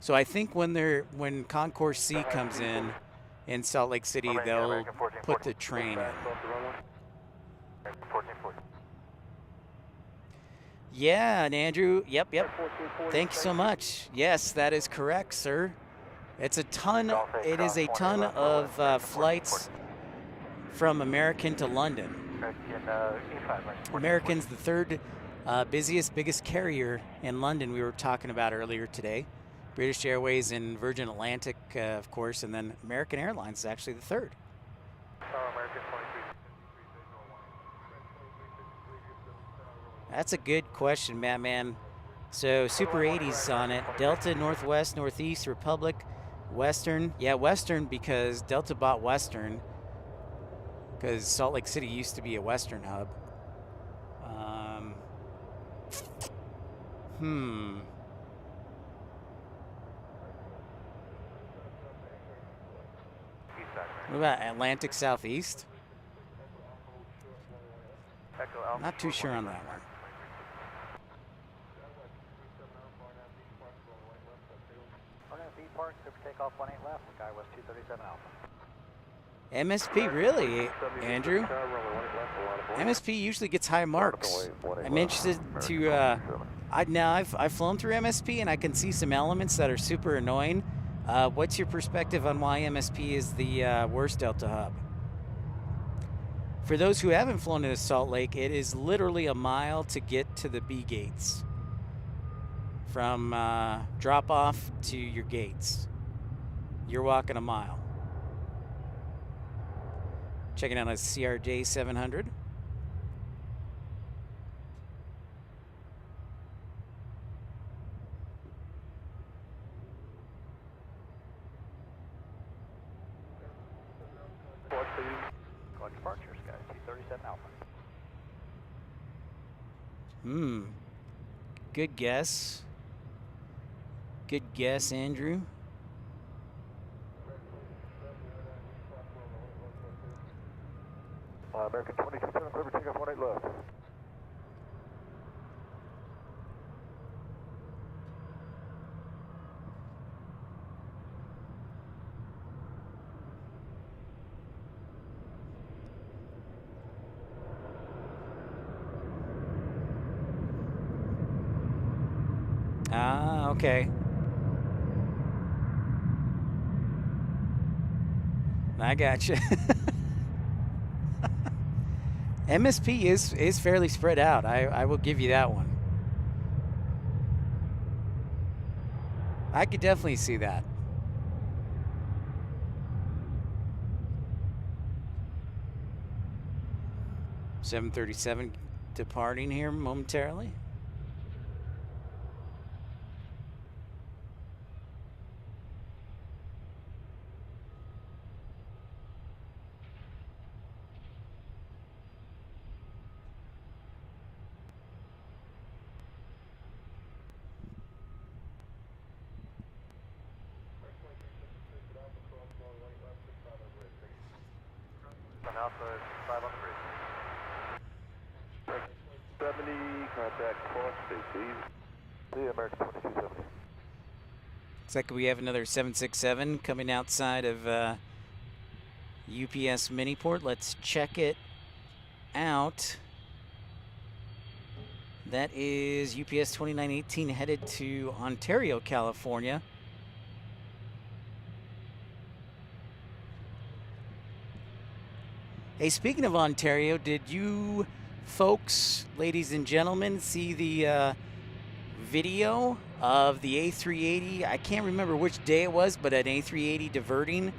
so I think when Concourse C comes in Salt Lake City, they'll put the train in. Yeah, and Andrew, yep. Thank you so much. Yes, that is correct, sir. It is a ton of flights from American to London. American's the third biggest carrier in London we were talking about earlier today. British Airways and Virgin Atlantic, of course, and then American Airlines is actually the third. That's a good question, man. So Super 80's on it. Delta, Northwest, Northeast, Republic, Western. Yeah, Western because Delta bought Western because Salt Lake City used to be a Western hub. What about Atlantic Southeast? Not too sure on that one. Park, super takeoff 18 left, Skywest 237 Alpha. MSP, really, Andrew? MSP usually gets high marks. I'm interested to. I've flown through MSP and I can see some elements that are super annoying. What's your perspective on why MSP is the worst Delta hub? For those who haven't flown into Salt Lake, it is literally a mile to get to the B gates. From drop-off to your gates. You're walking a mile. Checking out a CRJ 700. Going departure, Sky 237 Alpha. Good guess. Good guess, Andrew. American Ah, okay. I gotcha. MSP is fairly spread out. I will give you that one. I could definitely see that. .737 departing here momentarily. Alpha 5 on the bridge. 70, contact cross safety. The American 2270. Looks like we have another 767 coming outside of UPS Miniport. Let's check it out. That is UPS 2918 headed to Ontario, California. Hey, speaking of Ontario, did you folks, ladies and gentlemen, see the video of the A380? I can't remember which day it was, but an A380 diverting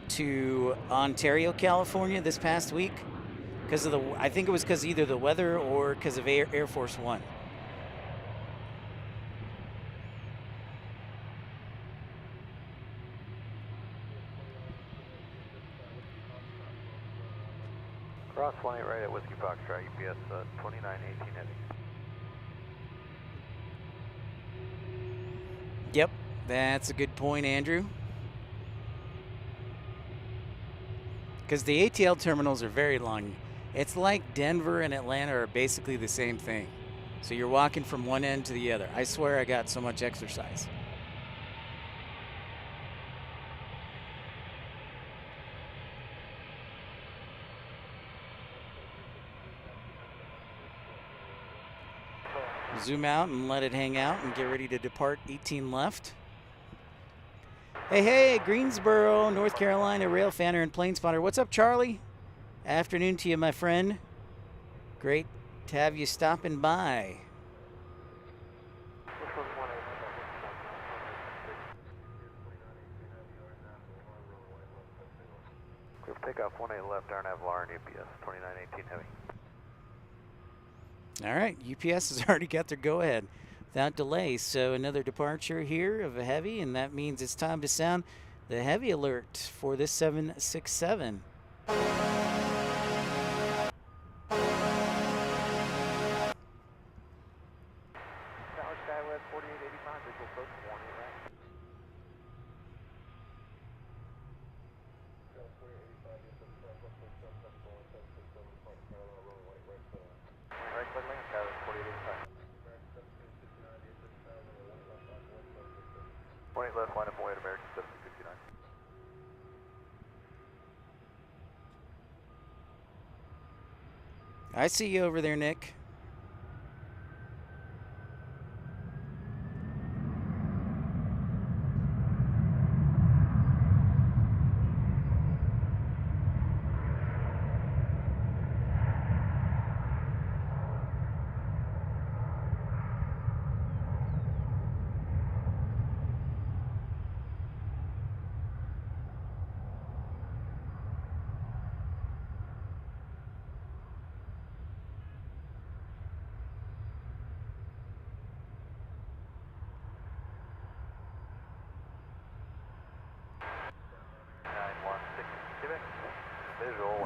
to Ontario, California this past week because of I think it was because either the weather or because of Air Force One. Cross 18 right at Whiskey Foxtrot, UPS 2918 heading. Yep, that's a good point, Andrew. Because the ATL terminals are very long. It's like Denver and Atlanta are basically the same thing. So you're walking from one end to the other. I swear I got so much exercise. Zoom out and let it hang out and get ready to depart 18 left. Hey, Greensboro, North Carolina, rail fanner and plane spotter. What's up, Charlie? Afternoon to you, my friend. Great to have you stopping by. Clear for takeoff 18 left, RNAV LAR and UPS 2918 heavy. All right, UPS has already got their go-ahead without delay. So another departure here of a heavy, and that means it's time to sound the heavy alert for this 767. Tower Skywest 4885, visual approach 18 right. Right, click land, Skywest 4885. 18 left, line up and wait, American 769. I see you over there, Nick.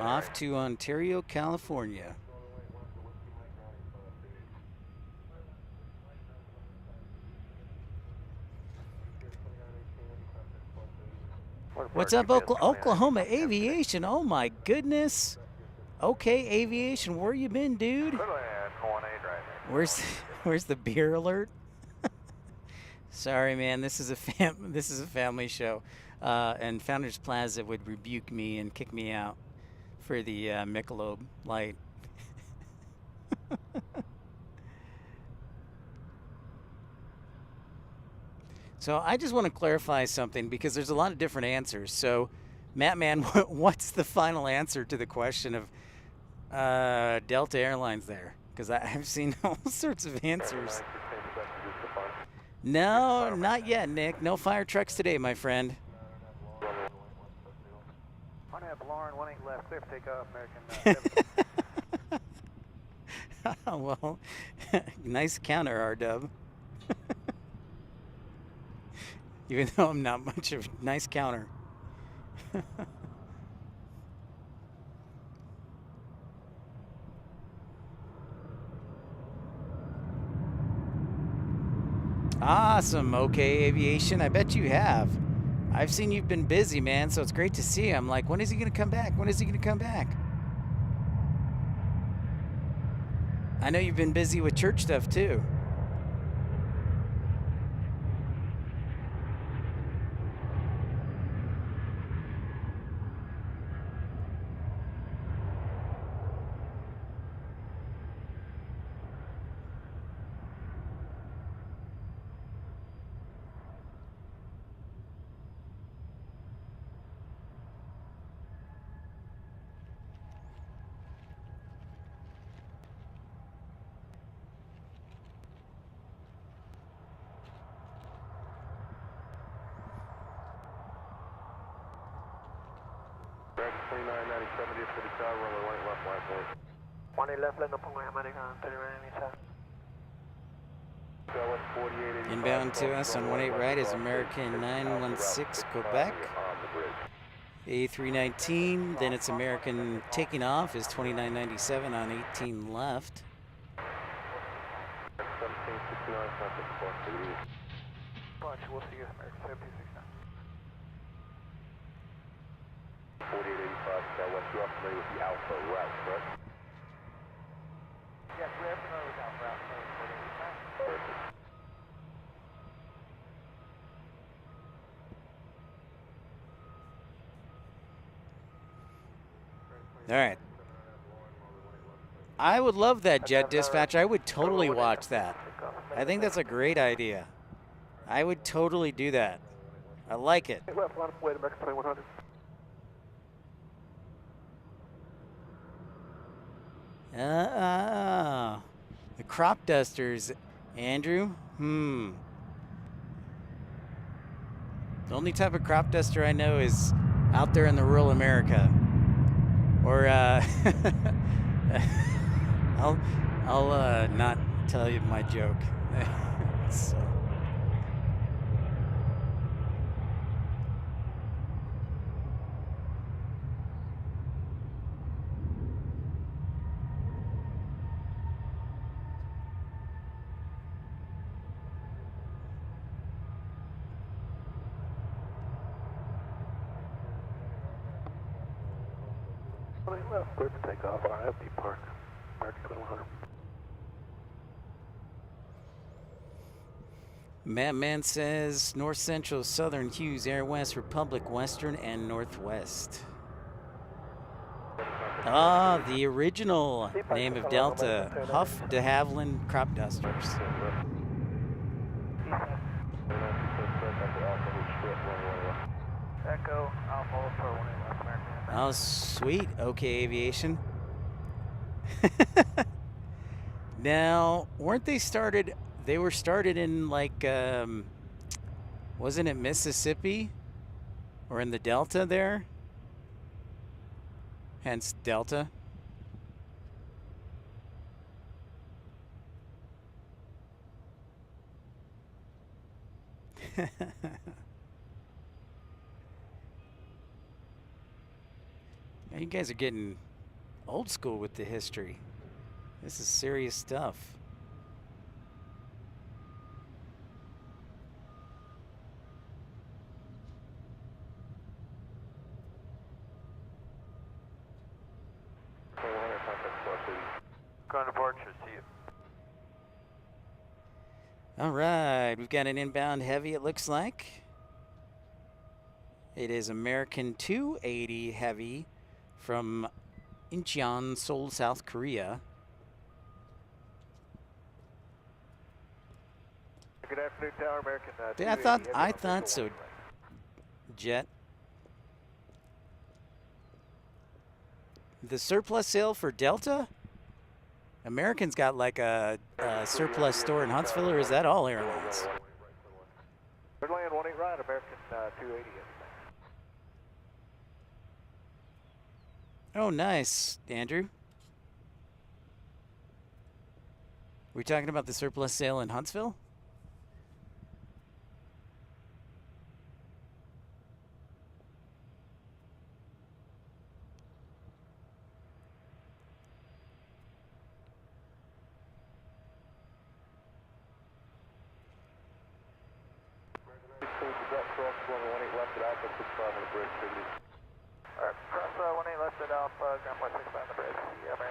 Off to Ontario, California. What's up, Oklahoma Aviation? Oh my goodness. Okay, Aviation, where you been, dude? Where's the beer alert? Sorry, man. This is a family show, and Founders Plaza would rebuke me and kick me out for the Michelob Light. So I just want to clarify something because there's a lot of different answers. So, Matt Man, what's the final answer to the question of Delta Airlines there? Because I've seen all sorts of answers. No, not yet, Nick. No fire trucks today, my friend. 1.5 Lauren, 18 left, clear for takeoff, American. Well, nice counter, R-Dub. Even though I'm not much of a nice counter. Awesome. Okay, Aviation. I bet you have. I've seen you've been busy, man, so it's great to see you. I'm like, when is he going to come back? When is he going to come back? I know you've been busy with church stuff, too. American 2997, dear for the car, runway 18 left, line point. 18 left, let no point American 3997. Inbound to us on 18 right is American 916 Quebec. A319, then it's American taking off is 2997 on 18 left. 1769, Bunch, we'll see you, American 1769. 4885, Southwest, you are familiar with the Alpha route, correct? Yes, we're familiar with Alpha route, 4885. Perfect. All right. I would love that jet dispatch. I would totally watch that. I think that's a great idea. I would totally do that. I like it. Left, line way to American 2100. The crop dusters, Andrew. The only type of crop duster I know is out there in the rural America. Or I'll not tell you my joke. So. Left, clear for takeoff, RFD Park, American 2100. Madman says North Central, Southern, Hughes, Air West, Republic, Western, and Northwest. Ah, the original name of Delta, Huff de Havilland Crop Dusters. Echo, Alpha for 18 left, American. Oh, sweet. Okay, Aviation. Now, weren't they started? They were started in like, wasn't it Mississippi? Or in the Delta there? Hence Delta. You guys are getting old school with the history. This is serious stuff. Going to board, should see you. All right, we've got an inbound heavy, it looks like. It is American 280 heavy from Incheon, Seoul, South Korea. good afternoon, Tower American. Yeah, I thought so. Jet. The surplus sale for Delta? American's got like a surplus store in Huntsville, or is that all airlines? Airline 18 right, American 280. Oh, nice, Andrew. We're talking about the surplus sale in Huntsville? Alright, cross 18 left at Alpha, ground point 65 on the bridge. Yeah, man.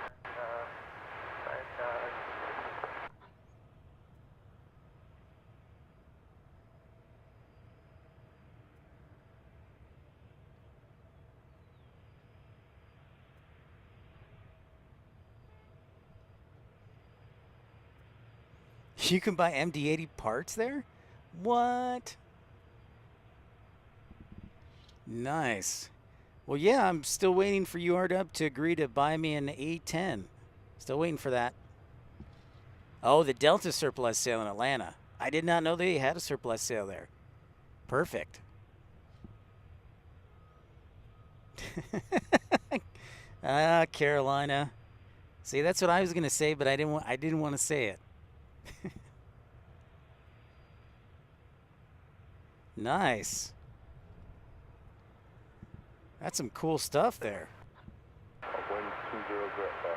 You can buy MD-80 parts there? What? Nice. Well, yeah, I'm still waiting for URW to agree to buy me an A10. Still waiting for that. Oh, the Delta surplus sale in Atlanta. I did not know they had a surplus sale there. Perfect. Carolina. See, that's what I was going to say, but I didn't want to say it. Nice. That's some cool stuff there. Wind 20 grit 5.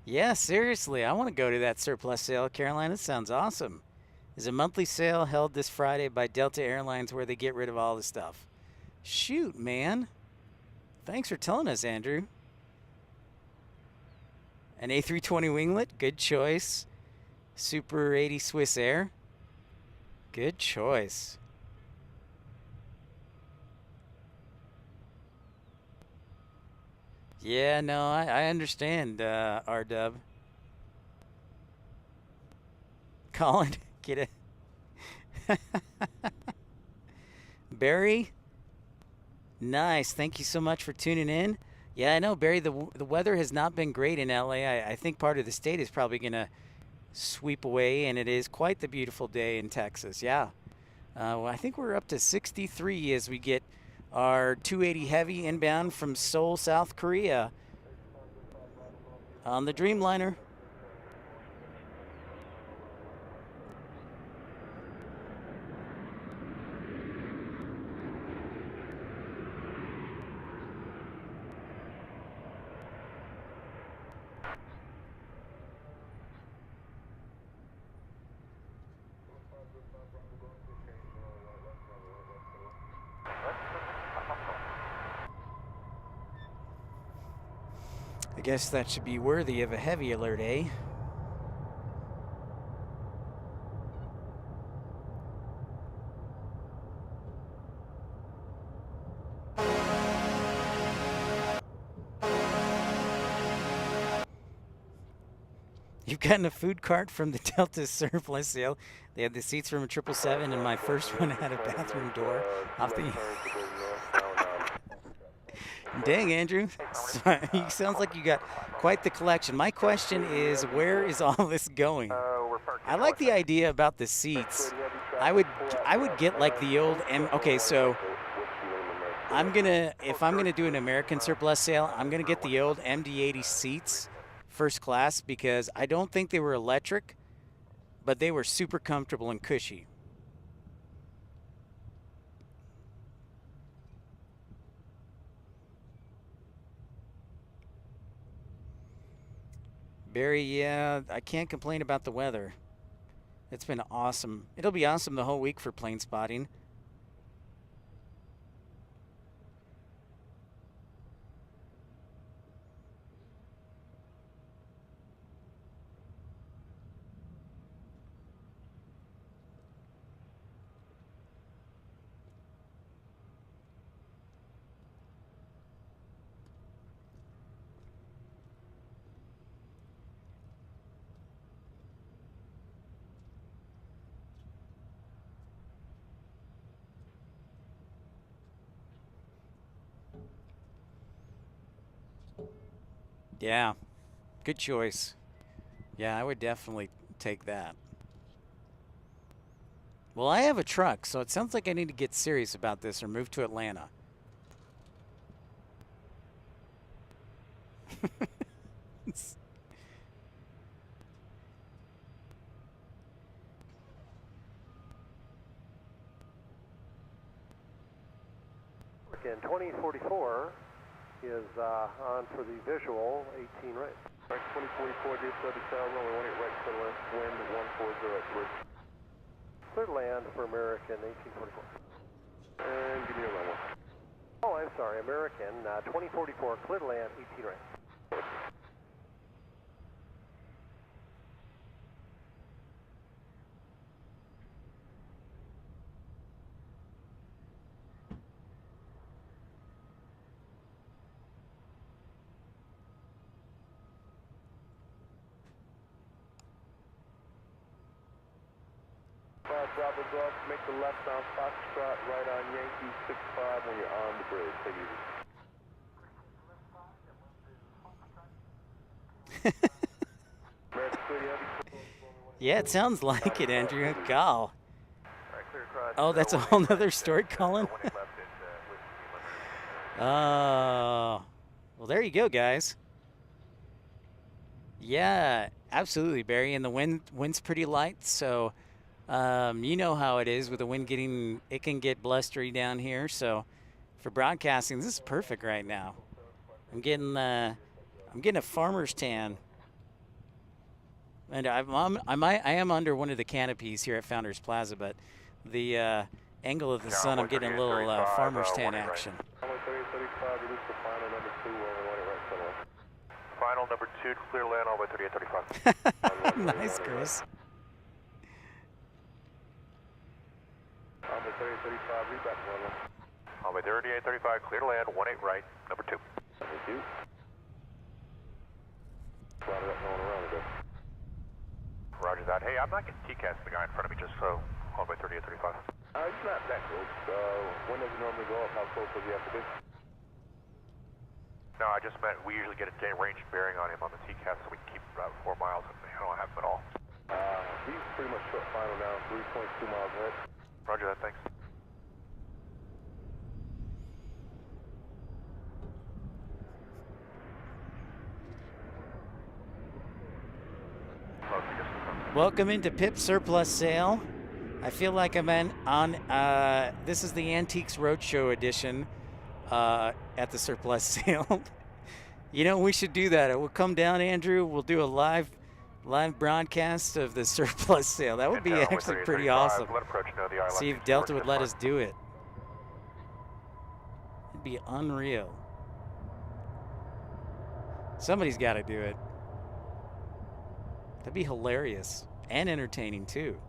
Yeah, seriously, I want to go to that surplus sale, Carolina. It sounds awesome. There's a monthly sale held this Friday by Delta Airlines where they get rid of all the stuff. Shoot, man. Thanks for telling us, Andrew. An A320 winglet, good choice. Super 80 Swiss Air, good choice. Yeah, no, I understand, R-Dub. Colin, get it. Barry, nice. Thank you so much for tuning in. Yeah, I know, Barry, the weather has not been great in LA. I think part of the state is probably going to sweep away, and it is quite the beautiful day in Texas. Yeah. Well, I think we're up to 63 as we get our 280 Heavy inbound from Seoul, South Korea on the Dreamliner. I guess that should be worthy of a heavy alert, eh? You've gotten a food cart from the Delta surplus sale. They had the seats from a 777, and my first one had a bathroom door off the... Dang, Andrew. Sounds like you got quite the collection. My question is, where is all this going? I like the idea about the seats. I would get like the old okay, so if I'm gonna do an American surplus sale, I'm gonna get the old MD-80 seats, first class, because I don't think they were electric, but they were super comfortable and cushy. Barry, yeah, I can't complain about the weather. It's been awesome. It'll be awesome the whole week for plane spotting. Yeah, good choice. Yeah, I would definitely take that. Well, I have a truck, so it sounds like I need to get serious about this or move to Atlanta. Again, 2044 is on for the visual, 18 right. Right, 2044, DFW Tower, runway 18 right, clear left, wind 140 at 3. Clear land for American 1844. And give me your runway. Oh, I'm sorry, American 2044, clear land 18 right. Bravo Golf, make the left on Foxtrot, right on Yankee 65 when you're on the bridge. Take it easy. Yeah, it sounds like it, Andrew. Gal. Clear across. Oh, that's a whole nother story, Colin. Oh, well, there you go, guys. Yeah, absolutely, Barry. And the wind's pretty light, so you know how it is with the wind getting, it can get blustery down here. So for broadcasting, this is perfect right now. I'm getting a farmer's tan, and I am under one of the canopies here at Founders Plaza, but the angle of the sun, I'm getting a little farmer's tan action. Final number 2, clear land all the way 3835. Nice, Chris. On the 3835, read back runway. On the 3835, clear land, 18 right, number 2. Thank you. Roger that, going around a bit. Roger that. Hey, I'm not getting TCAS the guy in front of me, just so on by 3835. It's not that close. When does it normally go up? How close does he have to be? No, I just meant we usually get a day range bearing on him on the TCAS, so we can keep about 4 miles, and I don't have him at all. He's pretty much short final now, 3.2 miles ahead. Roger that, thanks. Welcome into Pip Surplus Sale. I feel like I'm on this is the Antiques Roadshow edition at the Surplus Sale. You know, we should do that. We'll come down, Andrew. We'll do a live broadcast of the Surplus Sale. That would be actually pretty awesome. See if Delta would let us do it. It'd be unreal. Somebody's got to do it. That'd be hilarious and entertaining too.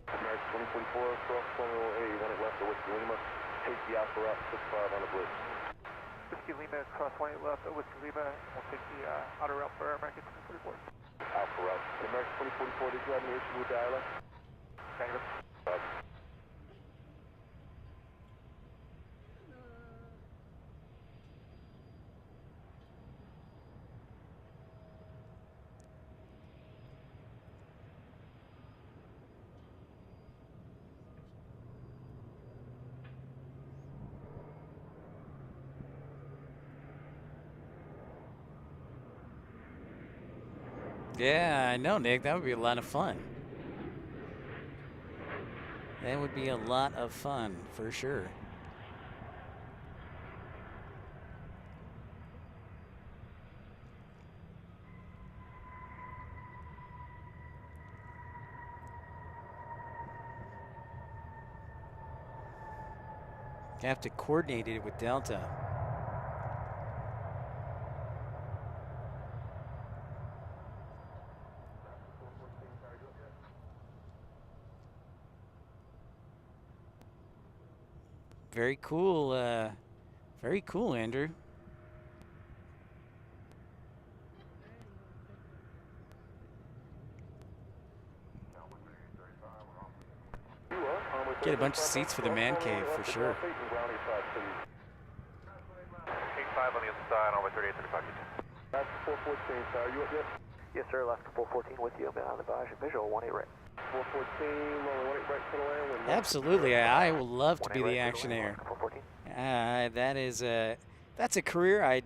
American 2044, cross runway 18 left to Whiskey Lima. Take the Alpha Route 65 on the bridge. Whiskey Lima, cross 18 left at Whiskey Lima. We'll take the outer route for American 2044. Alpha Route. American 2044, did you have any issue with dial-up? Negative. Yeah, I know, Nick. That would be a lot of fun. That would be a lot of fun, for sure. You have to coordinate it with Delta. Very cool, Andrew. Get a bunch of seats for the man cave, for sure. 8-5 on the other side, on my 3835. That's 414, sir. Are you up yet? Yes, sir. Left 414 with you. I'm on the visual 18 right. 414, rolling 18 right to the land. Absolutely, I would love to be the actionaire. 414. That's a career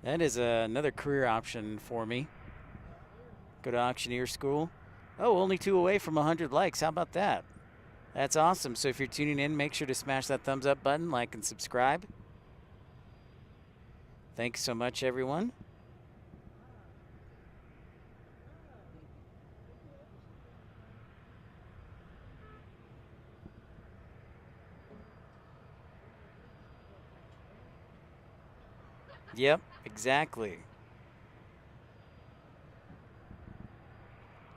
that is another career option for me. Go to auctioneer school. Oh, only 2 away from 100 likes. How about that? That's awesome. So if you're tuning in, make sure to smash that thumbs up button, like and subscribe. Thanks so much, everyone. Yep, exactly.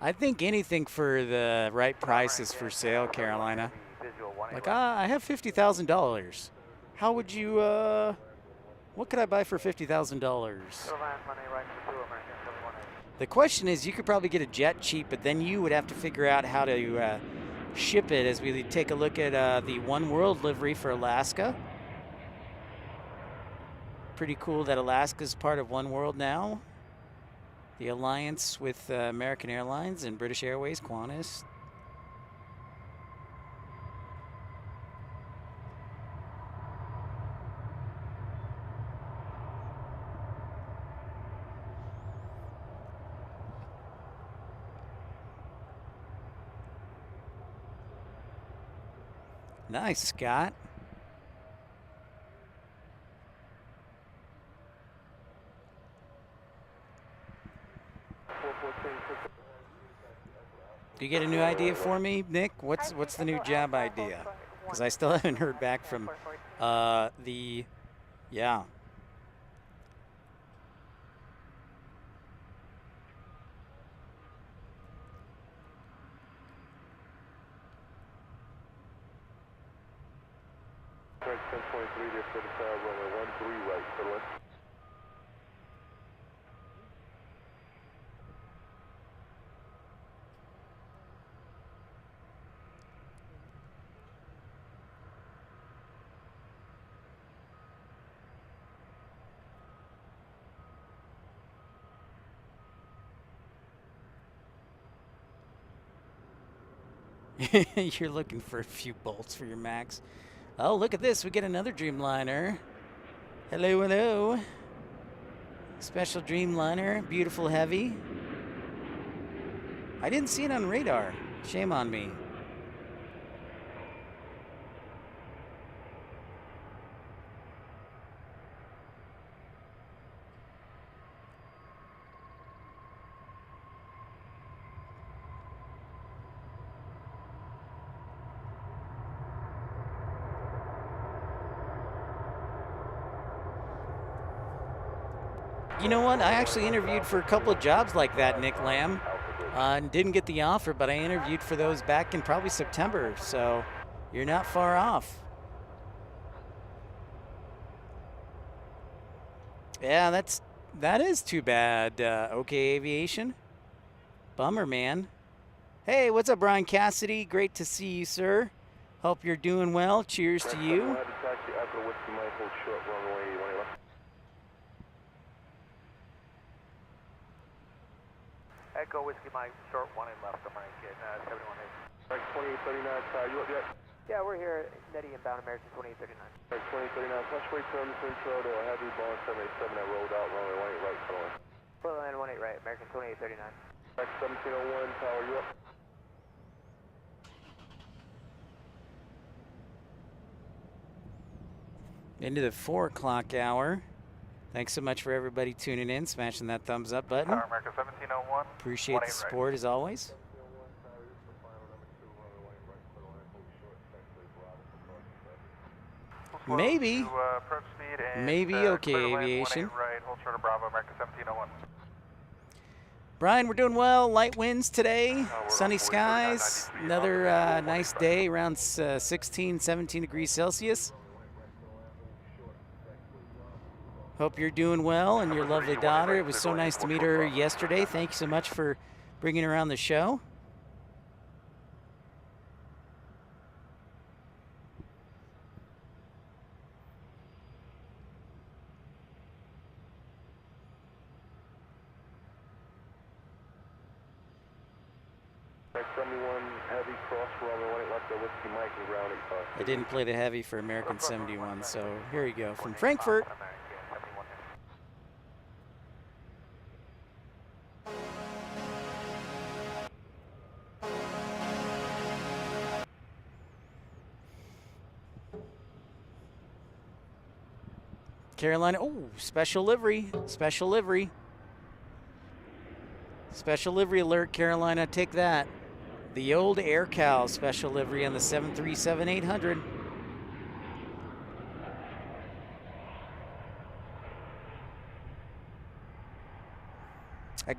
I think anything for the right price is for sale, Carolina. Like, I have $50,000. How would you, what could I buy for $50,000? The question is, you could probably get a jet cheap, but then you would have to figure out how to ship it as we take a look at the One World livery for Alaska. Pretty cool that Alaska's part of One World now. The alliance with American Airlines and British Airways, Qantas. Nice, Scott. Do you get a new idea for me, Nick? What's the new job idea? Because I still haven't heard back from yeah. Correct, 1023, there for the runway 13 right, for the left. You're looking for a few bolts for your Max. Oh, look at this. We get another Dreamliner. Hello, hello. Special Dreamliner. Beautiful heavy. I didn't see it on radar. Shame on me. You know what? I actually interviewed for a couple of jobs like that, Nick Lamb. And didn't get the offer, but I interviewed for those back in probably September, so you're not far off. Yeah, that is too bad. Okay, Aviation. Bummer, man. Hey, what's up, Brian Cassidy? Great to see you, sir. Hope you're doing well. Cheers to you. Echo Whiskey Mike, short 1 left, I'm right, 71 Right, 2839, sir, you up yet? Yeah, we're here, Netty inbound American 2839. 2039, flush weight terms intro to a heavy Boeing 787 that rolled out runway 18 right, following. Full land 18 right, American 2839. Back 1701, power you up. Into the 4 o'clock hour. Thanks so much for everybody tuning in, smashing that thumbs up button. Tower America 1701. Appreciate the support as always. Maybe. Maybe okay, Aviation. Right, hold short of Bravo, America 1701. Brian, we're doing well. Light winds today, sunny skies. Another nice day, around 16, 17 degrees Celsius. Hope you're doing well, and your lovely daughter. It was so nice to meet her yesterday. Thank you so much for bringing her on the show. I didn't play the heavy for American 71, so here you go from Frankfurt. Carolina, oh, special livery, special livery. Special livery alert, Carolina, take that. The old Air Cal special livery on the 737-800. I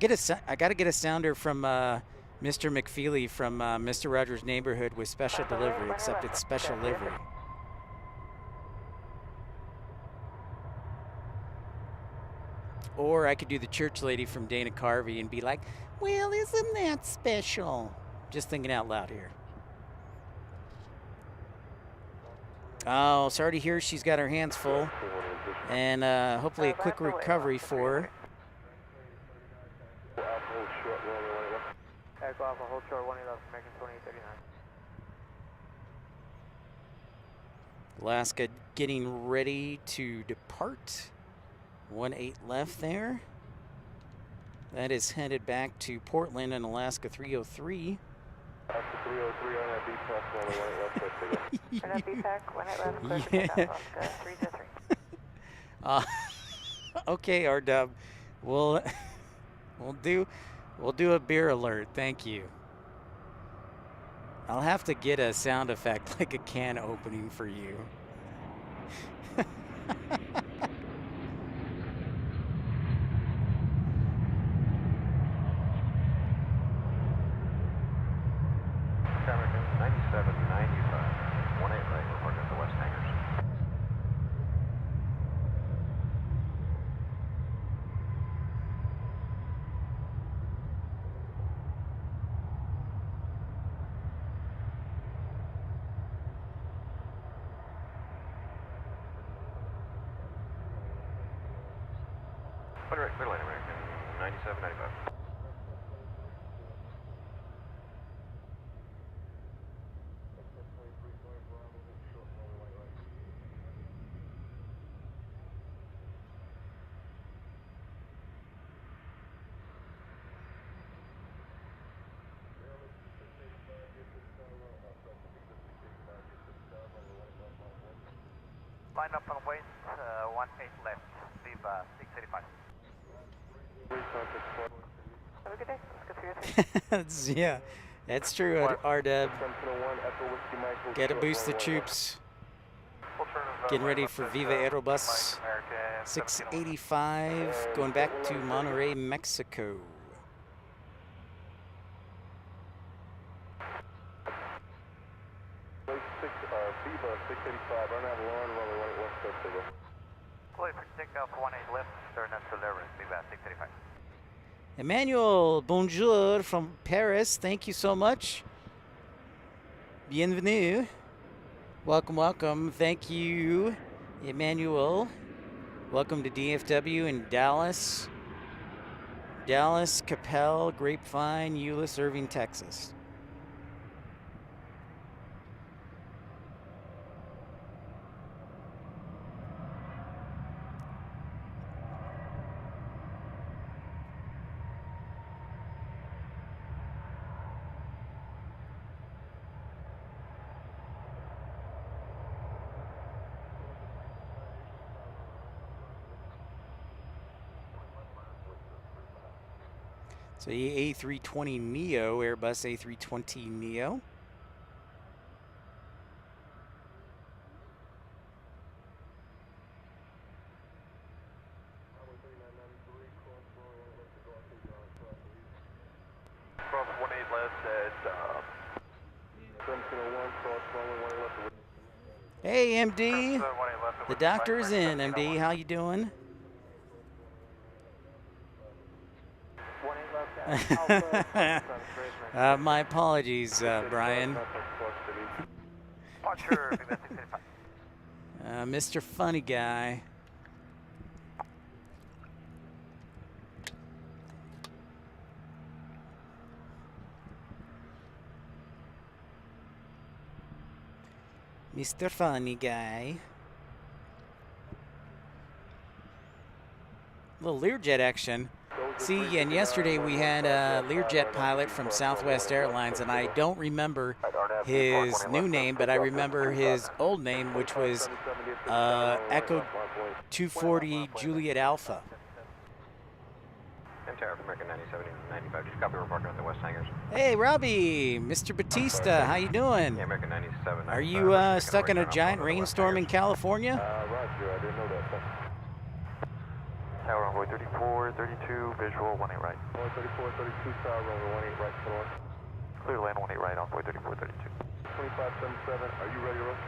got to get a sounder from Mr. McFeely from Mr. Rogers' Neighborhood with special delivery, except it's special livery. Or I could do the church lady from Dana Carvey and be like, well, isn't that special? Just thinking out loud here. Oh, sorry to hear she's got her hands full. And hopefully a quick recovery for her. Echo Alpha, hold short 111, American 2839. Alaska getting ready to depart. 18 left there. That is headed back to Portland and Alaska 303. Alaska 303 on that B-Pack, 18 left, On that B-Pack, 18 left, clear for takeoff, Alaska 323. Okay, R-Dub. We'll do a beer alert. Thank you. I'll have to get a sound effect like a can opening for you. Middle lane, American 9795. Line up on wait, 18 left, leave 685. Have a good day. Let's go 303. Yeah, that's true, R-Dub. Got to boost the troops. Getting ready for Viva Aerobus 685, going back to Monterrey, Mexico. Viva 685, run out of Lauren, runway 18 west coast over. Fully for takeoff 18 left, stern up to delivery, Viva 685. Emmanuel, bonjour from Paris. Thank you so much. Bienvenue. Welcome, welcome. Thank you, Emmanuel. Welcome to DFW in Dallas. Dallas, Capel, Grapevine, Euless, Irving, Texas. So the A320neo, Airbus A320neo. Cross 18 left at 1701, cross runway 18 left. Hey, MD. 18 left. The doctor's in, MD. How you doing? 18 left at My apologies, Brian. Departure, Mr. Funny Guy. Mr. Funny Guy. Little Learjet action. See, and yesterday we had a Learjet pilot from Southwest Airlines, and I don't remember his new name, but I remember his old name, which was Echo 240 Juliet Alpha. Tower for American 97, 95. Just copy report at the West Hangars. Hey, Robbie, Mr. Batista, how you doing? Yeah, American 97. Are you stuck in a giant rainstorm in California? Roger, I didn't know that. Tower runway 34, 32, visual 18 right. 34, 32, tower runway 18 right, come on. Clear to land 18 right, runway 34, 32. 2577, are you ready, Russ?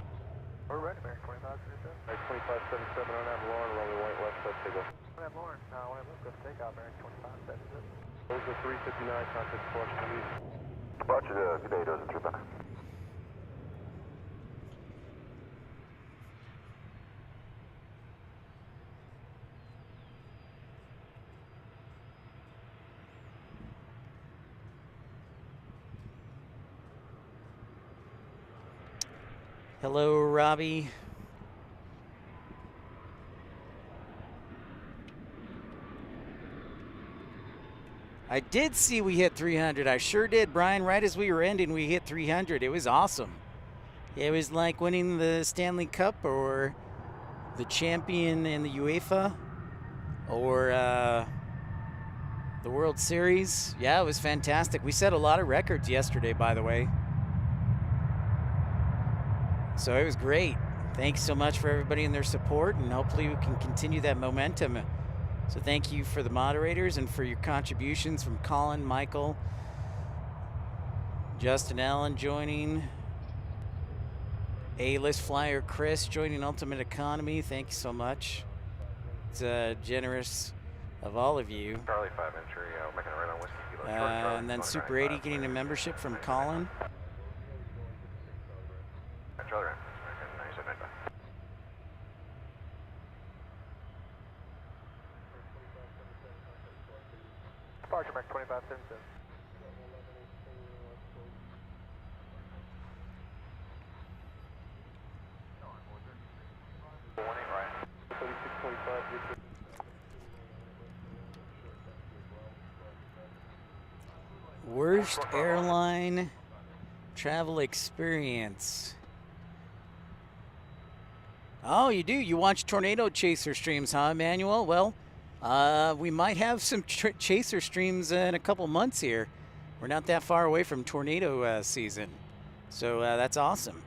We're ready, American 2577. Right, 2577 on that Lauren, runway 18 left, let's take off. I have Lauren. No, let's go to takeoff, American 2577. Those are 359, contact departure, please. Departure, good day, those are 3 better. Hello, Robbie. I did see we hit 300. I sure did, Brian. Right as we were ending, we hit 300. It was awesome. It was like winning the Stanley Cup or the champion in the UEFA or the World Series. Yeah, it was fantastic. We set a lot of records yesterday, by the way. So it was great. Thanks so much for everybody and their support, and hopefully we can continue that momentum. So thank you for the moderators and for your contributions from Colin, Michael, Justin Allen joining, A-list flyer Chris joining Ultimate Economy. Thank you so much. It's generous of all of you. Charlie 5 entry, making a right on Whiskey Kilo. And then Super 80 getting a membership from Colin. Charlie Ram, American 97, 95. Departure, American 2577. Right. 3625, Worst airline travel experience. Oh, you do? You watch Tornado Chaser streams, huh, Emmanuel? Well, we might have some Chaser streams in a couple months here. We're not that far away from tornado season. So that's awesome.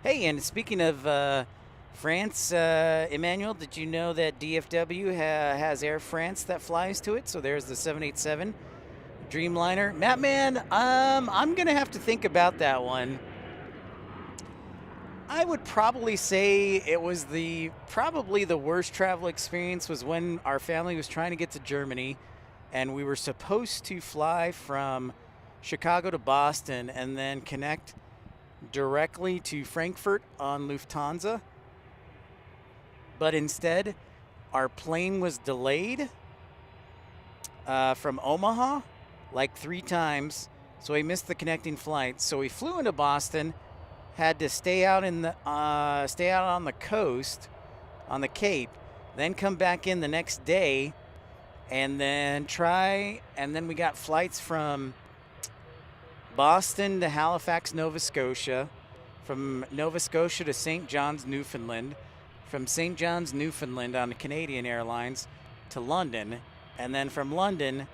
Hey, and speaking of France, Emmanuel, did you know that DFW has Air France that flies to it? So there's the 787 Dreamliner. Mattman, I'm going to have to think about that one. I would probably say it was probably the worst travel experience was when our family was trying to get to Germany, and we were supposed to fly from Chicago to Boston and then connect directly to Frankfurt on Lufthansa. But instead, our plane was delayed from Omaha like 3 times, so we missed the connecting flight. So we flew into Boston, had to stay out on the coast, on the Cape, then come back in the next day, and then we got flights from Boston to Halifax, Nova Scotia, from Nova Scotia to St. John's, Newfoundland, from St. John's, Newfoundland on Canadian Airlines to London, and then from London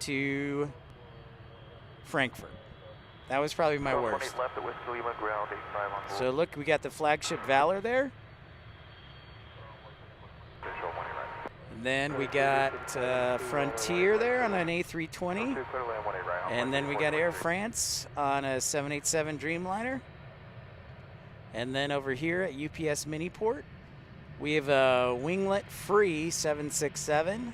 to Frankfurt. That was probably my worst. Left at Whiskey Lima, ground 85 on board. So look, we got the flagship Valor there. Visual 18 right. And then we got Frontier there on an A320. Clear land 18 right. And then we got Air France on a 787 Dreamliner. And then over here at UPS Miniport, we have a winglet-free 767.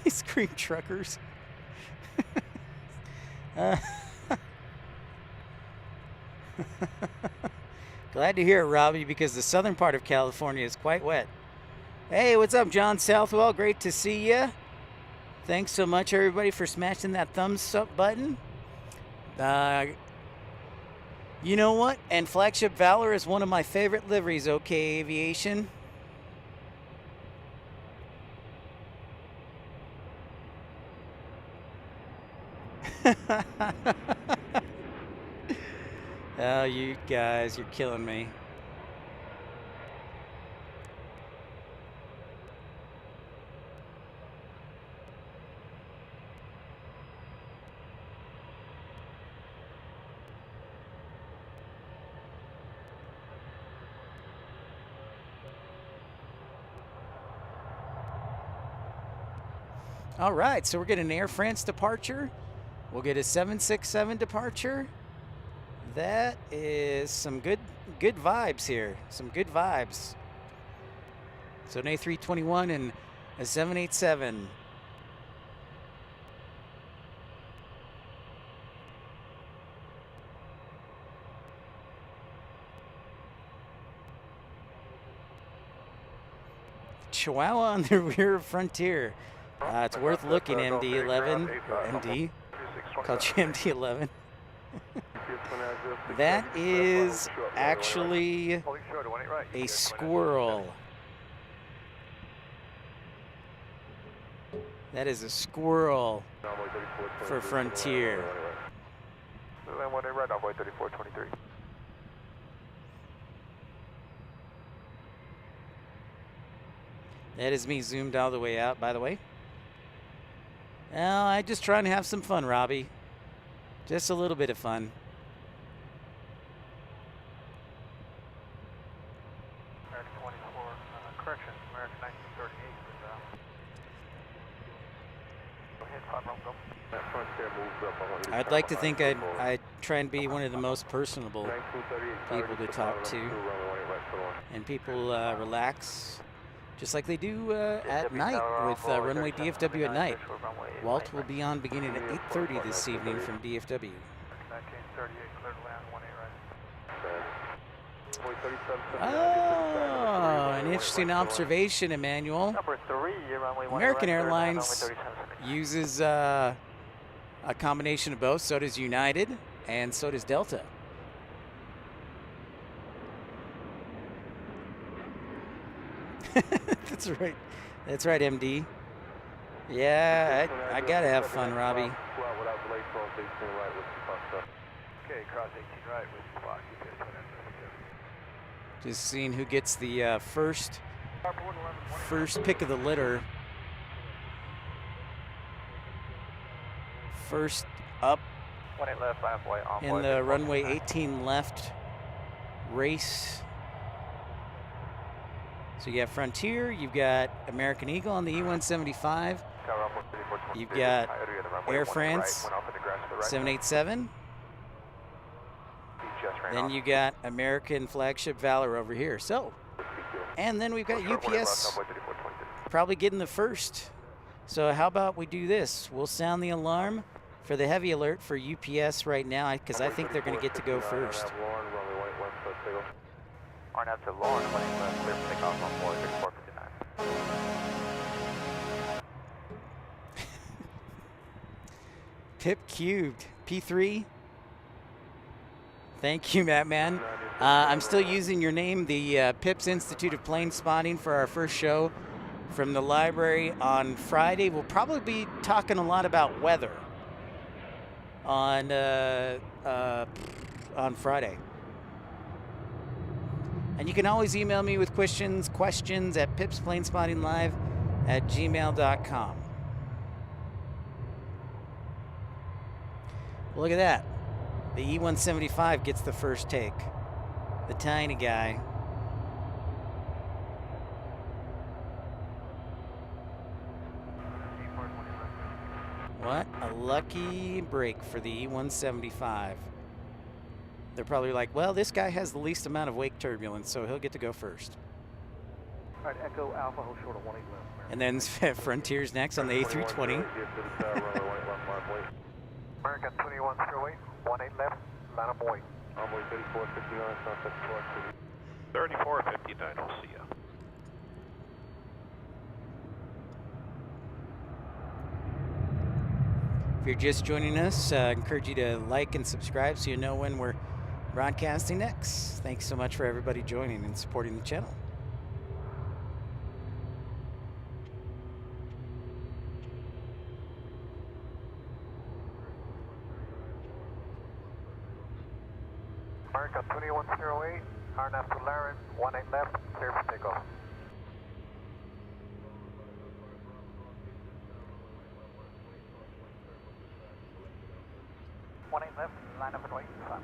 Ice cream truckers. Glad to hear it, Robbie, because the southern part of California is quite wet. Hey, what's up, John Southwell? Great to see you. Thanks so much, everybody, for smashing that thumbs up button. You know what? And Flagship Valor is one of my favorite liveries, OK Aviation. Oh, you guys, you're killing me. All right, so we're getting an Air France departure. We'll get a 767 departure. That is some good vibes here. Some good vibes. So an A321 and a 787. Chihuahua on the rear of Frontier. It's worth looking, MD-11, or MD. Called you MD-11. That is actually a squirrel. That is a squirrel for Frontier. Right, envoy 3423. That is me zoomed all the way out, by the way. Well, I'm just trying to have some fun, Robbie. Just a little bit of fun. American 24, correction, American 1938 is I'd like to think I'd try and be one of the most personable people to talk to. And people relax, just like they do at night with Runway DFW at night. Walt will be on beginning at 8:30 this evening from DFW. 1938, clear to land 18 right. Oh, an interesting observation, Emmanuel. Number 3, runway 18 American right, Airlines uses a combination of both. So does United, and so does Delta. That's right. That's right, MD. Yeah, I gotta have fun, Robbie. Okay, cross 18 right with clock. Just seeing who gets the first pick of the litter. First up 18 left, halfway, in the runway 18 left race. So you got Frontier, you've got American Eagle on the E175, you've got Air France 787, then you got American Flagship Valor over here. So, and then we've got UPS probably getting the first. So how about we do this? We'll sound the alarm for the heavy alert for UPS right now, because I think they're going to get to go first. RNAV to Lauren, running left, clear for takeoff on board 3459. Pip cubed, P3. Thank you, Mattman. I'm still using your name, the Pips Institute of Plane Spotting, for our first show from the library on Friday. We'll probably be talking a lot about weather on Friday. And you can always email me with questions at pipsplanespottinglive@gmail.com. Look at that. The E-175 gets the first take. The tiny guy. What a lucky break for the E-175. They're probably like, well, this guy has the least amount of wake turbulence, so he'll get to go first. All right, Echo Alpha, hold short of 18 left. And then Frontier's next on the A320. American 2108, 18 left, line up wait. Envoy 3459, sunset Clark City. 3459, we'll see ya. If you're just joining us, I encourage you to like and subscribe so you know when we're broadcasting next. Thanks so much for everybody joining and supporting the channel. American 2108, RNAV to Laren, 18 left, clear for takeoff. 18 left, line up and wait, 5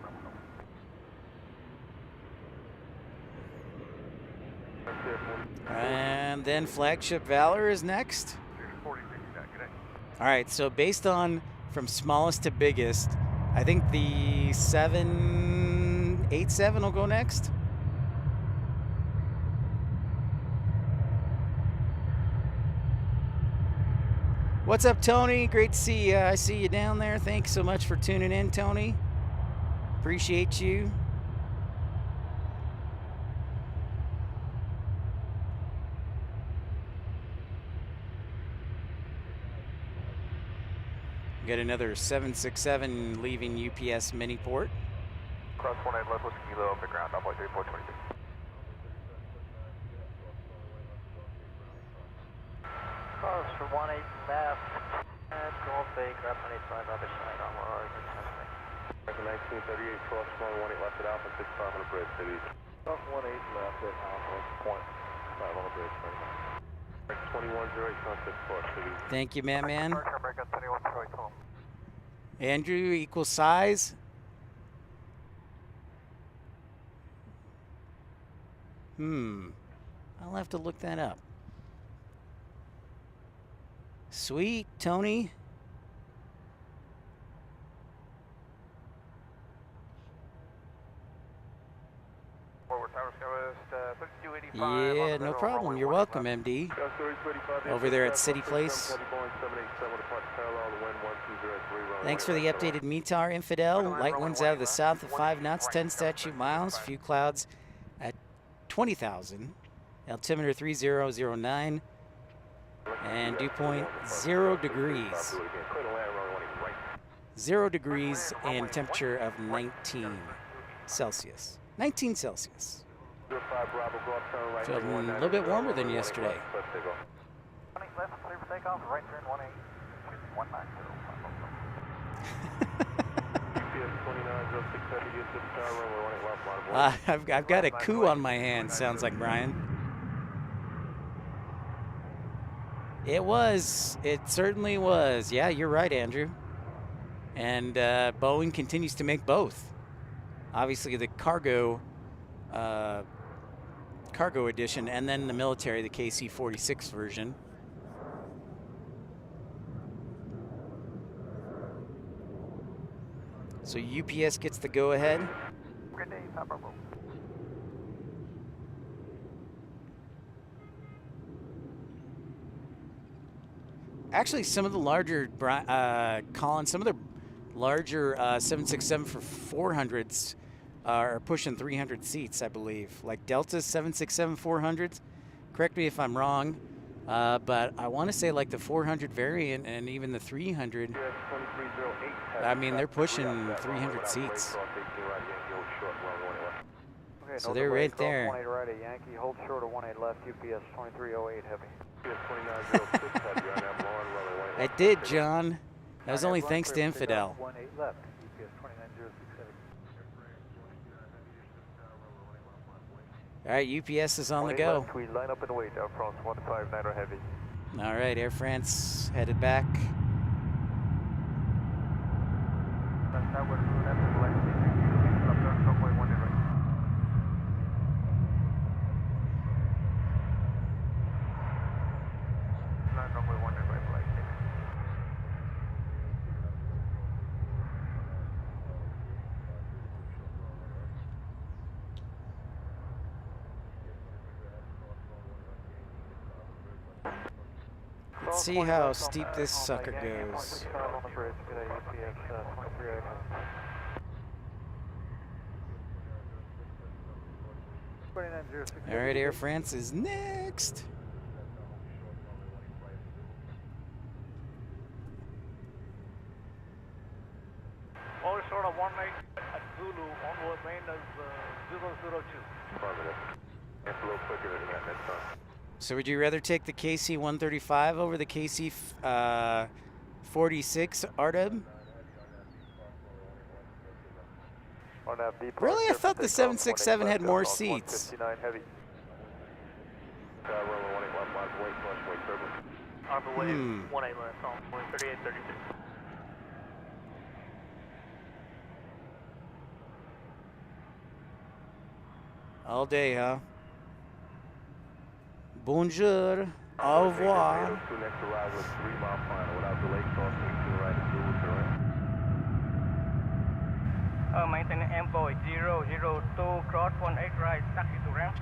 And then Flagship Valor is next. All right, so based on from smallest to biggest, I think the 787 will go next. What's up, Tony? Great to see you. I see you down there. Thanks so much for tuning in, Tony. Appreciate you. Got another 767 leaving UPS Miniport. Cross 18 left, Whiskey Kilo, up to ground, Envoy 3426. Cross for 18 left, and Golf Bay, grab 185, other side, on our American 1938, cross 18 left at Alpha, 65 on the bridge, City. Cross 18 left at Alpha, point 5 on the bridge, 2108, sunset Clark City. Thank you, man. American 2108, home. Andrew, equal size. I'll have to look that up. Sweet, Tony. Forward tower sky west, 3285. Yeah, no problem. You're welcome, MD. Over there at City Place. Thanks for the updated METAR, Infidel. Light winds out of the south at 5 knots, 10 statute miles. Few clouds at 20,000. Altimeter 3009. And dew point 0 degrees. 0 degrees and temperature of 19 Celsius. 19 Celsius. Feeling a little bit warmer than yesterday. 18 left, clear for takeoff, right turn 18, 190. I've got a coup on my hands, sounds like Brian. It was. It certainly was. Yeah, you're right, Andrew. And Boeing continues to make both. Obviously, the cargo edition, and then the military, the KC-46 version. So UPS gets the go-ahead. Good day, Papa. Actually, some of the larger, Colin, some of the larger 767 for 400s are pushing 300 seats, I believe. Like Delta's 767 400s. Correct me if I'm wrong, but I want to say like the 400 variant and even the 300. I mean, they're pushing 300 seats. So they're right there. 18 right at Yankee, hold short of 18 left, UPS 2308 heavy. UPS 2906 heavy on that long runway 18. I did, John. That was only thanks to Infidel. 18 left, UPS 2906 heavy. All right, UPS is on the go. We line up and wait, Air France 159 heavy. All right, Air France headed back. Let's see how steep this sucker goes. All right, Air France is next. All short of 18 at Zulu, onward main is 002. It's a little quicker than that next time. So would you rather take the KC-135 over the KC-46, Ardeb? Really? I thought the 767 had more seats. On the way, 18 left, on 3832. All day, huh? Bonjour. Au revoir. Maintain envoy 002, cross 18 right, taxi to ramp.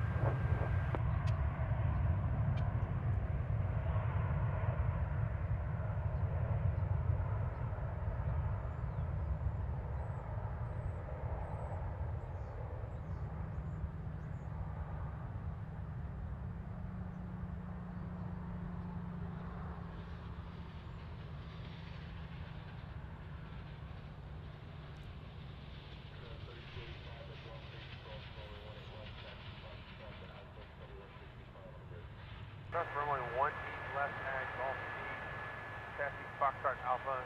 Runway 18 left at Golf East, taxi Foxtrot Alpha,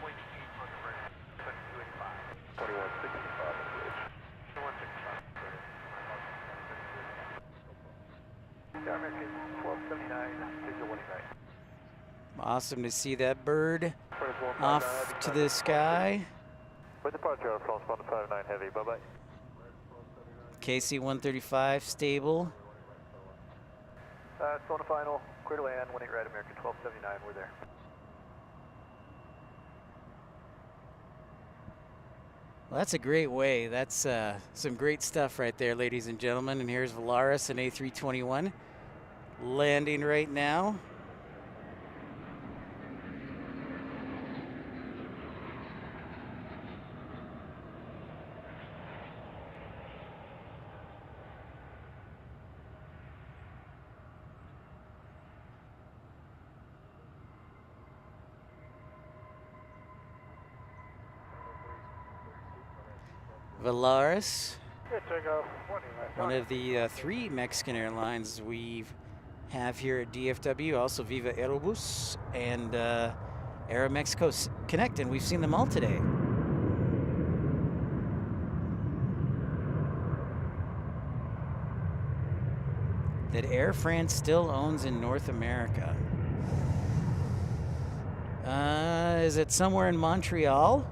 28 on the bridge, 2285. 2165 on the bridge. 2165. Yeah, American 1279, visual 189. Awesome to see that bird off to the sky. For departure, Air France 159 heavy, bye-bye. KC-135 stable. It's on the final, clear to land, 18 right, American 1279, we're there. Well, that's a great way. That's some great stuff right there, ladies and gentlemen. And here's Volaris and A321 landing right now. Volaris, one of the three Mexican airlines we have here at DFW, also Viva Aerobus and Aeromexico Connect, and we've seen them all today. That Air France still owns in North America. Is it somewhere in Montreal?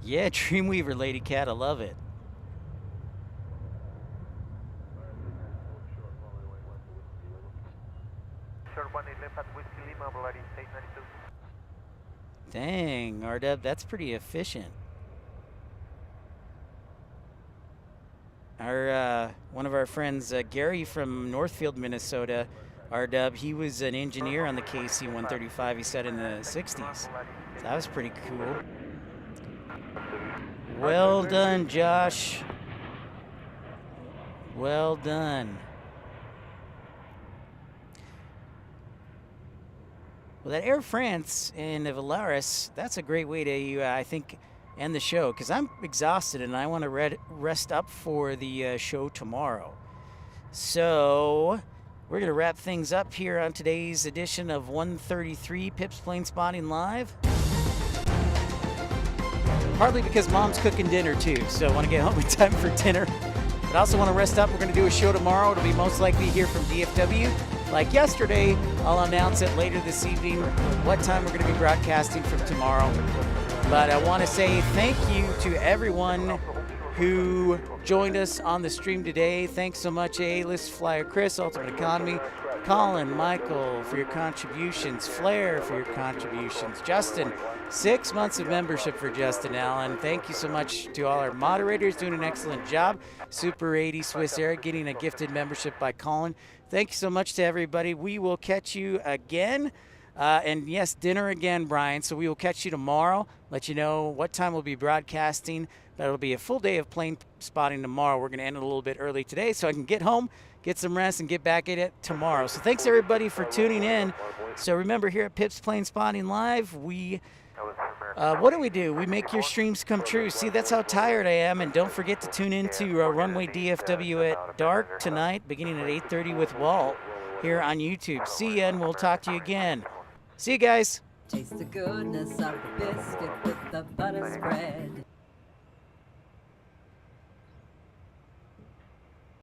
Yeah, Dreamweaver, Lady Cat, I love it. Short 18 left at Whiskey Lima, Volaris 892. Dang, Ardeb, that's pretty efficient. Our one of our friends, Gary from Northfield, Minnesota, Ardeb, he was an engineer on the KC-135, he said, in the 60s. So that was pretty cool. Well done, Josh. Well done. Well, that Air France and the Volaris, that's a great way to, I think, end the show because I'm exhausted and I want to rest up for the show tomorrow. So we're going to wrap things up here on today's edition of 133 Pips Planespotting Live. Partly because Mom's cooking dinner too, so I want to get home in time for dinner. But I also want to rest up. We're going to do a show tomorrow. It'll be most likely here from DFW. Like yesterday, I'll announce it later this evening what time we're going to be broadcasting from tomorrow. But I want to say thank you to everyone who joined us on the stream today. Thanks so much, A-List Flyer Chris, Ultimate Economy, Colin, Michael for your contributions, Flair for your contributions, Justin, 6 months of membership for Justin Allen. Thank you so much to all our moderators doing an excellent job. Super 80 Swiss Air getting a gifted membership by Colin. Thank you so much to everybody. We will catch you again. And yes, dinner again, Brian. So we will catch you tomorrow. Let you know what time we'll be broadcasting. But it'll be a full day of plane spotting tomorrow. We're going to end it a little bit early today so I can get home, get some rest, and get back at it tomorrow. So thanks, everybody, for tuning in. So remember, here at Pips Planespotting Live, we... what do? We make your streams come true. See, that's how tired I am. And don't forget to tune in to Runway DFW at dark tonight, beginning at 8:30 with Walt here on YouTube. See ya, and we'll talk to you again. See you guys. Taste the goodness of the biscuit with the butter spread.